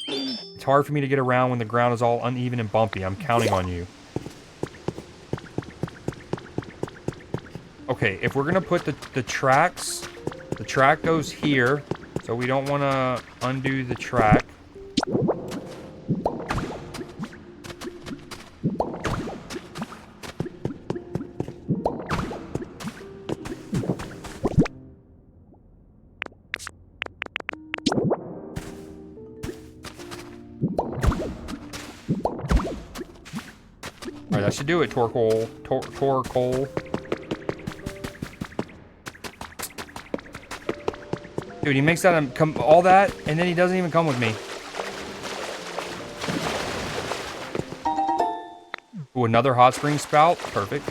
It's hard for me to get around when the ground is all uneven and bumpy. I'm counting on you. Okay, if we're going to put the tracks, the track goes here, so we don't want to undo the track. Alright, that should do it, Torkoal. Torkoal. Dude, he makes that all that, and then he doesn't even come with me. Ooh, another hot spring spout. Perfect.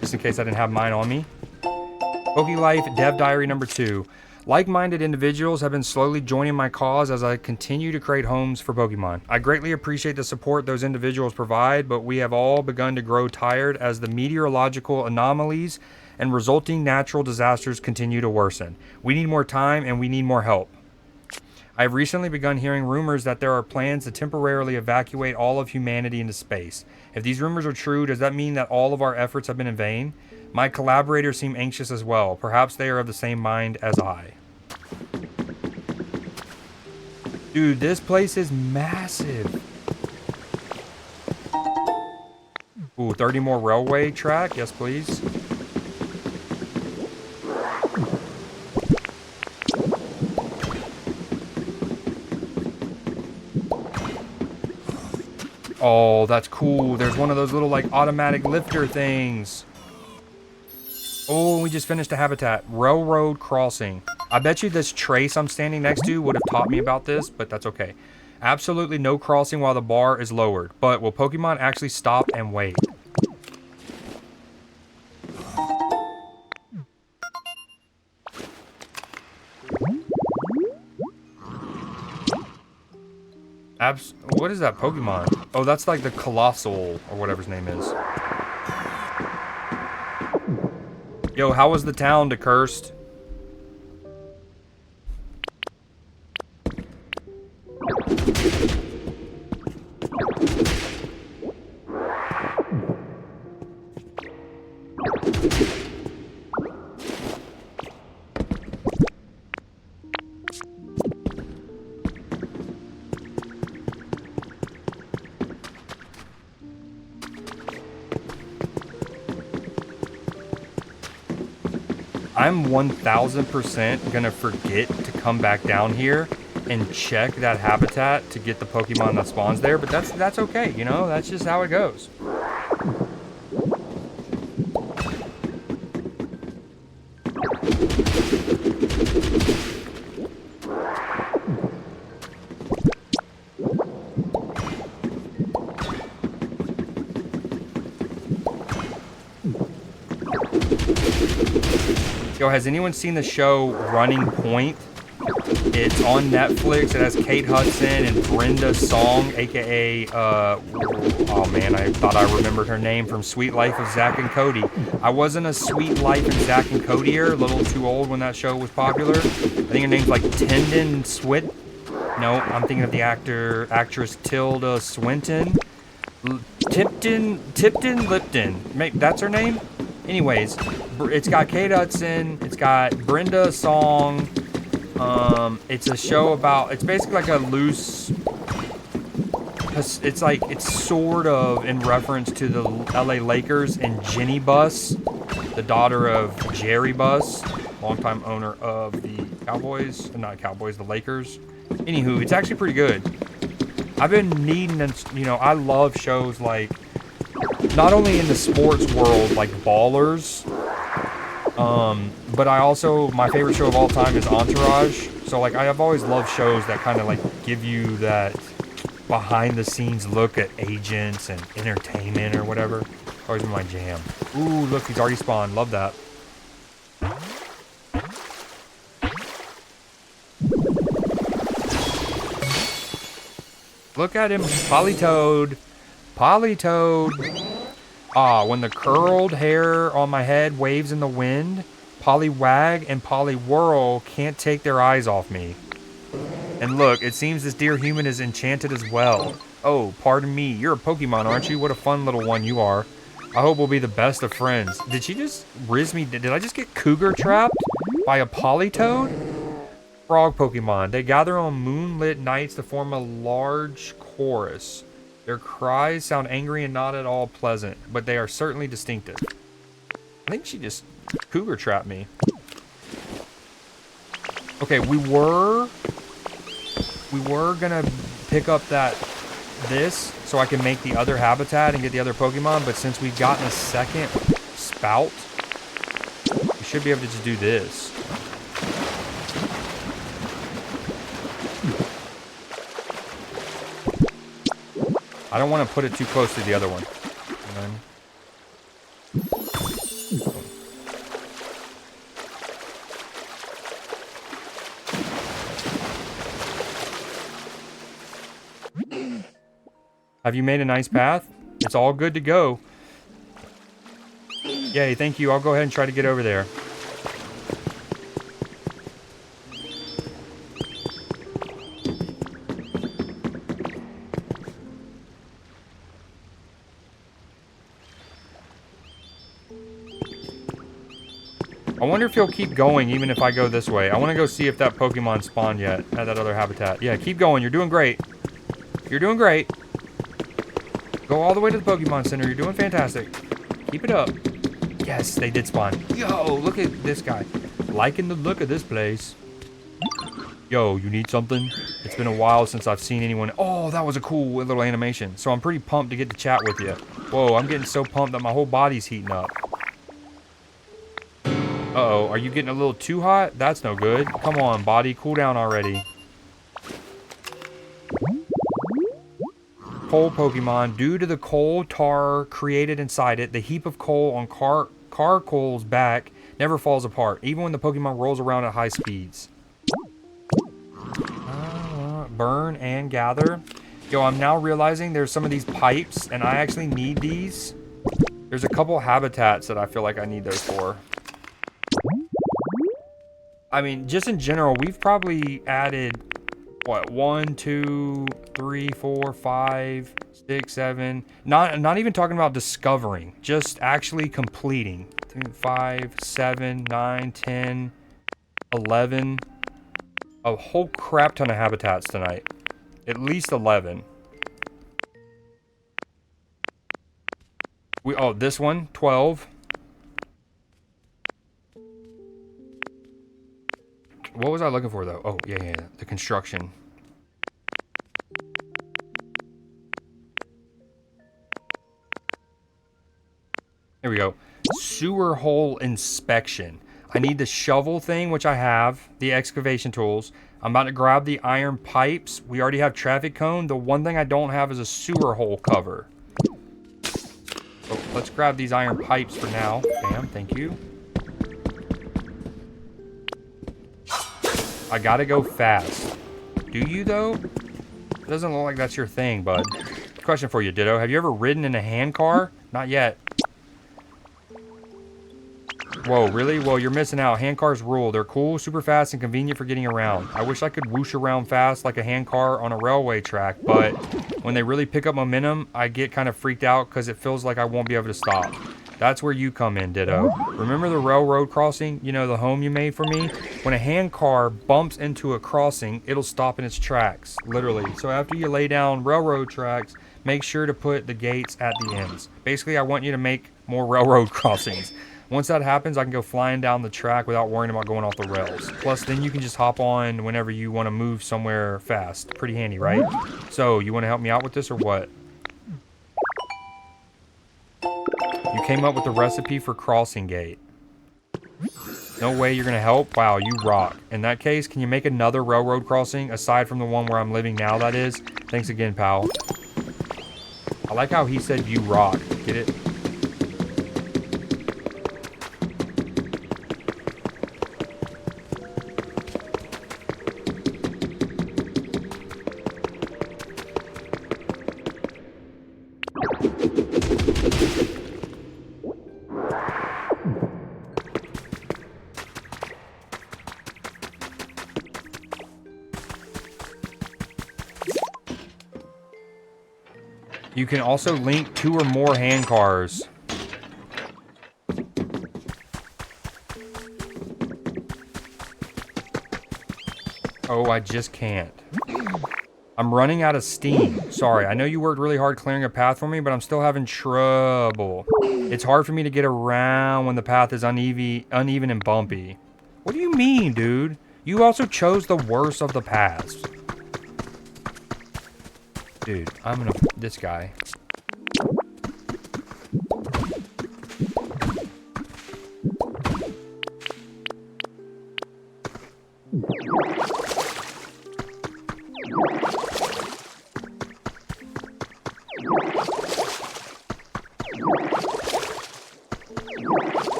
Just in case I didn't have mine on me. PokeLife Dev Diary number 2. Like-minded individuals have been slowly joining my cause as I continue to create homes for Pokemon. I greatly appreciate the support those individuals provide, but we have all begun to grow tired as the meteorological anomalies and resulting natural disasters continue to worsen. We need more time and we need more help. I have recently begun hearing rumors that there are plans to temporarily evacuate all of humanity into space. If these rumors are true, does that mean that all of our efforts have been in vain? My collaborators seem anxious as well. Perhaps they are of the same mind as I. Dude, this place is massive. Ooh, 30 more railway track? Yes, please. Oh, that's cool. There's one of those little, like, automatic lifter things. Oh, we just finished a habitat. Railroad crossing. I bet you this trace I'm standing next to would have taught me about this, but that's okay. Absolutely no crossing while the bar is lowered. But will Pokemon actually stop and wait? What is that Pokemon? Oh, that's like the Colossal, or whatever his name is. Yo, how was the town to Cursed? I'm 1000% gonna forget to come back down here and check that habitat to get the Pokemon that spawns there, but that's okay, you know? That's just how it goes. Yo, has anyone seen the show Running Point? It's on Netflix. It has Kate Hudson and Brenda Song, aka, oh man, I thought I remembered her name from Sweet Life of Zack and Cody. I wasn't a Sweet Life of Zack and Codyer, a little too old when that show was popular. I think her name's like Tendon Swit. No, I'm thinking of the actress Tilda Swinton. Tipton Lipton. That's her name? Anyways, it's got Kate Hudson, it's got Brenda Song. It's a show about, it's basically like a loose, it's sort of in reference to the LA Lakers and Jenny Buss, the daughter of Jerry Buss, longtime owner of the Cowboys, not Cowboys, the Lakers. Anywho, it's actually pretty good. I've been needing, you know, I love shows like, not only in the sports world, like Ballers, but I also, my favorite show of all time is Entourage. So like, I've always loved shows that kind of like give you that behind the scenes look at agents and entertainment or whatever. Always been my jam. Ooh, look, he's already spawned. Love that. Look at him, Politoed. Politoed. Ah, when the curled hair on my head waves in the wind, Poliwag and Poliwhirl can't take their eyes off me. And look, it seems this dear human is enchanted as well. Oh, pardon me, you're a Pokemon, aren't you? What a fun little one you are. I hope we'll be the best of friends. Did she just riz me? Did I just get cougar trapped by a Politoed? Frog Pokemon. They gather on moonlit nights to form a large chorus. Their cries sound angry and not at all pleasant, but they are certainly distinctive. I think she just cougar trapped me. Okay, we were gonna pick up this so I can make the other habitat and get the other Pokemon, but since we've gotten a second spout, we should be able to just do this. I don't want to put it too close to the other one. Have you made a nice path? It's all good to go. Yay, thank you. I'll go ahead and try to get over there. I wonder if he'll keep going even if I go this way. I want to go see if that Pokemon spawned yet at that other habitat. Yeah, keep going. You're doing great. You're doing great. Go all the way to the Pokemon Center. You're doing fantastic. Keep it up. Yes, they did spawn. Yo, look at this guy. Liking the look of this place. Yo, you need something? It's been a while since I've seen anyone. Oh, that was a cool little animation. So I'm pretty pumped to get to chat with you. Whoa, I'm getting so pumped that my whole body's heating up. Uh-oh, are you getting a little too hot? That's no good. Come on, body, cool down already. Coal Pokemon. Due to the coal tar created inside it, the heap of coal on Carcoal's back never falls apart, even when the Pokemon rolls around at high speeds. Burn and gather. Yo, I'm now realizing there's some of these pipes, and I actually need these. There's a couple habitats that I feel like I need those for. I mean, just in general, we've probably added, what, 1, 2, 3, 4, 5, 6, 7. Not even talking about discovering, just actually completing. 5, 7, 9, 10, 11. A whole crap ton of habitats tonight. At least 11. Oh, this one, 12. What was I looking for, though? Oh, yeah. The construction. There we go. Sewer hole inspection. I need the shovel thing, which I have. The excavation tools. I'm about to grab the iron pipes. We already have traffic cone. The one thing I don't have is a sewer hole cover. So let's grab these iron pipes for now. Bam, thank you. I gotta go fast. Do you, though? It doesn't look like that's your thing, bud. Question for you, Ditto. Have you ever ridden in a hand car? Not yet. Whoa, really? Well, you're missing out. Hand cars rule. They're cool, super fast, and convenient for getting around. I wish I could whoosh around fast like a hand car on a railway track, but when they really pick up momentum, I get kind of freaked out because it feels like I won't be able to stop. That's where you come in, Ditto. Remember the railroad crossing? You know, the home you made for me? When a hand car bumps into a crossing, it'll stop in its tracks, literally. So after you lay down railroad tracks, make sure to put the gates at the ends. Basically, I want you to make more railroad crossings. Once that happens, I can go flying down the track without worrying about going off the rails. Plus, then you can just hop on whenever you want to move somewhere fast. Pretty handy, right? So, you want to help me out with this or what? You came up with the recipe for crossing gate. No way you're going to help? Wow, you rock. In that case, can you make another railroad crossing aside from the one where I'm living now, that is? Thanks again, pal. I like how he said you rock. Get it? You can also link 2 or more hand cars. Oh, I just can't. I'm running out of steam. Sorry, I know you worked really hard clearing a path for me, but I'm still having trouble. It's hard for me to get around when the path is uneven and bumpy. What do you mean, dude? You also chose the worst of the paths. Dude, I'm gonna... This guy.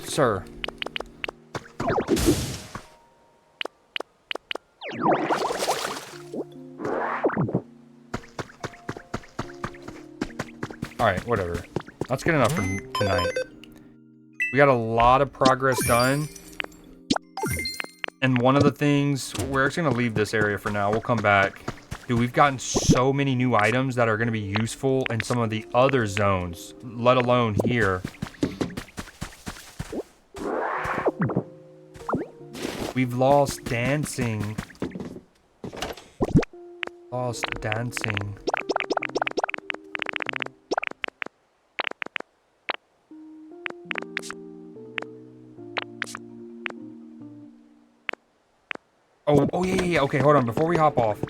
Sir. Alright, whatever. That's good enough for tonight. We got a lot of progress done. And one of the things... We're actually going to leave this area for now. We'll come back. Dude, we've gotten so many new items that are going to be useful in some of the other zones. Let alone here. We've lost dancing. Lost dancing. Oh yeah. Okay, hold on. Before we hop off.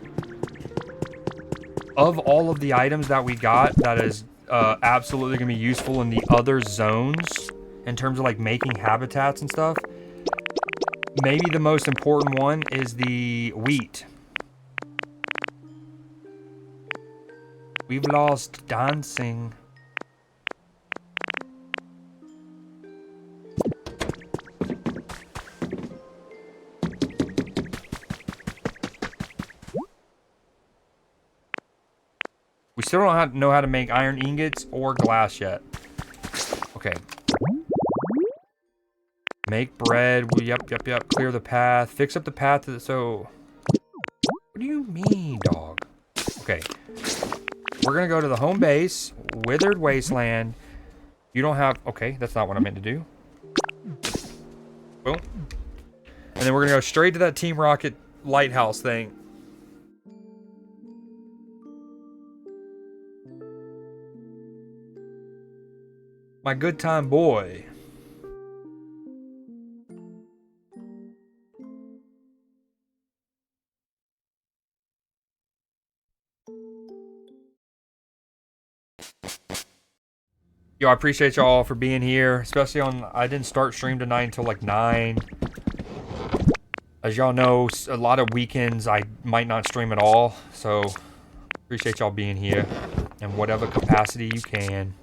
of all of the items that we got, that is absolutely going to be useful in the other zones in terms of like making habitats and stuff. Maybe the most important one is the wheat. We've lost dancing. We still don't know how to make iron ingots or glass yet. Okay. Make bread. Yep. Clear the path. Fix up the path to the... So... What do you mean, dog? Okay. We're going to go to the home base. Withered Wasteland. You don't have... Okay, that's not what I meant to do. Boom. And then we're going to go straight to that Team Rocket lighthouse thing. My good time boy. Yo, I appreciate y'all for being here, especially on... I didn't start stream tonight until like 9. As y'all know, a lot of weekends I might not stream at all, so appreciate y'all being here in whatever capacity you can.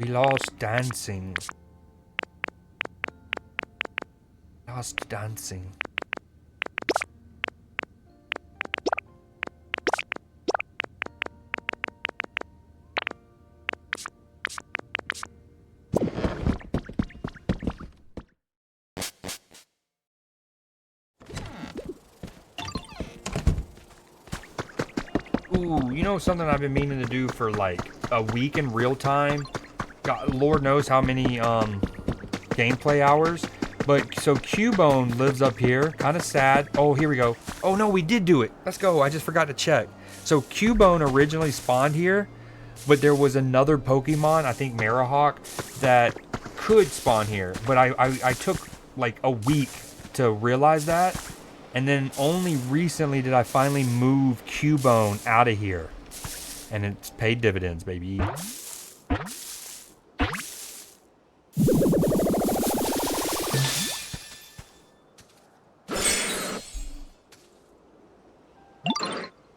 We lost dancing. Lost dancing. Ooh, you know something I've been meaning to do for like a week in real time? God, Lord knows how many gameplay hours. But so Cubone lives up here, kind of sad. Oh, here we go. Oh no, we did do it. Let's go. I just forgot to check. So Cubone originally spawned here, but there was another Pokemon, I think Marahawk, that could spawn here. But I took like a week to realize that. And then only recently did I finally move Cubone out of here. And it's paid dividends, baby.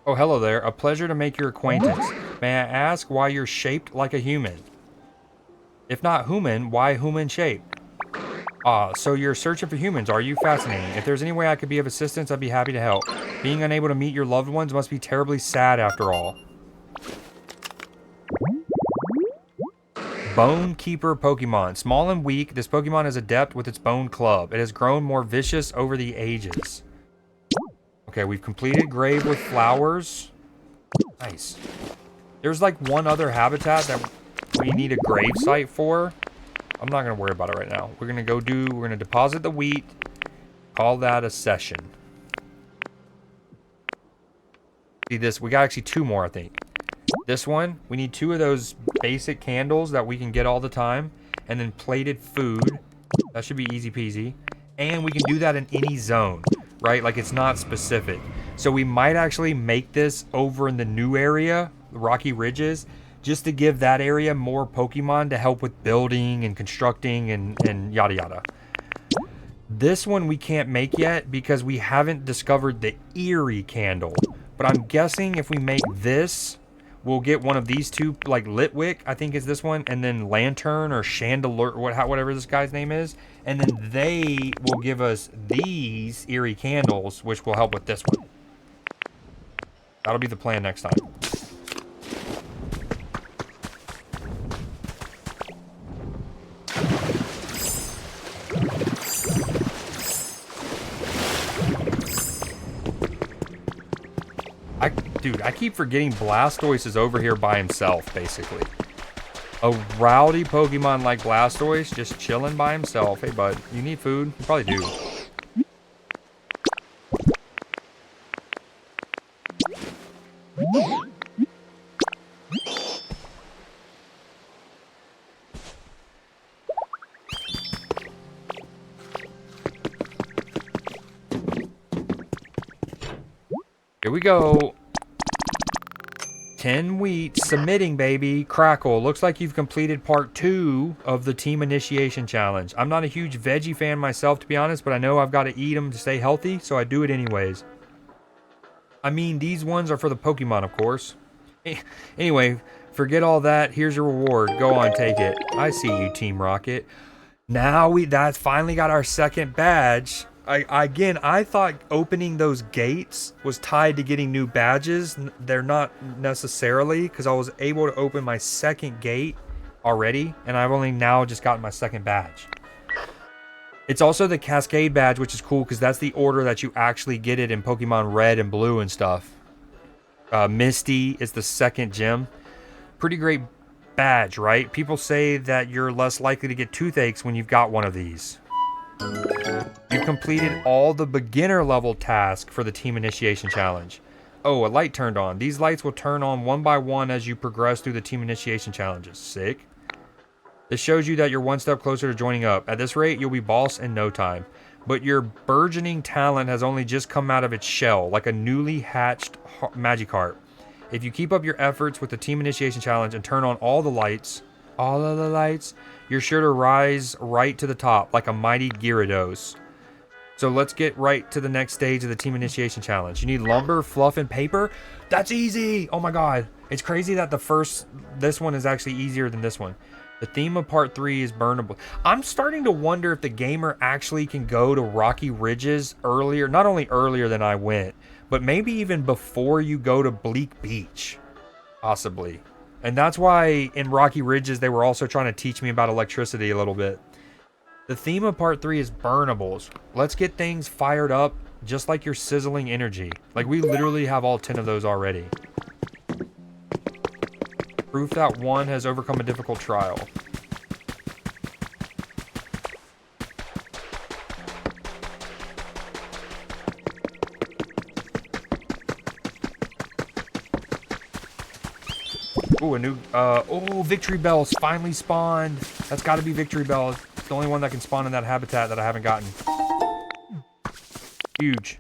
Oh, hello there. A pleasure to make your acquaintance. May I ask why you're shaped like a human? If not human, why human shaped? Ah, so you're searching for humans, are you? Fascinating. If there's any way I could be of assistance, I'd be happy to help. Being unable to meet your loved ones must be terribly sad after all. Bone Keeper Pokemon. Small and weak, this Pokemon is adept with its bone club. It has grown more vicious over the ages. Okay, we've completed Grave with Flowers. Nice. There's like one other habitat that we need a grave site for. I'm not going to worry about it right now. We're going to deposit the wheat. Call that a session. See this, we got actually 2 more, I think. This one, we need 2 of those basic candles that we can get all the time. And then plated food. That should be easy peasy. And we can do that in any zone, right? Like it's not specific. So we might actually make this over in the new area, the Rocky Ridges, just to give that area more Pokemon to help with building and constructing and yada yada. This one we can't make yet because we haven't discovered the Eerie candle. But I'm guessing if we make this, we'll get one of these 2, like Litwick, I think is this one, and then Lantern or Chandelier, whatever this guy's name is. And then they will give us these Eerie candles, which will help with this one. That'll be the plan next time. Dude, I keep forgetting Blastoise is over here by himself, basically. A rowdy Pokemon like Blastoise just chilling by himself. Hey, bud, you need food? You probably do. Here we go. 10 wheat, submitting, baby. Crackle. Looks like you've completed part 2 of the team initiation challenge. I'm not a huge veggie fan myself, to be honest, but I know I've got to eat them to stay healthy, so I do it anyways. I mean, these ones are for the Pokemon, of course. Anyway, forget all that. Here's your reward. Go on, take it. I see you, Team Rocket. Now that's finally got our second badge. I thought opening those gates was tied to getting new badges. They're not necessarily, because I was able to open my second gate already, and I've only now just gotten my second badge. It's also the Cascade badge, which is cool because that's the order that you actually get it in Pokemon Red and Blue and stuff. Misty is the second gym. Pretty great badge, right? People say that you're less likely to get toothaches when you've got one of these. You've completed all the beginner level tasks for the team initiation challenge. Oh, a light turned on. These lights will turn on one by one as you progress through the team initiation challenges. Sick. This shows you that you're one step closer to joining up. At this rate, you'll be boss in no time. But your burgeoning talent has only just come out of its shell, like a newly hatched Magikarp. If you keep up your efforts with the team initiation challenge and turn on all of the lights, you're sure to rise right to the top, like a mighty Gyarados. So let's get right to the next stage of the team initiation challenge. You need lumber, fluff, and paper? That's easy! Oh my god. It's crazy that this one is actually easier than this one. The theme of part 3 is burnable. I'm starting to wonder if the gamer actually can go to Rocky Ridges earlier, not only earlier than I went, but maybe even before you go to Bleak Beach. Possibly. And that's why in Rocky Ridges they were also trying to teach me about electricity a little bit. The theme of part 3 is burnables. Let's get things fired up just like your sizzling energy. Like we literally have all 10 of those already. Proof that one has overcome a difficult trial. Ooh, a new, Victory Bells finally spawned. That's gotta be Victory Bells. It's the only one that can spawn in that habitat that I haven't gotten. Huge.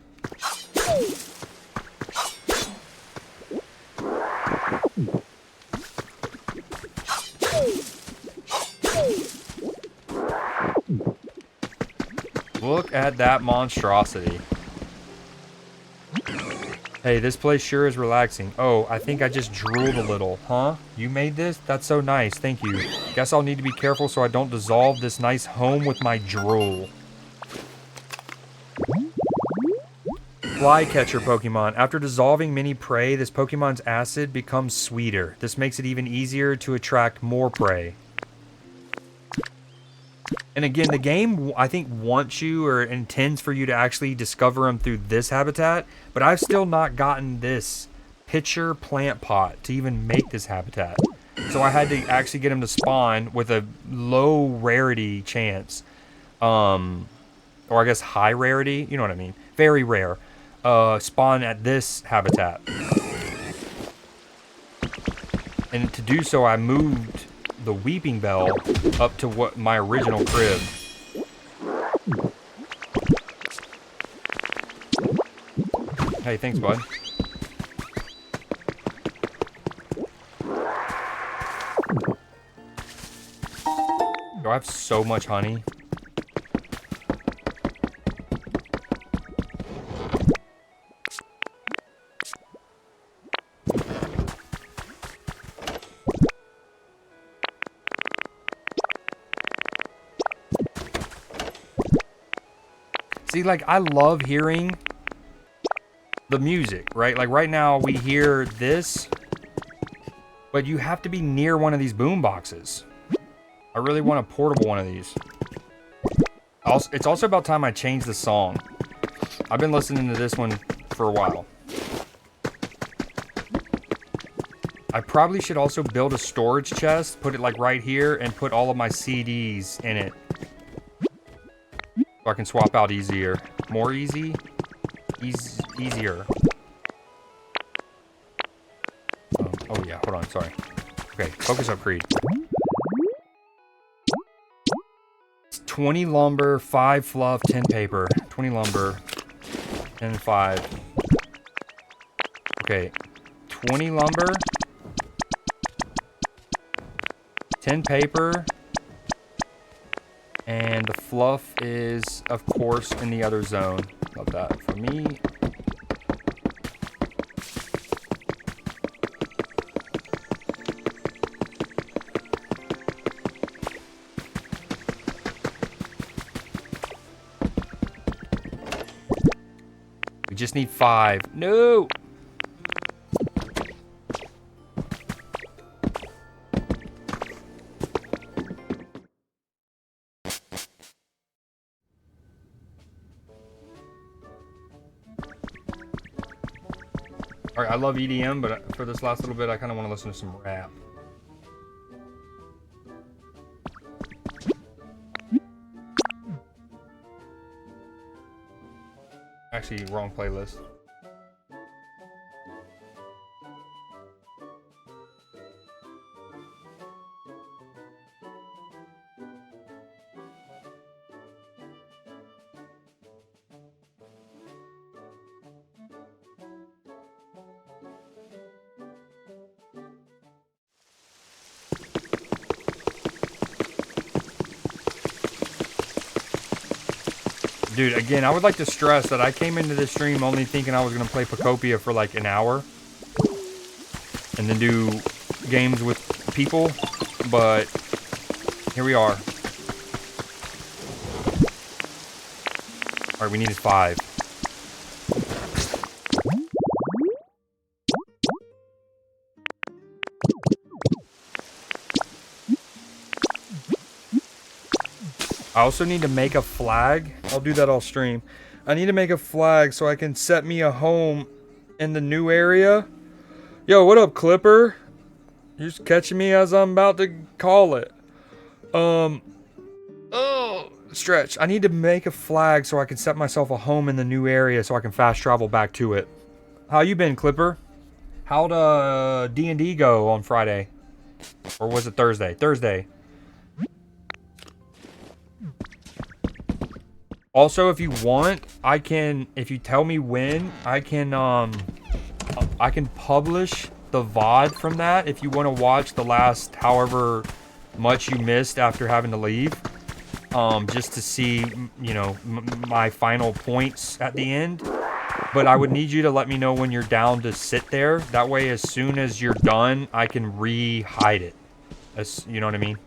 Look at that monstrosity. Hey, this place sure is relaxing. Oh, I think I just drooled a little. Huh? You made this? That's so nice. Thank you. Guess I'll need to be careful so I don't dissolve this nice home with my drool. Flycatcher Pokemon. After dissolving many prey, this Pokemon's acid becomes sweeter. This makes it even easier to attract more prey. And again, the game, I think, wants you or intends for you to actually discover them through this habitat. But I've still not gotten this pitcher plant pot to even make this habitat. So I had to actually get them to spawn with a low rarity chance. Or I guess high rarity. You know what I mean. Very rare. Spawn at this habitat. And to do so, I moved the Weeping Bell up to what my original crib. Hey, thanks, bud. Do I have so much honey? See, like, I love hearing the music, right? Like, right now, we hear this, but you have to be near one of these boom boxes. I really want a portable one of these. Also, it's also about time I change the song. I've been listening to this one for a while. I probably should also build a storage chest, put it, like, right here, and put all of my CDs in it. So I can swap out easier. More easy? Easier. Oh yeah, hold on, sorry. Okay, focus up, Creed. It's 20 lumber, 5 fluff, 10 paper. 20 lumber, 10 5. Okay, 20 lumber, 10 paper. And the fluff is, of course, in the other zone. Love that for me. We just need 5. No! Alright, I love EDM, but for this last little bit, I kind of want to listen to some rap. Actually, wrong playlist. Dude, again, I would like to stress that I came into this stream only thinking I was going to play Pokopia for like an hour. And then do games with people. But here we are. Alright, we needed 5. I also need to make a flag. I'll do that all stream. I need to make a flag so I can set me a home in the new area. Yo, what up, Clipper? You're just catching me as I'm about to call it. Oh, stretch. I need to make a flag so I can set myself a home in the new area so I can fast travel back to it. How you been, Clipper? How'd D&D go on Friday? Or was it Thursday? Thursday. Also, if you want, I can, if you tell me when, I can publish the VOD from that if you want to watch the last however much you missed after having to leave. Just to see, you know, my final points at the end. But I would need you to let me know when you're down to sit there. That way, as soon as you're done, I can re-hide it. You know what I mean?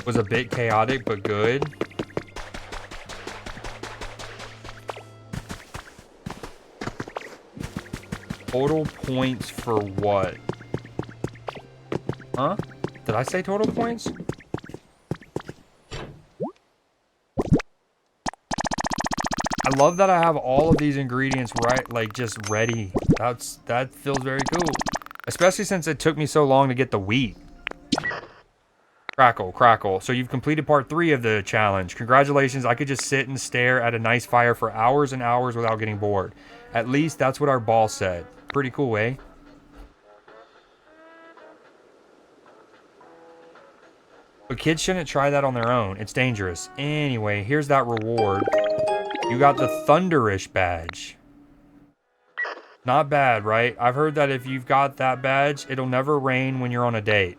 Was a bit chaotic, but good. Total points for what? Huh? Did I say total points? I love that I have all of these ingredients right, like just ready. That feels very cool. Especially since it took me so long to get the wheat. Crackle, crackle. So you've completed part 3 of the challenge. Congratulations, I could just sit and stare at a nice fire for hours and hours without getting bored. At least that's what our boss said. Pretty cool, eh? But kids shouldn't try that on their own. It's dangerous. Anyway, here's that reward. You got the Thunderish badge. Not bad, right? I've heard that if you've got that badge, it'll never rain when you're on a date.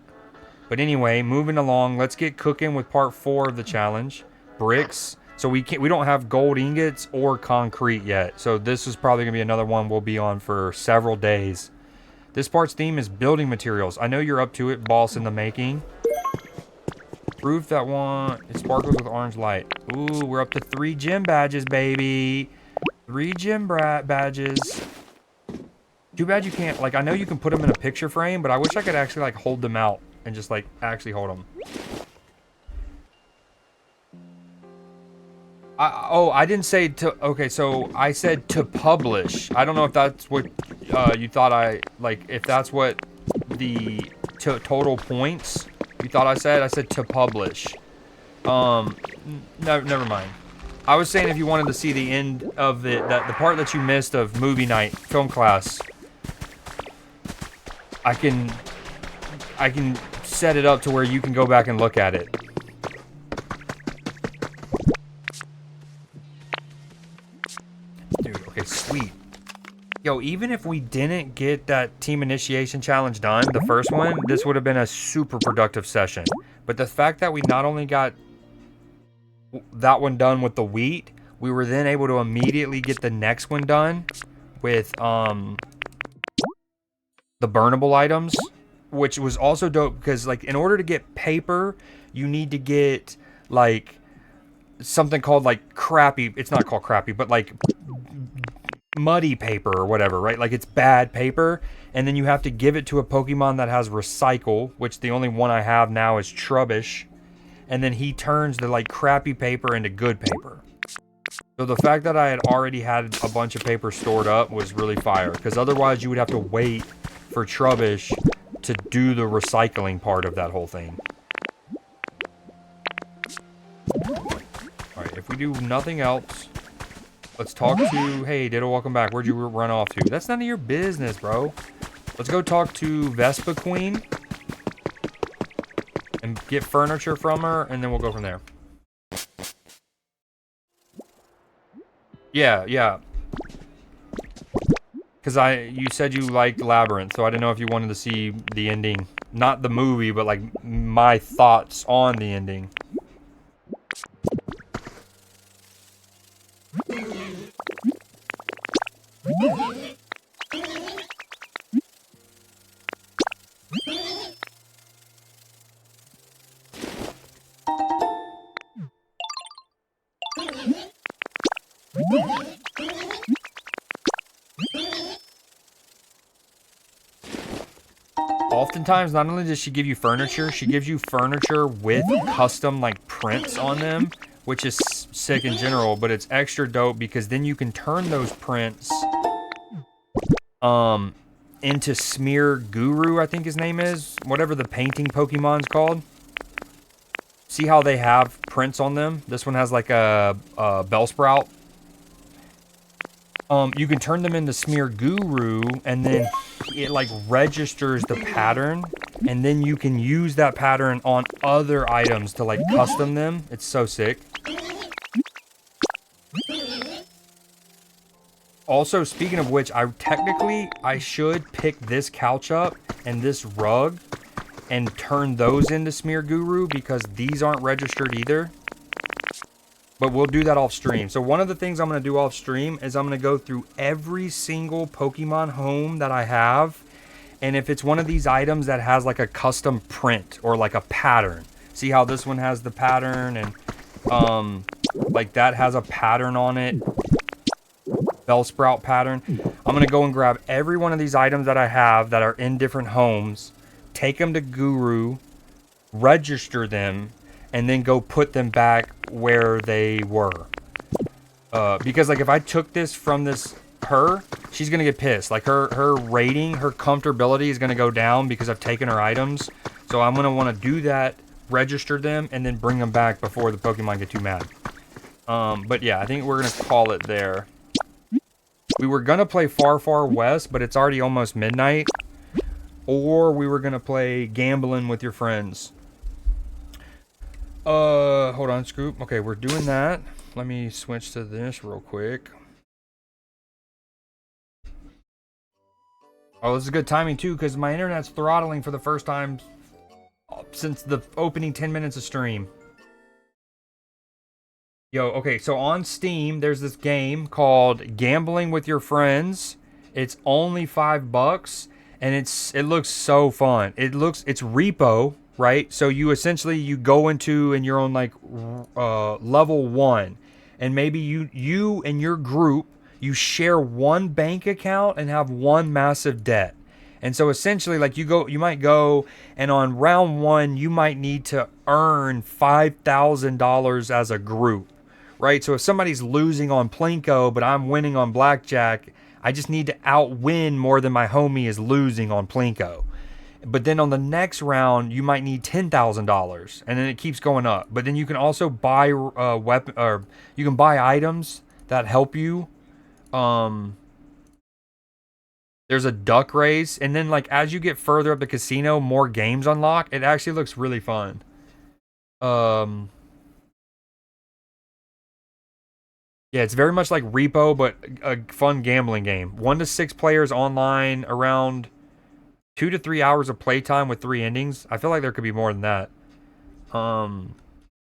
But anyway, moving along, let's get cooking with part 4 of the challenge. Bricks. So we don't have gold ingots or concrete yet. So this is probably going to be another one we'll be on for several days. This part's theme is building materials. I know you're up to it, boss in the making. Proof that it sparkles with orange light. Ooh, we're up to 3 gym badges, baby. 3 gym badges. Too bad you can't, like, I know you can put them in a picture frame, but I wish I could actually, like, hold them out and just, like, actually hold them. I didn't say to, okay, so I said to publish. I don't know if that's what you thought if that's what the total points you thought I said to publish. Never mind. I was saying if you wanted to see the end of the part that you missed of movie night, film class, I can I can set it up to where you can go back and look at it. Dude, okay, sweet. Yo, even if we didn't get that team initiation challenge done, the first one, this would have been a super productive session. But the fact that we not only got that one done with the wheat, we were then able to immediately get the next one done with the burnable items, which was also dope because, like, in order to get paper, you need to get, like, something called, like, crappy. It's not called crappy, but, like, muddy paper or whatever, right? Like, it's bad paper, and then you have to give it to a Pokemon that has recycle, which the only one I have now is Trubbish, and then he turns the, like, crappy paper into good paper. So the fact that I had already had a bunch of paper stored up was really fire, because otherwise you would have to wait for Trubbish to do the recycling part of that whole thing. Alright, if we do nothing else, let's talk to... Hey, Ditto, welcome back. Where'd you run off to? That's none of your business, bro. Let's go talk to Vespa Queen and get furniture from her, and then we'll go from there. Yeah. Because you said you liked Labyrinth, so I didn't know if you wanted to see the ending. Not the movie, but, like, my thoughts on the ending. Oftentimes, not only does she give you furniture, she gives you furniture with custom, like, prints on them, which is sick in general, but it's extra dope because then you can turn those prints into Smear Guru, I think his name is, whatever the painting Pokemon's called. See how they have prints on them? This one has like a Bellsprout. You can turn them into Smear Guru, and then it, like, registers the pattern, and then you can use that pattern on other items to, like, custom them. It's so sick. Also, speaking of which, I should pick this couch up and this rug and turn those into Smear Guru because these aren't registered either. But we'll do that off stream. So one of the things I'm going to do off stream is I'm going to go through every single Pokemon home that I have. And if it's one of these items that has like a custom print or like a pattern. See how this one has the pattern and like that has a pattern on it. Bellsprout pattern. I'm going to go and grab every one of these items that I have that are in different homes. Take them to Guru. Register them. And then go put them back where they were. Because, like, if I took this from her, she's going to get pissed. Like, her rating, her comfortability is going to go down because I've taken her items. So I'm going to want to do that, register them, and then bring them back before the Pokemon get too mad. But yeah, I think we're going to call it there. We were going to play Far, Far West, but it's already almost midnight. Or we were going to play Gambling with Your Friends. Hold on, Scoop. Okay, we're doing that. Let me switch to this real quick. Oh, this is good timing too, because my internet's throttling for the first time since the opening 10 minutes of stream. Yo, okay, so on Steam, there's this game called Gambling with Your Friends. It's only $5, and it looks so fun. It's repo. Right, so you go into in your own like level 1, and maybe you and your group you share one bank account and have one massive debt. And so essentially, like you might go and on round 1 you might need to earn $5,000 as a group, right? So if somebody's losing on Plinko but I'm winning on blackjack, I just need to outwin more than my homie is losing on Plinko. But then on the next round, you might need $10,000, and then it keeps going up. But then you can also buy you can buy items that help you. There's a duck race, and then like as you get further up the casino, more games unlock. It actually looks really fun. Um, yeah, it's very much like Repo, but a fun gambling game. 1 to 6 players online, around 2 to 3 hours of playtime with 3 endings. I feel like there could be more than that. Um,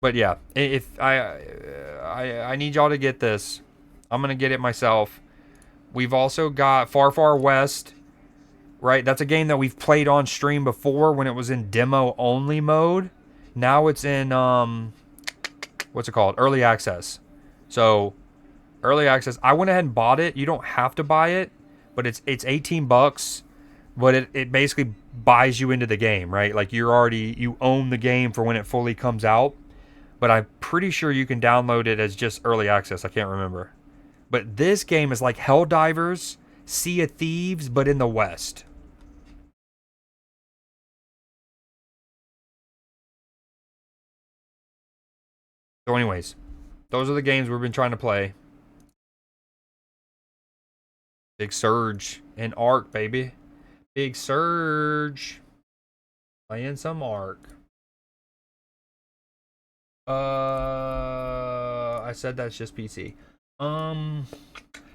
but yeah, if I need y'all to get this, I'm gonna get it myself. We've also got Far Far West, right? That's a game that we've played on stream before when it was in demo only mode. Now it's in what's it called? Early access. So early access. I went ahead and bought it. You don't have to buy it, but it's 18 bucks. But it basically buys you into the game, right? Like you own the game for when it fully comes out. But I'm pretty sure you can download it as just early access. I can't remember. But this game is like Helldivers, Sea of Thieves, but in the West. So, anyways, those are the games we've been trying to play. Big Surge and Ark, baby. Big Surge. Playing some Ark. I said that's just PC.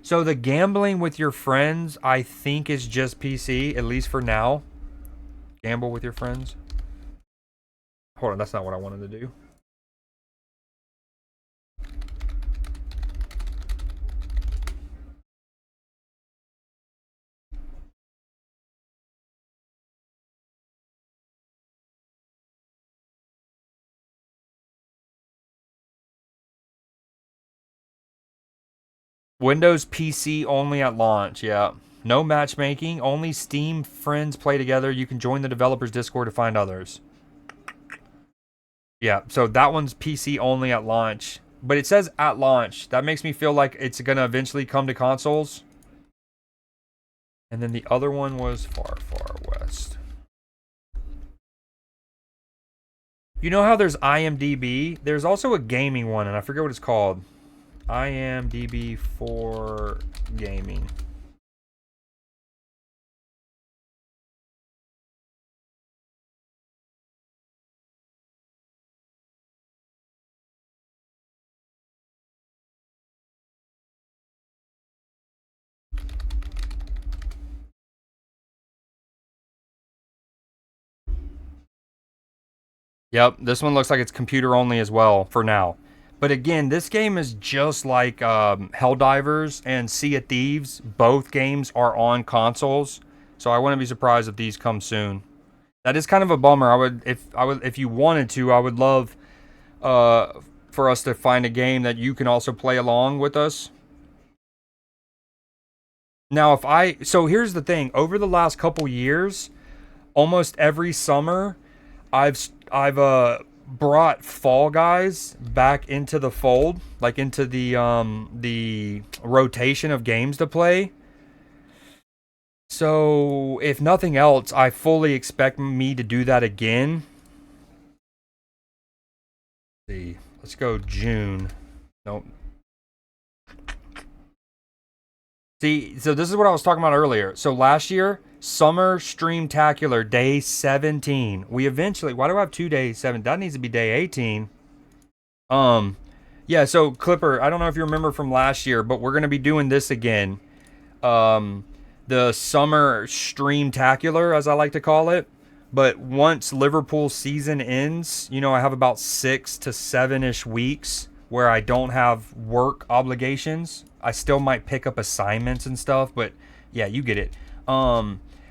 So the gambling with your friends, I think, is just PC, at least for now. Gamble with your friends. Hold on, that's not what I wanted to do. Windows PC only at launch, yeah. No matchmaking, only Steam friends play together. You can join the developers Discord to find others. Yeah, so that one's PC only at launch. But it says at launch. That makes me feel like it's going to eventually come to consoles. And then the other one was Far Far West. You know how there's IMDb? There's also a gaming one, and I forget what it's called. IMDb for gaming. Yep, this one looks like it's computer only as well for now. But again, this game is just like Helldivers and Sea of Thieves. Both games are on consoles, so I wouldn't be surprised if these come soon. That is kind of a bummer. If you wanted to, I would love uh, for us to find a game that you can also play along with us. Now, so here's the thing. Over the last couple years, almost every summer, I've brought Fall Guys back into the fold, like into the rotation of games to play. So, if nothing else, I fully expect me to do that again. Let's see. Let's go June. Nope. See, so this is what I was talking about earlier. So last year, Summer Streamtacular Day 17. We eventually, why do I have 2 days 7? That needs to be day 18. Yeah, so Clipper, I don't know if you remember from last year, but we're gonna be doing this again. The Summer Streamtacular, as I like to call it. But once Liverpool's season ends, I have about 6 to 7-ish weeks where I don't have work obligations. I still might pick up assignments and stuff, but yeah, you get it.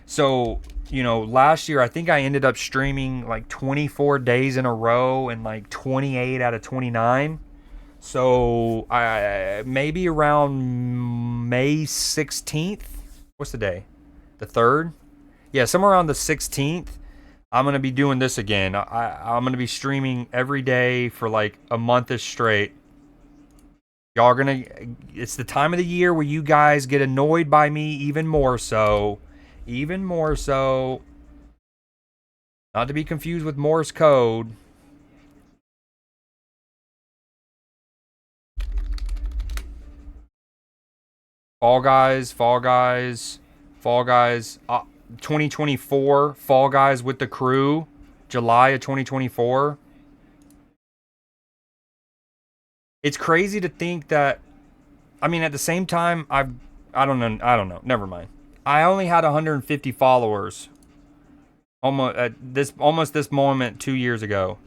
So, last year I think I ended up streaming like 24 days in a row and like 28 out of 29. So, I maybe around May 16th. What's the day? The 3rd? Yeah, somewhere around the 16th. I'm going to be doing this again. I'm going to be streaming every day for like a month straight. Y'all are going to... It's the time of the year where you guys get annoyed by me even more so. Even more so. Not to be confused with Morse code. Fall Guys, Fall Guys. Fall Guys, 2024, Fall Guys with the crew, July of 2024. It's crazy to think that, I mean, at the same time, I don't know, never mind. I only had 150 followers almost this moment 2 years ago.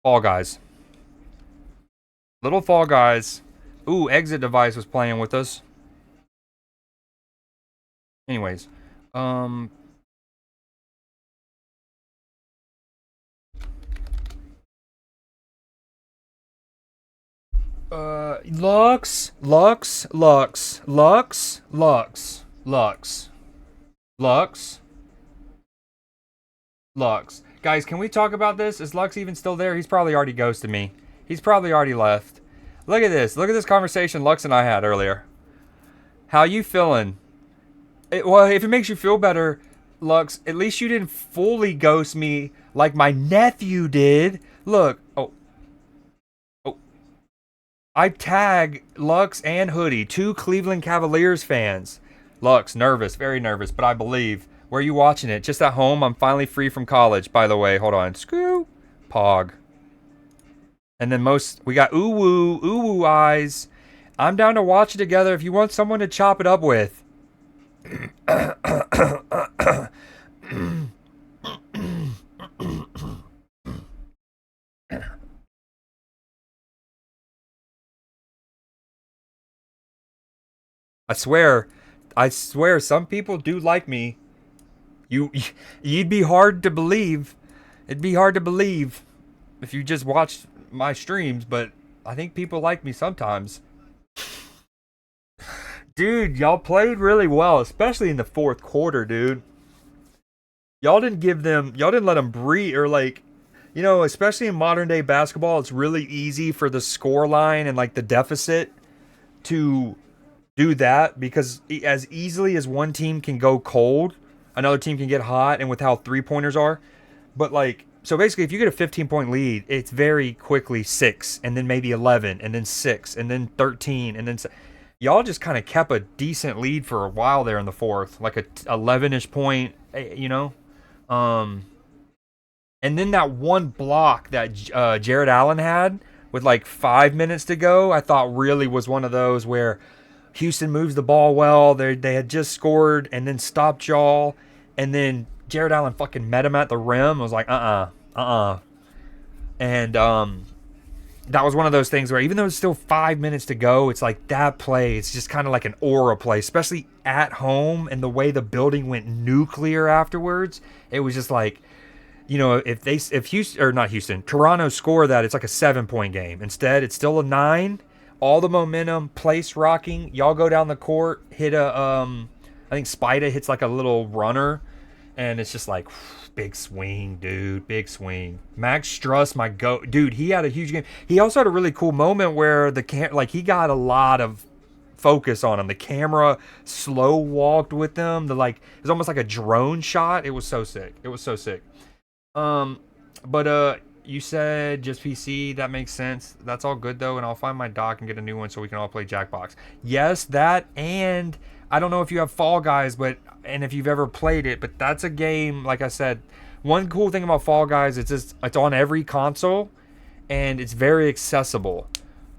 Fall Guys. Little Fall Guys. Ooh, Exit Device was playing with us. Anyways, um, Lux, Lux, Lux, Lux, Lux, Lux, Lux, Lux. Guys, can we talk about this? Is Lux even still there? He's probably already ghosted me. He's probably already left. Look at this. Look at this conversation Lux and I had earlier. How you feeling? Well, if it makes you feel better, Lux, at least you didn't fully ghost me like my nephew did. Look. Oh, I tag Lux and Hoodie, two Cleveland Cavaliers fans. Lux, nervous, very nervous, but I believe. Where are you watching it? Just at home? I'm finally free from college, by the way. Hold on. Screw. Pog. And then we got ooh woo eyes. I'm down to watch it together if you want someone to chop it up with. I swear, some people do like me. You, you'd be hard to believe. It'd be hard to believe if you just watched my streams, but I think people like me sometimes. Dude, y'all played really well, especially in the fourth quarter, dude. Y'all didn't let them breathe, or like, especially in modern day basketball, it's really easy for the score line and like the deficit to do that, because as easily as one team can go cold, another team can get hot, and with how 3-pointers are. But like, so basically, if you get a 15-point lead, it's very quickly 6, and then maybe 11, and then 6, and then 13, and then y'all just kind of kept a decent lead for a while there in the fourth, like a 11ish point, and then that one block that Jared Allen had with like 5 minutes to go, I thought really was one of those where Houston moves the ball well. They had just scored and then stopped y'all, and then Jared Allen fucking met him at the rim. I was like, and that was one of those things where even though it's still 5 minutes to go, it's like that play. It's just kind of like an aura play, especially at home, and the way the building went nuclear afterwards. It was just like, if Houston, or not Houston, Toronto score that, it's like a 7-point game. Instead, it's still a 9. All the momentum, place rocking. Y'all go down the court, hit I think Spida hits like a little runner, and it's just like, big swing, dude, big swing. Max Struss, dude, he had a huge game. He also had a really cool moment where he got a lot of focus on him. The camera slow walked with him. It was almost like a drone shot. It was so sick. But you said just PC. That makes sense. That's all good, though, and I'll find my dock and get a new one so we can all play Jackbox. Yes, that, and I don't know if you have Fall Guys, and if you've ever played it, but that's a game, like I said, one cool thing about Fall Guys, it's on every console, and it's very accessible.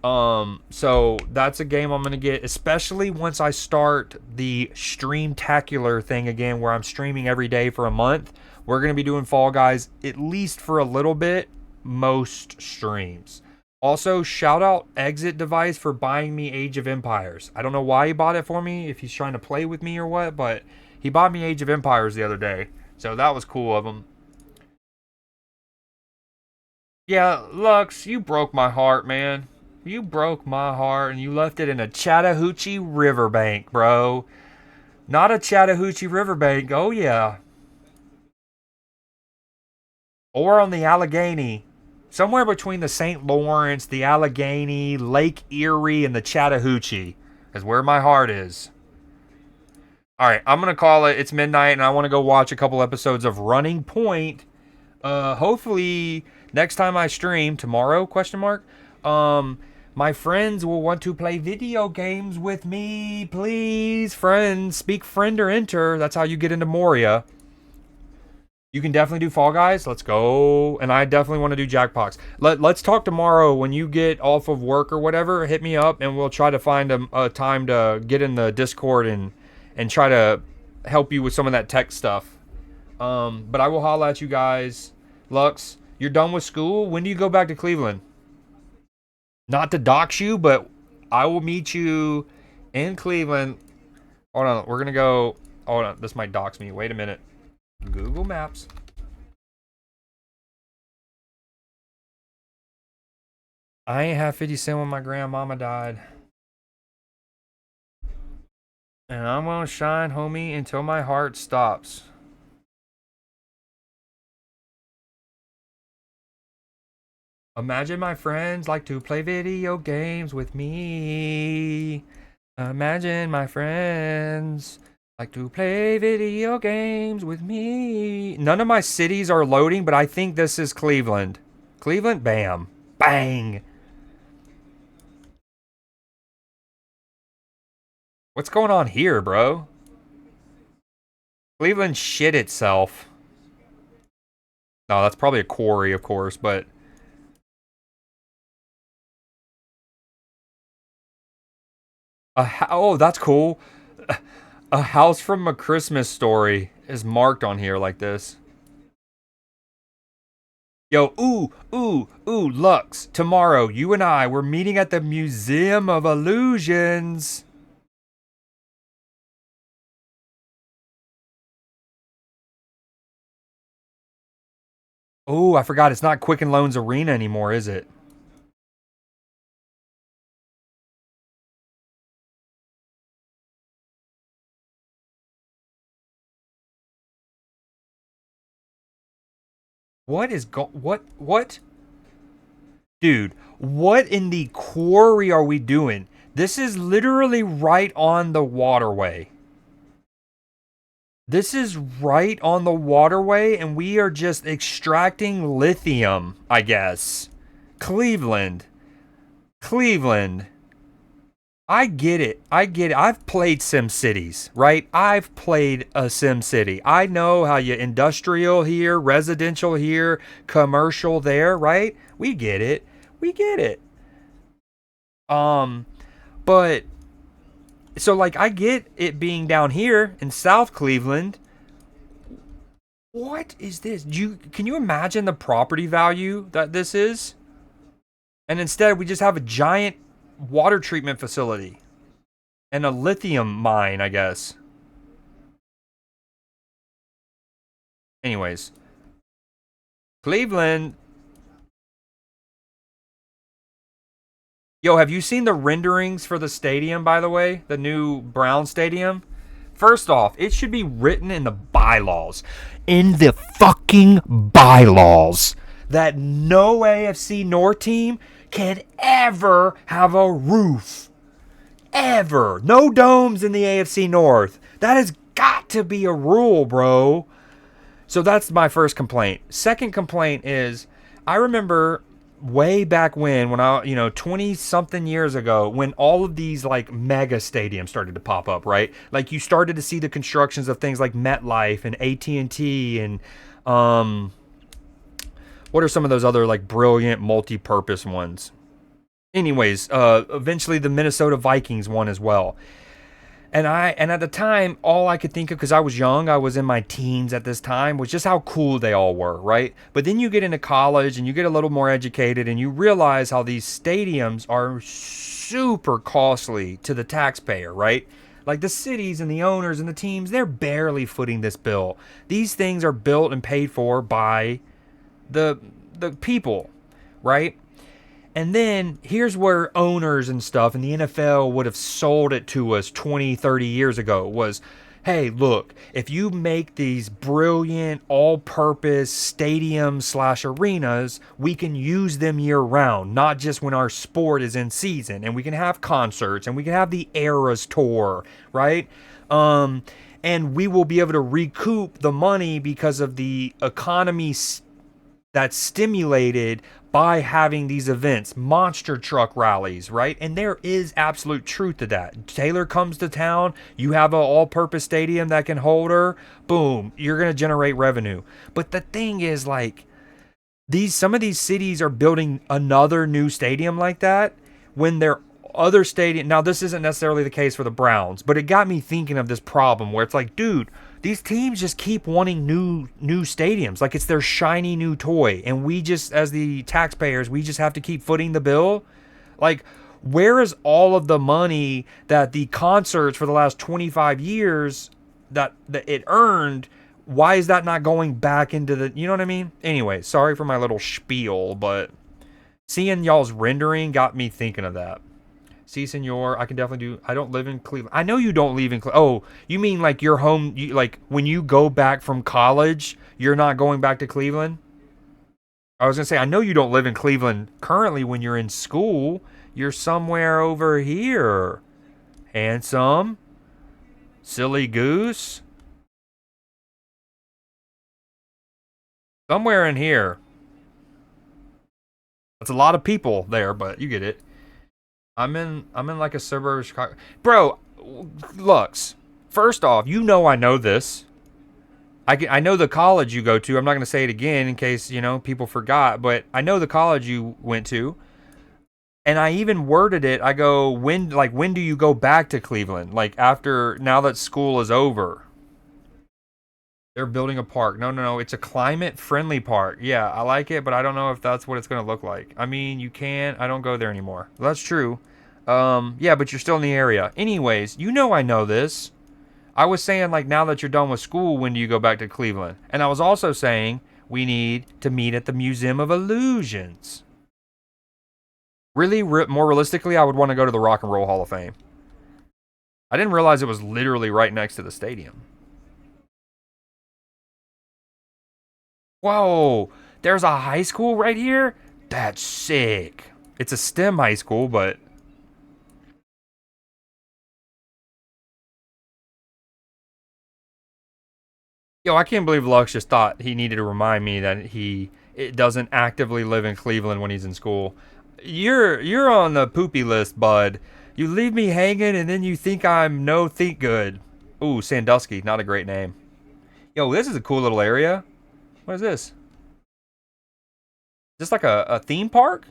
So that's a game I'm going to get, especially once I start the Streamtacular thing again, where I'm streaming every day for a month. We're going to be doing Fall Guys at least for a little bit, most streams. Also, shout out Exit Device for buying me Age of Empires. I don't know why he bought it for me, if he's trying to play with me or what, but he bought me Age of Empires the other day. So that was cool of him. Yeah, Lux, you broke my heart, man. You broke my heart, and you left it in a Chattahoochee riverbank, bro. Not a Chattahoochee riverbank, oh yeah. Or on the Allegheny. Somewhere between the St. Lawrence, the Allegheny, Lake Erie, and the Chattahoochee is where my heart is. Alright, I'm going to call it. It's midnight, and I want to go watch a couple episodes of Running Point. Hopefully, next time I stream, tomorrow, question mark, My friends will want to play video games with me. Please, friends, speak friend or enter. That's how you get into Moria. You can definitely do Fall Guys. Let's go. And I definitely want to do Jackbox. Let's talk tomorrow when you get off of work or whatever. Hit me up and we'll try to find a time to get in the Discord and try to help you with some of that tech stuff. But I will holla at you guys. Lux, you're done with school? When do you go back to Cleveland? Not to dox you, but I will meet you in Cleveland. Hold on, we're gonna go. Hold on, this might dox me. Wait a minute. Google Maps. I ain't have 50 cent when my grandmama died. And I'm gonna shine, homie, until my heart stops. Imagine my friends like to play video games with me. Imagine my friends like to play video games with me. None of my cities are loading, but I think this is Cleveland. Cleveland, bam, bang. What's going on here, bro? Cleveland shit itself. No, that's probably a quarry, of course, but... oh, that's cool. A house from A Christmas Story is marked on here like this. Yo, ooh, Lux. Tomorrow, you and I, we're meeting at the Museum of Illusions. Oh, I forgot. It's not Quicken Loans Arena anymore, is it? What? Dude, what in the quarry are we doing? This is literally right on the waterway. This is right on the waterway, and we are just extracting lithium, I guess. Cleveland. Cleveland. I get it. I've played Sim Cities, right? I've played a Sim City. I know how you industrial here, residential here, commercial there, right? We get it. We get it. Um, but so like I get it being down here in South Cleveland. What is this? Can you imagine the property value that this is? And instead we just have a giant water treatment facility and a lithium mine, I guess. Anyways, Cleveland. Yo, have you seen the renderings for the stadium, by the way? The new Brown Stadium? First off, it should be written in the bylaws. In the fucking bylaws. That no AFC North team can ever have a roof. Ever. No domes in the AFC North. That has got to be a rule, bro. So that's my first complaint. Second complaint is, I remember way back when I, 20 something years ago, when all of these like mega stadiums started to pop up, right? Like you started to see the constructions of things like MetLife and AT&T and what are some of those other like brilliant multi-purpose ones? Anyways, eventually the Minnesota Vikings won as well. And at the time, all I could think of, because I was young, I was in my teens at this time, was just how cool they all were, right? But then you get into college and you get a little more educated and you realize how these stadiums are super costly to the taxpayer, right? Like the cities and the owners and the teams, they're barely footing this bill. These things are built and paid for by the people, right? And then here's where owners and stuff and the NFL would have sold it to us 20, 30 years ago was, hey, look, if you make these brilliant all-purpose stadiums/arenas, we can use them year-round, not just when our sport is in season. And we can have concerts and we can have the Eras Tour, right? And we will be able to recoup the money because of the economy that's stimulated by having these events, monster truck rallies, right? And there is absolute truth to that. Taylor comes to town, you have an all-purpose stadium that can hold her, boom, you're going to generate revenue. But the thing is, like, some of these cities are building another new stadium like that when their other stadium. Now, this isn't necessarily the case for the Browns, but it got me thinking of this problem where it's like, dude, these teams just keep wanting new stadiums, like it's their shiny new toy, and we just, as the taxpayers, we just have to keep footing the bill. Like, where is all of the money that the concerts for the last 25 years that it earned? Why is that not going back into the, you know what I mean? Anyway, sorry for my little spiel, but seeing y'all's rendering got me thinking of that. See, senor, I can definitely do. I don't live in Cleveland. I know you don't live in Cleveland. Oh, you mean like your home, like when you go back from college, you're not going back to Cleveland? I was going to say, I know you don't live in Cleveland currently when you're in school. You're somewhere over here. Handsome. Silly goose. Somewhere in here. That's a lot of people there, but you get it. I'm in like a suburb of Chicago. Bro, Lux, first off, you know I know this. I know the college you go to. I'm not going to say it again in case, people forgot, but I know the college you went to. And I even worded it. I go, when do you go back to Cleveland? Like now that school is over. They're building a park. No. It's a climate-friendly park. Yeah, I like it, but I don't know if that's what it's going to look like. I mean, you can. I don't go there anymore. That's true. Yeah, but you're still in the area. Anyways, I know this. I was saying, like, now that you're done with school, when do you go back to Cleveland? And I was also saying we need to meet at the Museum of Illusions. Really, more realistically, I would want to go to the Rock and Roll Hall of Fame. I didn't realize it was literally right next to the stadium. Whoa, there's a high school right here? That's sick. It's a STEM high school, but... Yo, I can't believe Lux just thought he needed to remind me that it doesn't actively live in Cleveland when he's in school. You're on the poopy list, bud. You leave me hanging and then you think I'm no think good. Ooh, Sandusky, not a great name. Yo, this is a cool little area. What is this? Is this like a theme park?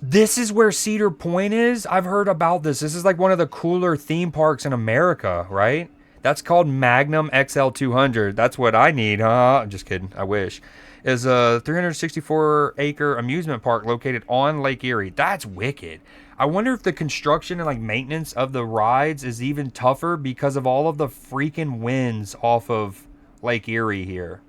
This is where Cedar Point is? I've heard about this. This is like one of the cooler theme parks in America, right? That's called Magnum XL 200. That's what I need, huh? I'm just kidding. I wish. Is a 364-acre amusement park located on Lake Erie. That's wicked. I wonder if the construction and like maintenance of the rides is even tougher because of all of the freaking winds off of Lake Erie here.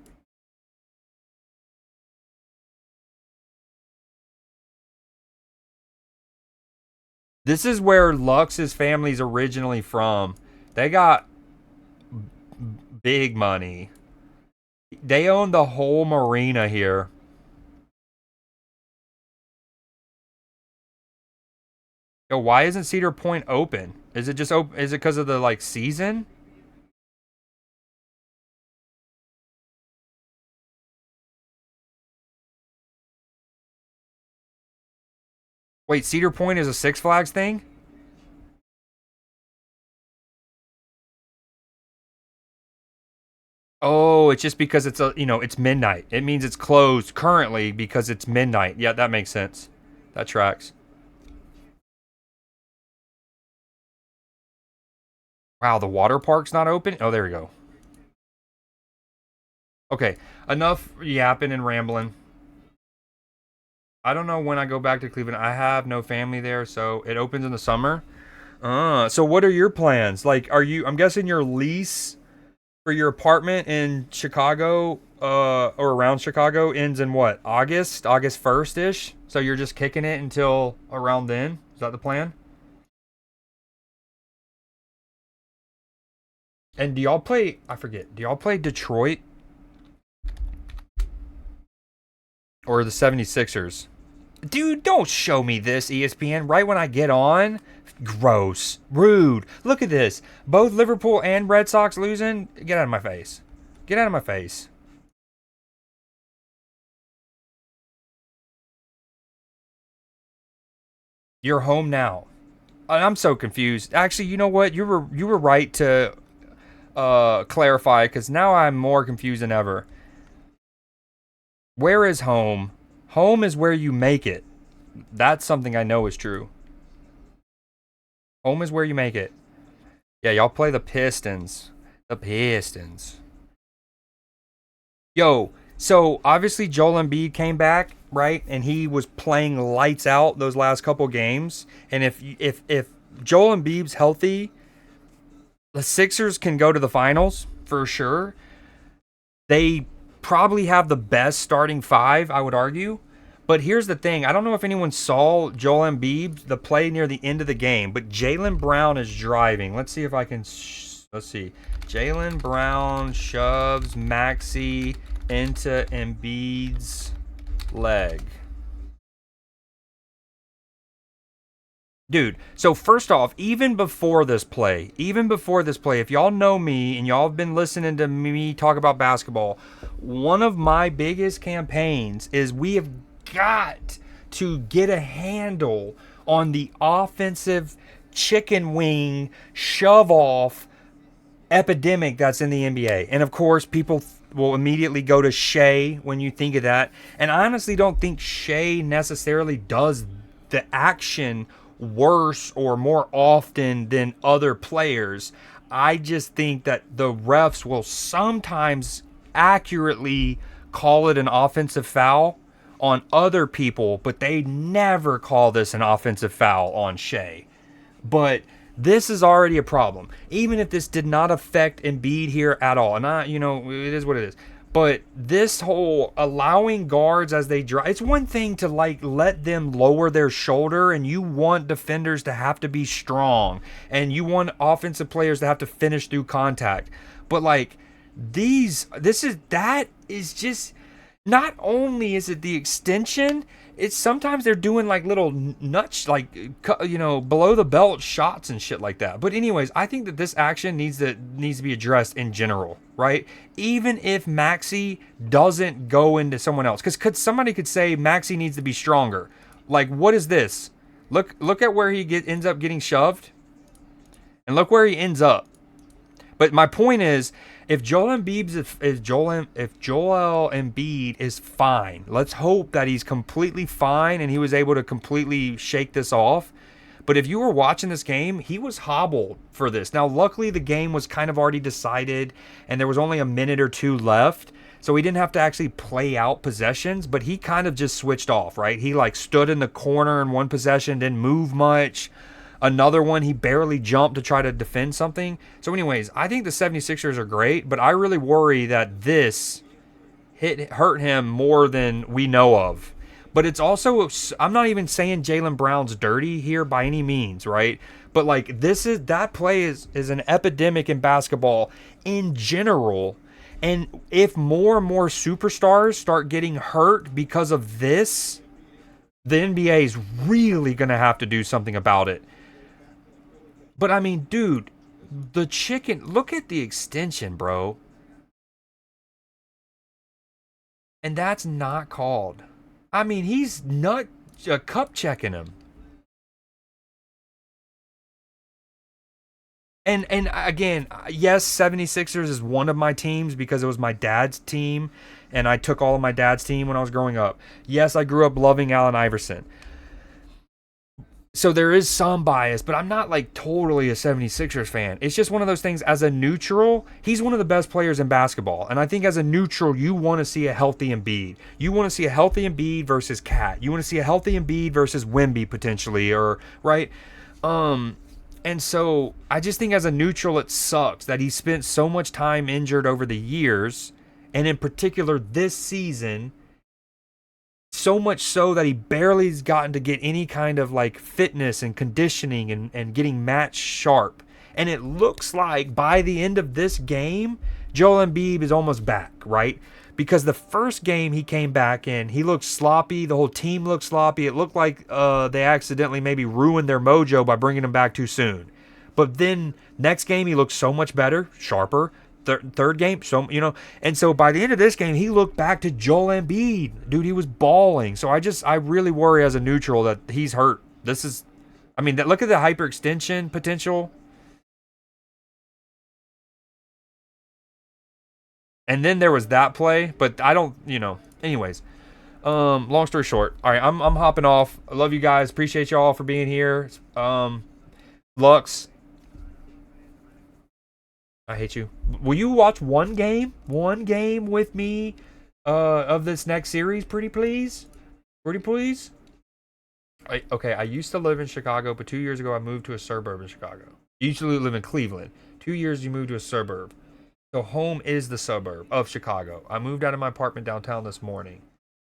This is where Lux's family's originally from. They got big money. They own the whole marina here. Yo, why isn't Cedar Point open? Is it just open? Is it because of the like season? Wait, Cedar Point is a Six Flags thing? Oh, it's just because it's midnight. It means it's closed currently because it's midnight. Yeah, that makes sense. That tracks. Wow, the water park's not open? Oh, there we go. Okay, enough yapping and rambling. I don't know when I go back to Cleveland. I have no family there, so it opens in the summer. So what are your plans? Like, I'm guessing your lease for your apartment in Chicago, or around Chicago ends in what? August 1st-ish? So you're just kicking it until around then? Is that the plan? And do y'all play, I forget, do y'all play Detroit or the 76ers? Dude, don't show me this, ESPN, right when I get on. Gross. Rude. Look at this. Both Liverpool and Red Sox losing. Get out of my face. Get out of my face. You're home now. I'm so confused. Actually, you know what? You were right to clarify because now I'm more confused than ever. Where is home? Home is where you make it. That's something I know is true. Home is where you make it. Yeah, y'all play the Pistons. The Pistons. Yo, so obviously Joel Embiid came back, right? And he was playing lights out those last couple games. And if Joel Embiid's healthy, the Sixers can go to the finals for sure. They probably have the best starting five, I would argue. But here's the thing: I don't know if anyone saw Joel Embiid the play near the end of the game, but Jaylen Brown is driving. Let's see if I can. Let's see. Jaylen Brown shoves Maxey into Embiid's leg. Dude, so first off, even before this play, if y'all know me and y'all have been listening to me talk about basketball, one of my biggest campaigns is we have got to get a handle on the offensive chicken wing shove off epidemic that's in the NBA. And of course, people will immediately go to Shea when you think of that. And I honestly don't think Shea necessarily does the action worse or more often than other players. I just think that the refs will sometimes accurately call it an offensive foul on other people, but they never call this an offensive foul on Shea. But this is already a problem. Even if this did not affect Embiid here at all, and it is what it is. But this whole allowing guards as they drive, it's one thing to like let them lower their shoulder, and you want defenders to have to be strong, and you want offensive players to have to finish through contact. But like that is just not only is it the extension, it's sometimes they're doing like little nuts, like below the belt shots and shit like that. But anyways, I think that this action needs to be addressed in general, right? Even if Maxey doesn't go into someone else, because somebody could say Maxey needs to be stronger. Like, what is this? Look at where he ends up getting shoved, and look where he ends up. But my point is, if Joel Embiid is fine, let's hope that he's completely fine and he was able to completely shake this off. But if you were watching this game, he was hobbled for this. Now, luckily, the game was kind of already decided and there was only a minute or two left. So he didn't have to actually play out possessions, but he kind of just switched off, right? He like stood in the corner in one possession, didn't move much. Another one, he barely jumped to try to defend something. So anyways, I think the 76ers are great, but I really worry that this hurt him more than we know of. But it's also, I'm not even saying Jaylen Brown's dirty here by any means, right? But like that play is an epidemic in basketball in general. And if more and more superstars start getting hurt because of this, the NBA is really going to have to do something about it. But I mean, dude, the chicken, look at the extension, bro. And that's not called. I mean, he's not cup checking him. And again, yes, 76ers is one of my teams because it was my dad's team and I took all of my dad's team when I was growing up. Yes, I grew up loving Allen Iverson. So there is some bias, but I'm not like totally a 76ers fan. It's just one of those things. As a neutral, he's one of the best players in basketball. And I think as a neutral, you want to see a healthy Embiid. You want to see a healthy Embiid versus Cat. You want to see a healthy Embiid versus Wemby potentially, or right? And so I just think as a neutral, it sucks that he spent so much time injured over the years, and in particular this season. So much so that he barely has gotten to get any kind of like fitness and conditioning and getting match sharp. And it looks like by the end of this game, Joel Embiid is almost back, right? Because the first game he came back in, he looked sloppy. The whole team looked sloppy. It looked like they accidentally maybe ruined their mojo by bringing him back too soon. But then next game, he looked so much better, sharper. Third game, and so by the end of this game, he looked back to Joel Embiid. Dude, he was balling. So I really worry as a neutral that he's hurt. This is I mean, look at the hyperextension potential. And then there was that play, but I don't, anyways. Long story short. All right, I'm hopping off. I love you guys. Appreciate y'all for being here. Lux, I hate you. Will you watch one game with me of this next series, pretty please? Pretty please? Okay, I used to live in Chicago, but 2 years ago I moved to a suburb in Chicago. You used to live in Cleveland. 2 years you moved to a suburb. So home is the suburb of Chicago. I moved out of my apartment downtown this morning.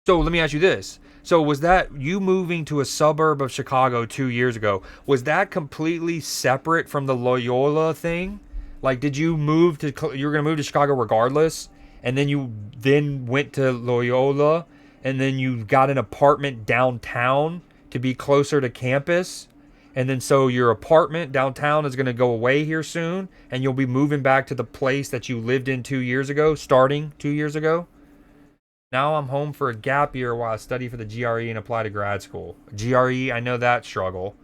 So let me ask you this. So was that you moving to a suburb of Chicago 2 years ago? Was that completely separate from the Loyola thing? Like, did you move to, you were going to move to Chicago regardless? And then you then went to Loyola and then you got an apartment downtown to be closer to campus? And then so your apartment downtown is going to go away here soon and you'll be moving back to the place that you lived in 2 years ago, starting 2 years ago? Now I'm home for a gap year while I study for the GRE and apply to grad school. GRE, I know that struggle.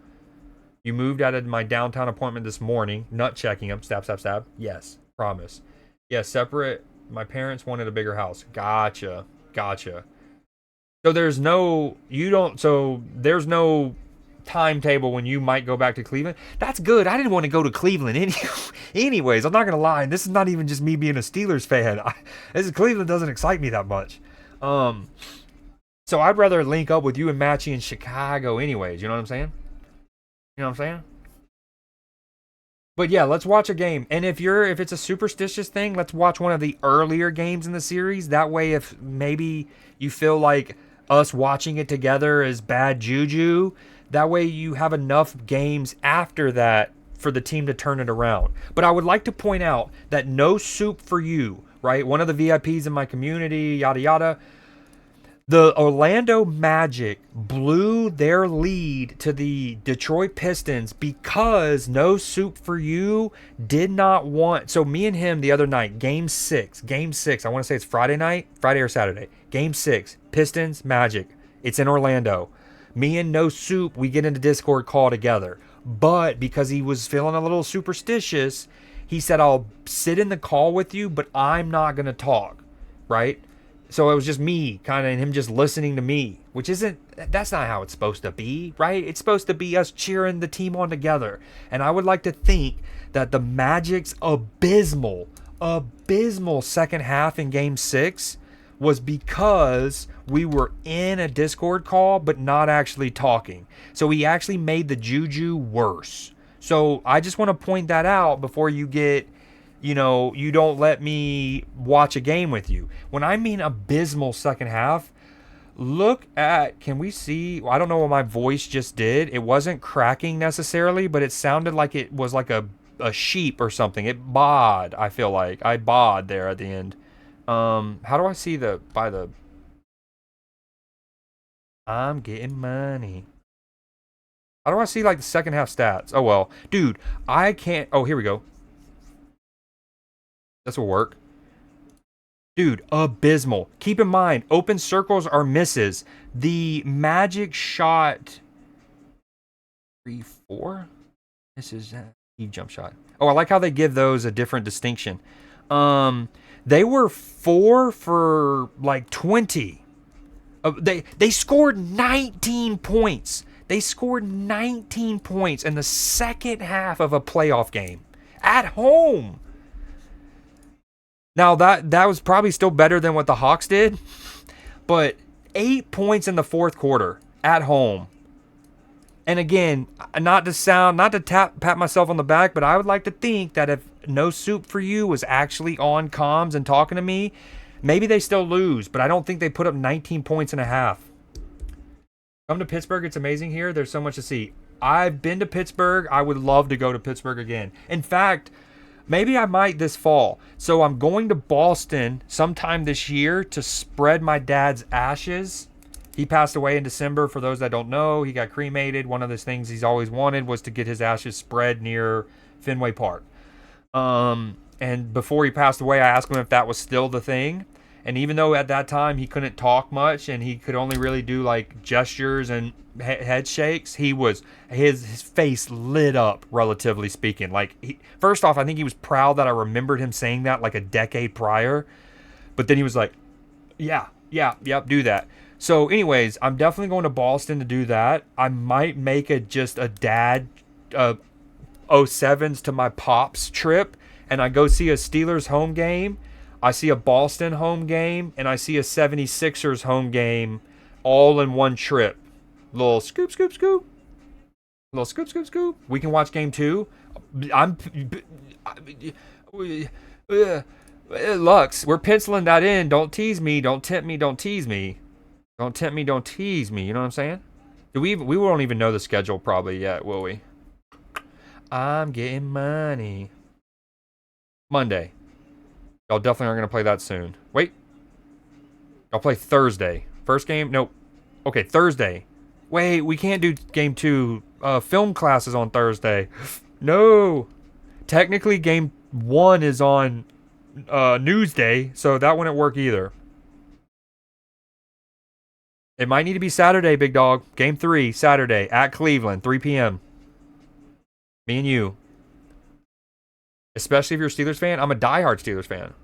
You moved out of my downtown appointment this morning. Nut checking them. Stab, stab, stab. Yes. Promise. Yeah, separate. My parents wanted a bigger house. Gotcha. So there's no timetable when you might go back to Cleveland. That's good. I didn't want to go to Cleveland anyways. I'm not going to lie. This is not even just me being a Steelers fan. Cleveland doesn't excite me that much. So I'd rather link up with you and Matchy in Chicago anyways. You know what I'm saying? But yeah, let's watch a game. And if it's a superstitious thing, let's watch one of the earlier games in the series. That way, if maybe you feel like us watching it together is bad juju, that way you have enough games after that for the team to turn it around. But I would like to point out that No Soup for You, right? One of the VIPs in my community, yada yada. The Orlando Magic blew their lead to the Detroit Pistons because No Soup for You did not want. So me and him the other night, game six. I want to say it's Friday or Saturday. Game 6, Pistons, Magic. It's in Orlando. Me and No Soup, we get into Discord call together. But because he was feeling a little superstitious, he said, I'll sit in the call with you, but I'm not going to talk, right? So it was just me, kind of, and him just listening to me, that's not how it's supposed to be, right? It's supposed to be us cheering the team on together. And I would like to think that the Magic's abysmal second half in game 6 was because we were in a Discord call, but not actually talking. So he actually made the juju worse. So I just want to point that out before you get, you don't let me watch a game with you. When I mean abysmal second half, look at, can we see? I don't know what my voice just did. It wasn't cracking necessarily, but it sounded like it was like a sheep or something. It bawed, I feel like. I bawed there at the end. How do I see I'm getting money. How do I see like the second half stats? Oh, well. Dude, I can't. Oh, here we go. This will work. Dude, abysmal. Keep in mind, open circles are misses. The Magic shot 3-4. This is a jump shot. Oh, I like how they give those a different distinction. They were 4 for like 20. They scored 19 points. They scored 19 points in the second half of a playoff game at home. Now, that was probably still better than what the Hawks did, but 8 points in the fourth quarter at home. And again, not to pat myself on the back, but I would like to think that if No Soup for You was actually on comms and talking to me, maybe they still lose, but I don't think they put up 19 points and a half. Come to Pittsburgh. It's amazing here. There's so much to see. I've been to Pittsburgh. I would love to go to Pittsburgh again. In fact, maybe I might this fall. So I'm going to Boston sometime this year to spread my dad's ashes. He passed away in December. For those that don't know, he got cremated. One of the things he's always wanted was to get his ashes spread near Fenway Park. And before he passed away, I asked him if that was still the thing. And even though at that time he couldn't talk much and he could only really do like gestures and head shakes, his face lit up, relatively speaking. Like, first off, I think he was proud that I remembered him saying that like a decade prior. But then he was like, yeah, yep, do that. So anyways, I'm definitely going to Boston to do that. I might make just a dad 07s to my pops trip, and I go see a Steelers home game, I see a Boston home game, and I see a 76ers home game all in one trip. Little scoop, scoop, scoop. Little scoop, scoop, scoop. We can watch game 2. Lux, we're penciling that in. Don't tease me. Don't tempt me. Don't tease me. Don't tempt me. Don't tease me. You know what I'm saying? We won't even know the schedule probably yet, will we? I'm getting money. Monday. Y'all definitely aren't going to play that soon. Wait. Y'all play Thursday. First game? Nope. Okay, Thursday. Wait, we can't do game 2. Film classes on Thursday. No. Technically, game 1 is on Newsday, so that wouldn't work either. It might need to be Saturday, big dog. Game 3, Saturday, at Cleveland, 3 p.m. Me and you. Especially if you're a Steelers fan. I'm a diehard Steelers fan.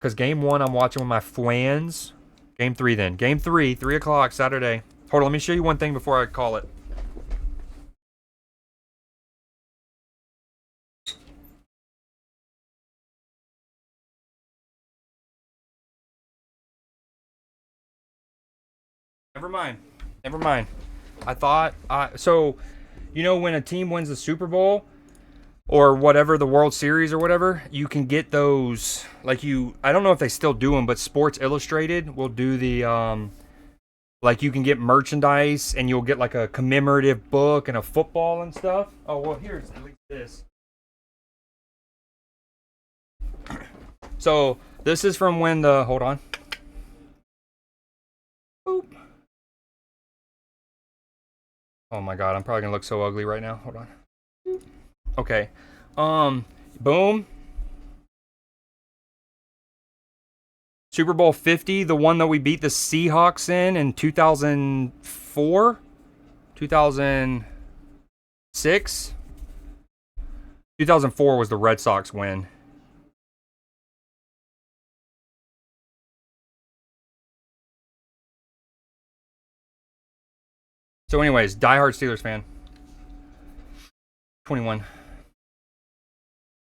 Because game 1, I'm watching with my friends. Game 3 then. Game 3, 3 o'clock, Saturday. Hold on, let me show you one thing before I call it. Never mind. Never mind. I thought... so, you know when a team wins the Super Bowl... or whatever, the World Series or whatever, you can get those, like I don't know if they still do them, but Sports Illustrated will do the, like you can get merchandise and you'll get like a commemorative book and a football and stuff. Oh, well, here's at least this. So, this is from when hold on. Boop. Oh my God, I'm probably gonna look so ugly right now. Hold on. Okay. Boom. Super Bowl 50, the one that we beat the Seahawks in 2004? 2006? 2004 was the Red Sox win. So anyways, diehard Steelers fan. 21.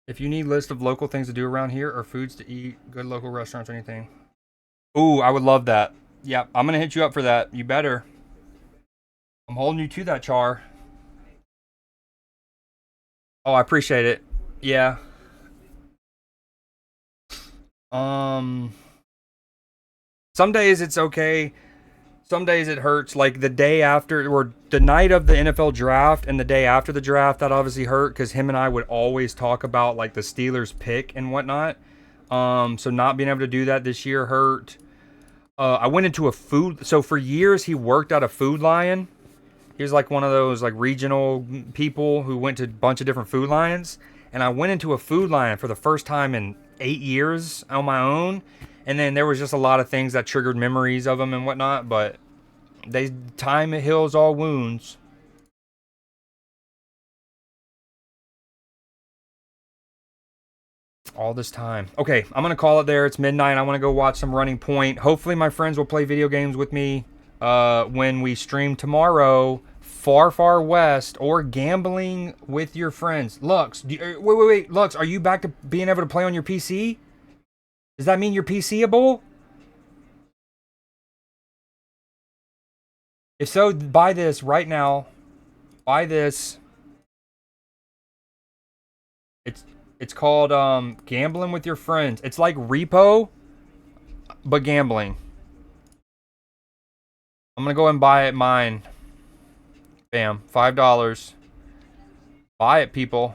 If you need a list of local things to do around here or foods to eat, good local restaurants or anything. Ooh, I would love that. Yep, I'm going to hit you up for that. You better. I'm holding you to that, Char. Oh, I appreciate it. Yeah. Some days it's okay. Some days it hurts. Like the day after, or the night of the NFL draft and the day after the draft, that obviously hurt because him and I would always talk about like the Steelers pick and whatnot. So not being able to do that this year hurt. I went into a food. So for years he worked at a Food Lion. He was like one of those like regional people who went to a bunch of different Food Lions. And I went into a Food Lion for the first time in 8 years on my own. And then there was just a lot of things that triggered memories of him and whatnot. But time heals all wounds. All this time. Okay, I'm going to call it there. It's midnight. I want to go watch some Running Point. Hopefully my friends will play video games with me when we stream tomorrow. Far, Far West or gambling with your friends. Lux, wait. Lux, are you back to being able to play on your PC? Does that mean you're PCable? If so, buy this right now. Buy this. It's called gambling with your friends. It's like Repo, but gambling. I'm gonna go and buy it mine. Bam, $5. Buy it, people.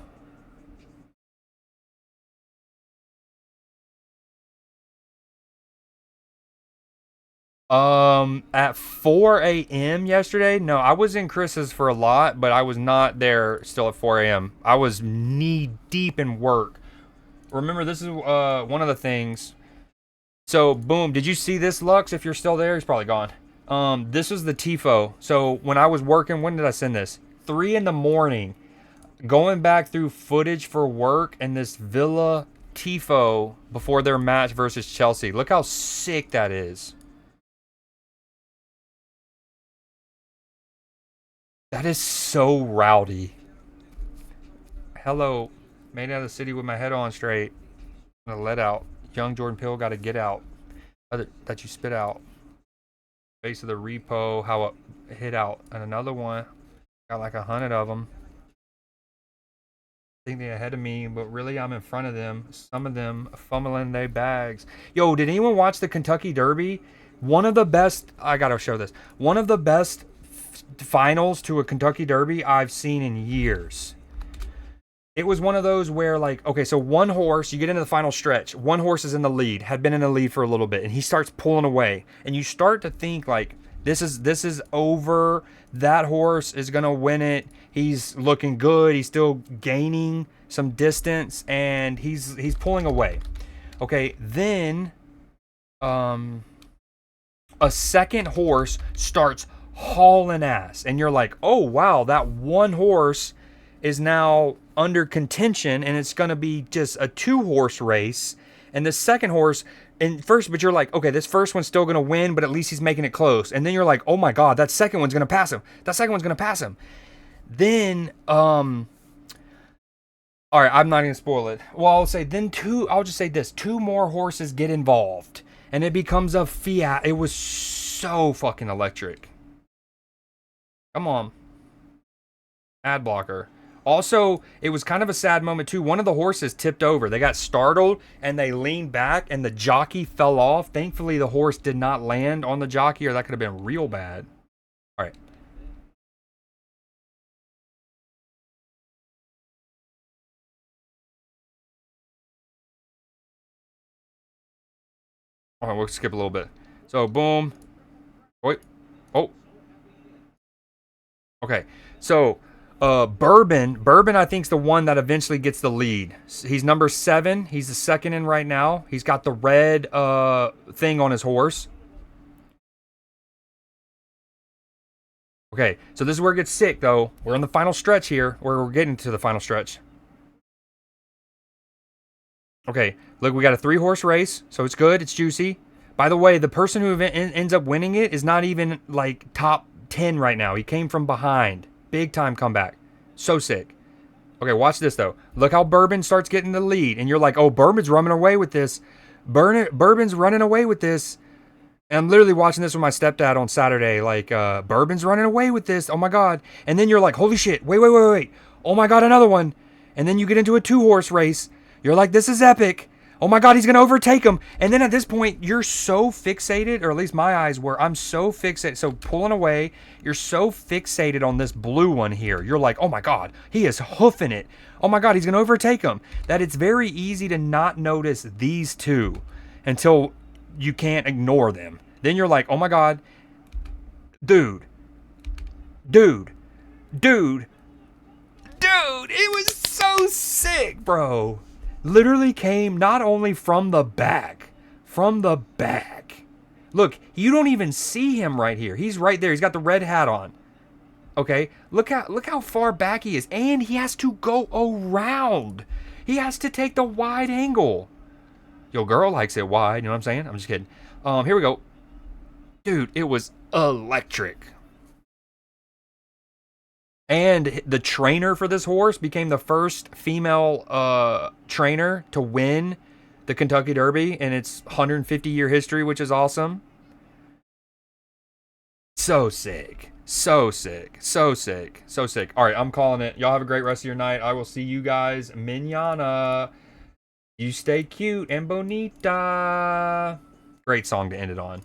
At 4 a.m. yesterday, no, I was in Chris's for a lot, but I was not there still at 4 a.m. I was knee deep in work. remember, this is one of the things. So, boom. Did you see this, Lux? If you're still there, he's probably gone. This was the TIFO. So, when I was working, when did I send this? 3 in the morning. Going back through footage for work and this Villa TIFO before their match versus Chelsea. Look how sick that is. That is so rowdy. Hello. Made it out of the city with my head on straight. I'm gonna let out. Young Jordan Peele got to get out. That you spit out. Base of the repo. How it hit out. And another one. Got like 100 of them. I think they're ahead of me, but really I'm in front of them. Some of them fumbling their bags. Yo, did anyone watch the Kentucky Derby? One of the best. I gotta show this. One of the best finals to a Kentucky Derby I've seen in years. It was one of those where, like, okay, so one horse, you get into the final stretch, one horse is in the lead, had been in the lead for a little bit, and he starts pulling away. And you start to think, like, this is over. That horse is going to win it. He's looking good. He's still gaining some distance, and he's pulling away. Okay, then a second horse starts hauling ass, and you're like, oh, wow, that one horse is now under contention, and it's going to be just a 2-horse race. And the second horse, but you're like, okay, this first one's still going to win, but at least he's making it close. And then you're like, oh my God, that second one's going to pass him. Then, all right, I'm not going to spoil it. Well, I'll just say this, 2 more horses get involved, and it becomes a fiat. It was so fucking electric. Come on. Ad blocker. Also, it was kind of a sad moment too. One of the horses tipped over. They got startled and they leaned back and the jockey fell off. Thankfully, the horse did not land on the jockey, or that could have been real bad. All right. All right, we'll skip a little bit. So, boom. Wait. Oh. Okay. So, Bourbon, I think, is the one that eventually gets the lead. He's number 7. He's the second in right now. He's got the red thing on his horse. Okay, so this is where it gets sick, though. We're in the final stretch here. We're getting to the final stretch. Okay, look, we got a 3-horse race, so it's good. It's juicy. By the way, the person who ends up winning it is not even, like, top 10 right now. He came from behind. Big time comeback. So sick. Okay, watch this, though. Look how Bourbon starts getting the lead. And you're like, oh, Bourbon's running away with this. Bourbon's running away with this. And I'm literally watching this with my stepdad on Saturday. Like, Bourbon's running away with this. Oh, my God. And then you're like, holy shit. Wait. Oh, my God, another one. And then you get into a 2-horse race. You're like, this is epic. Oh my God, he's going to overtake him. And then at this point, you're so fixated, or at least my eyes were, I'm so fixated. So pulling away, you're so fixated on this blue one here. You're like, oh my God, he is hoofing it. Oh my God, he's going to overtake him. That it's very easy to not notice these two until you can't ignore them. Then you're like, oh my God, dude, it was so sick, bro. Literally came not only from the back. Look, you don't even see him right here. He's right there. He's got the red hat on. Okay, look how far back he is, and he has to go around. He has to take the wide angle. Your girl likes it wide. You know what I'm saying? I'm just kidding. Here we go, dude. It was electric. And the trainer for this horse became the first female trainer to win the Kentucky Derby in its 150-year history, which is awesome. So sick. All right, I'm calling it. Y'all have a great rest of your night. I will see you guys mañana. You stay cute and bonita. Great song to end it on.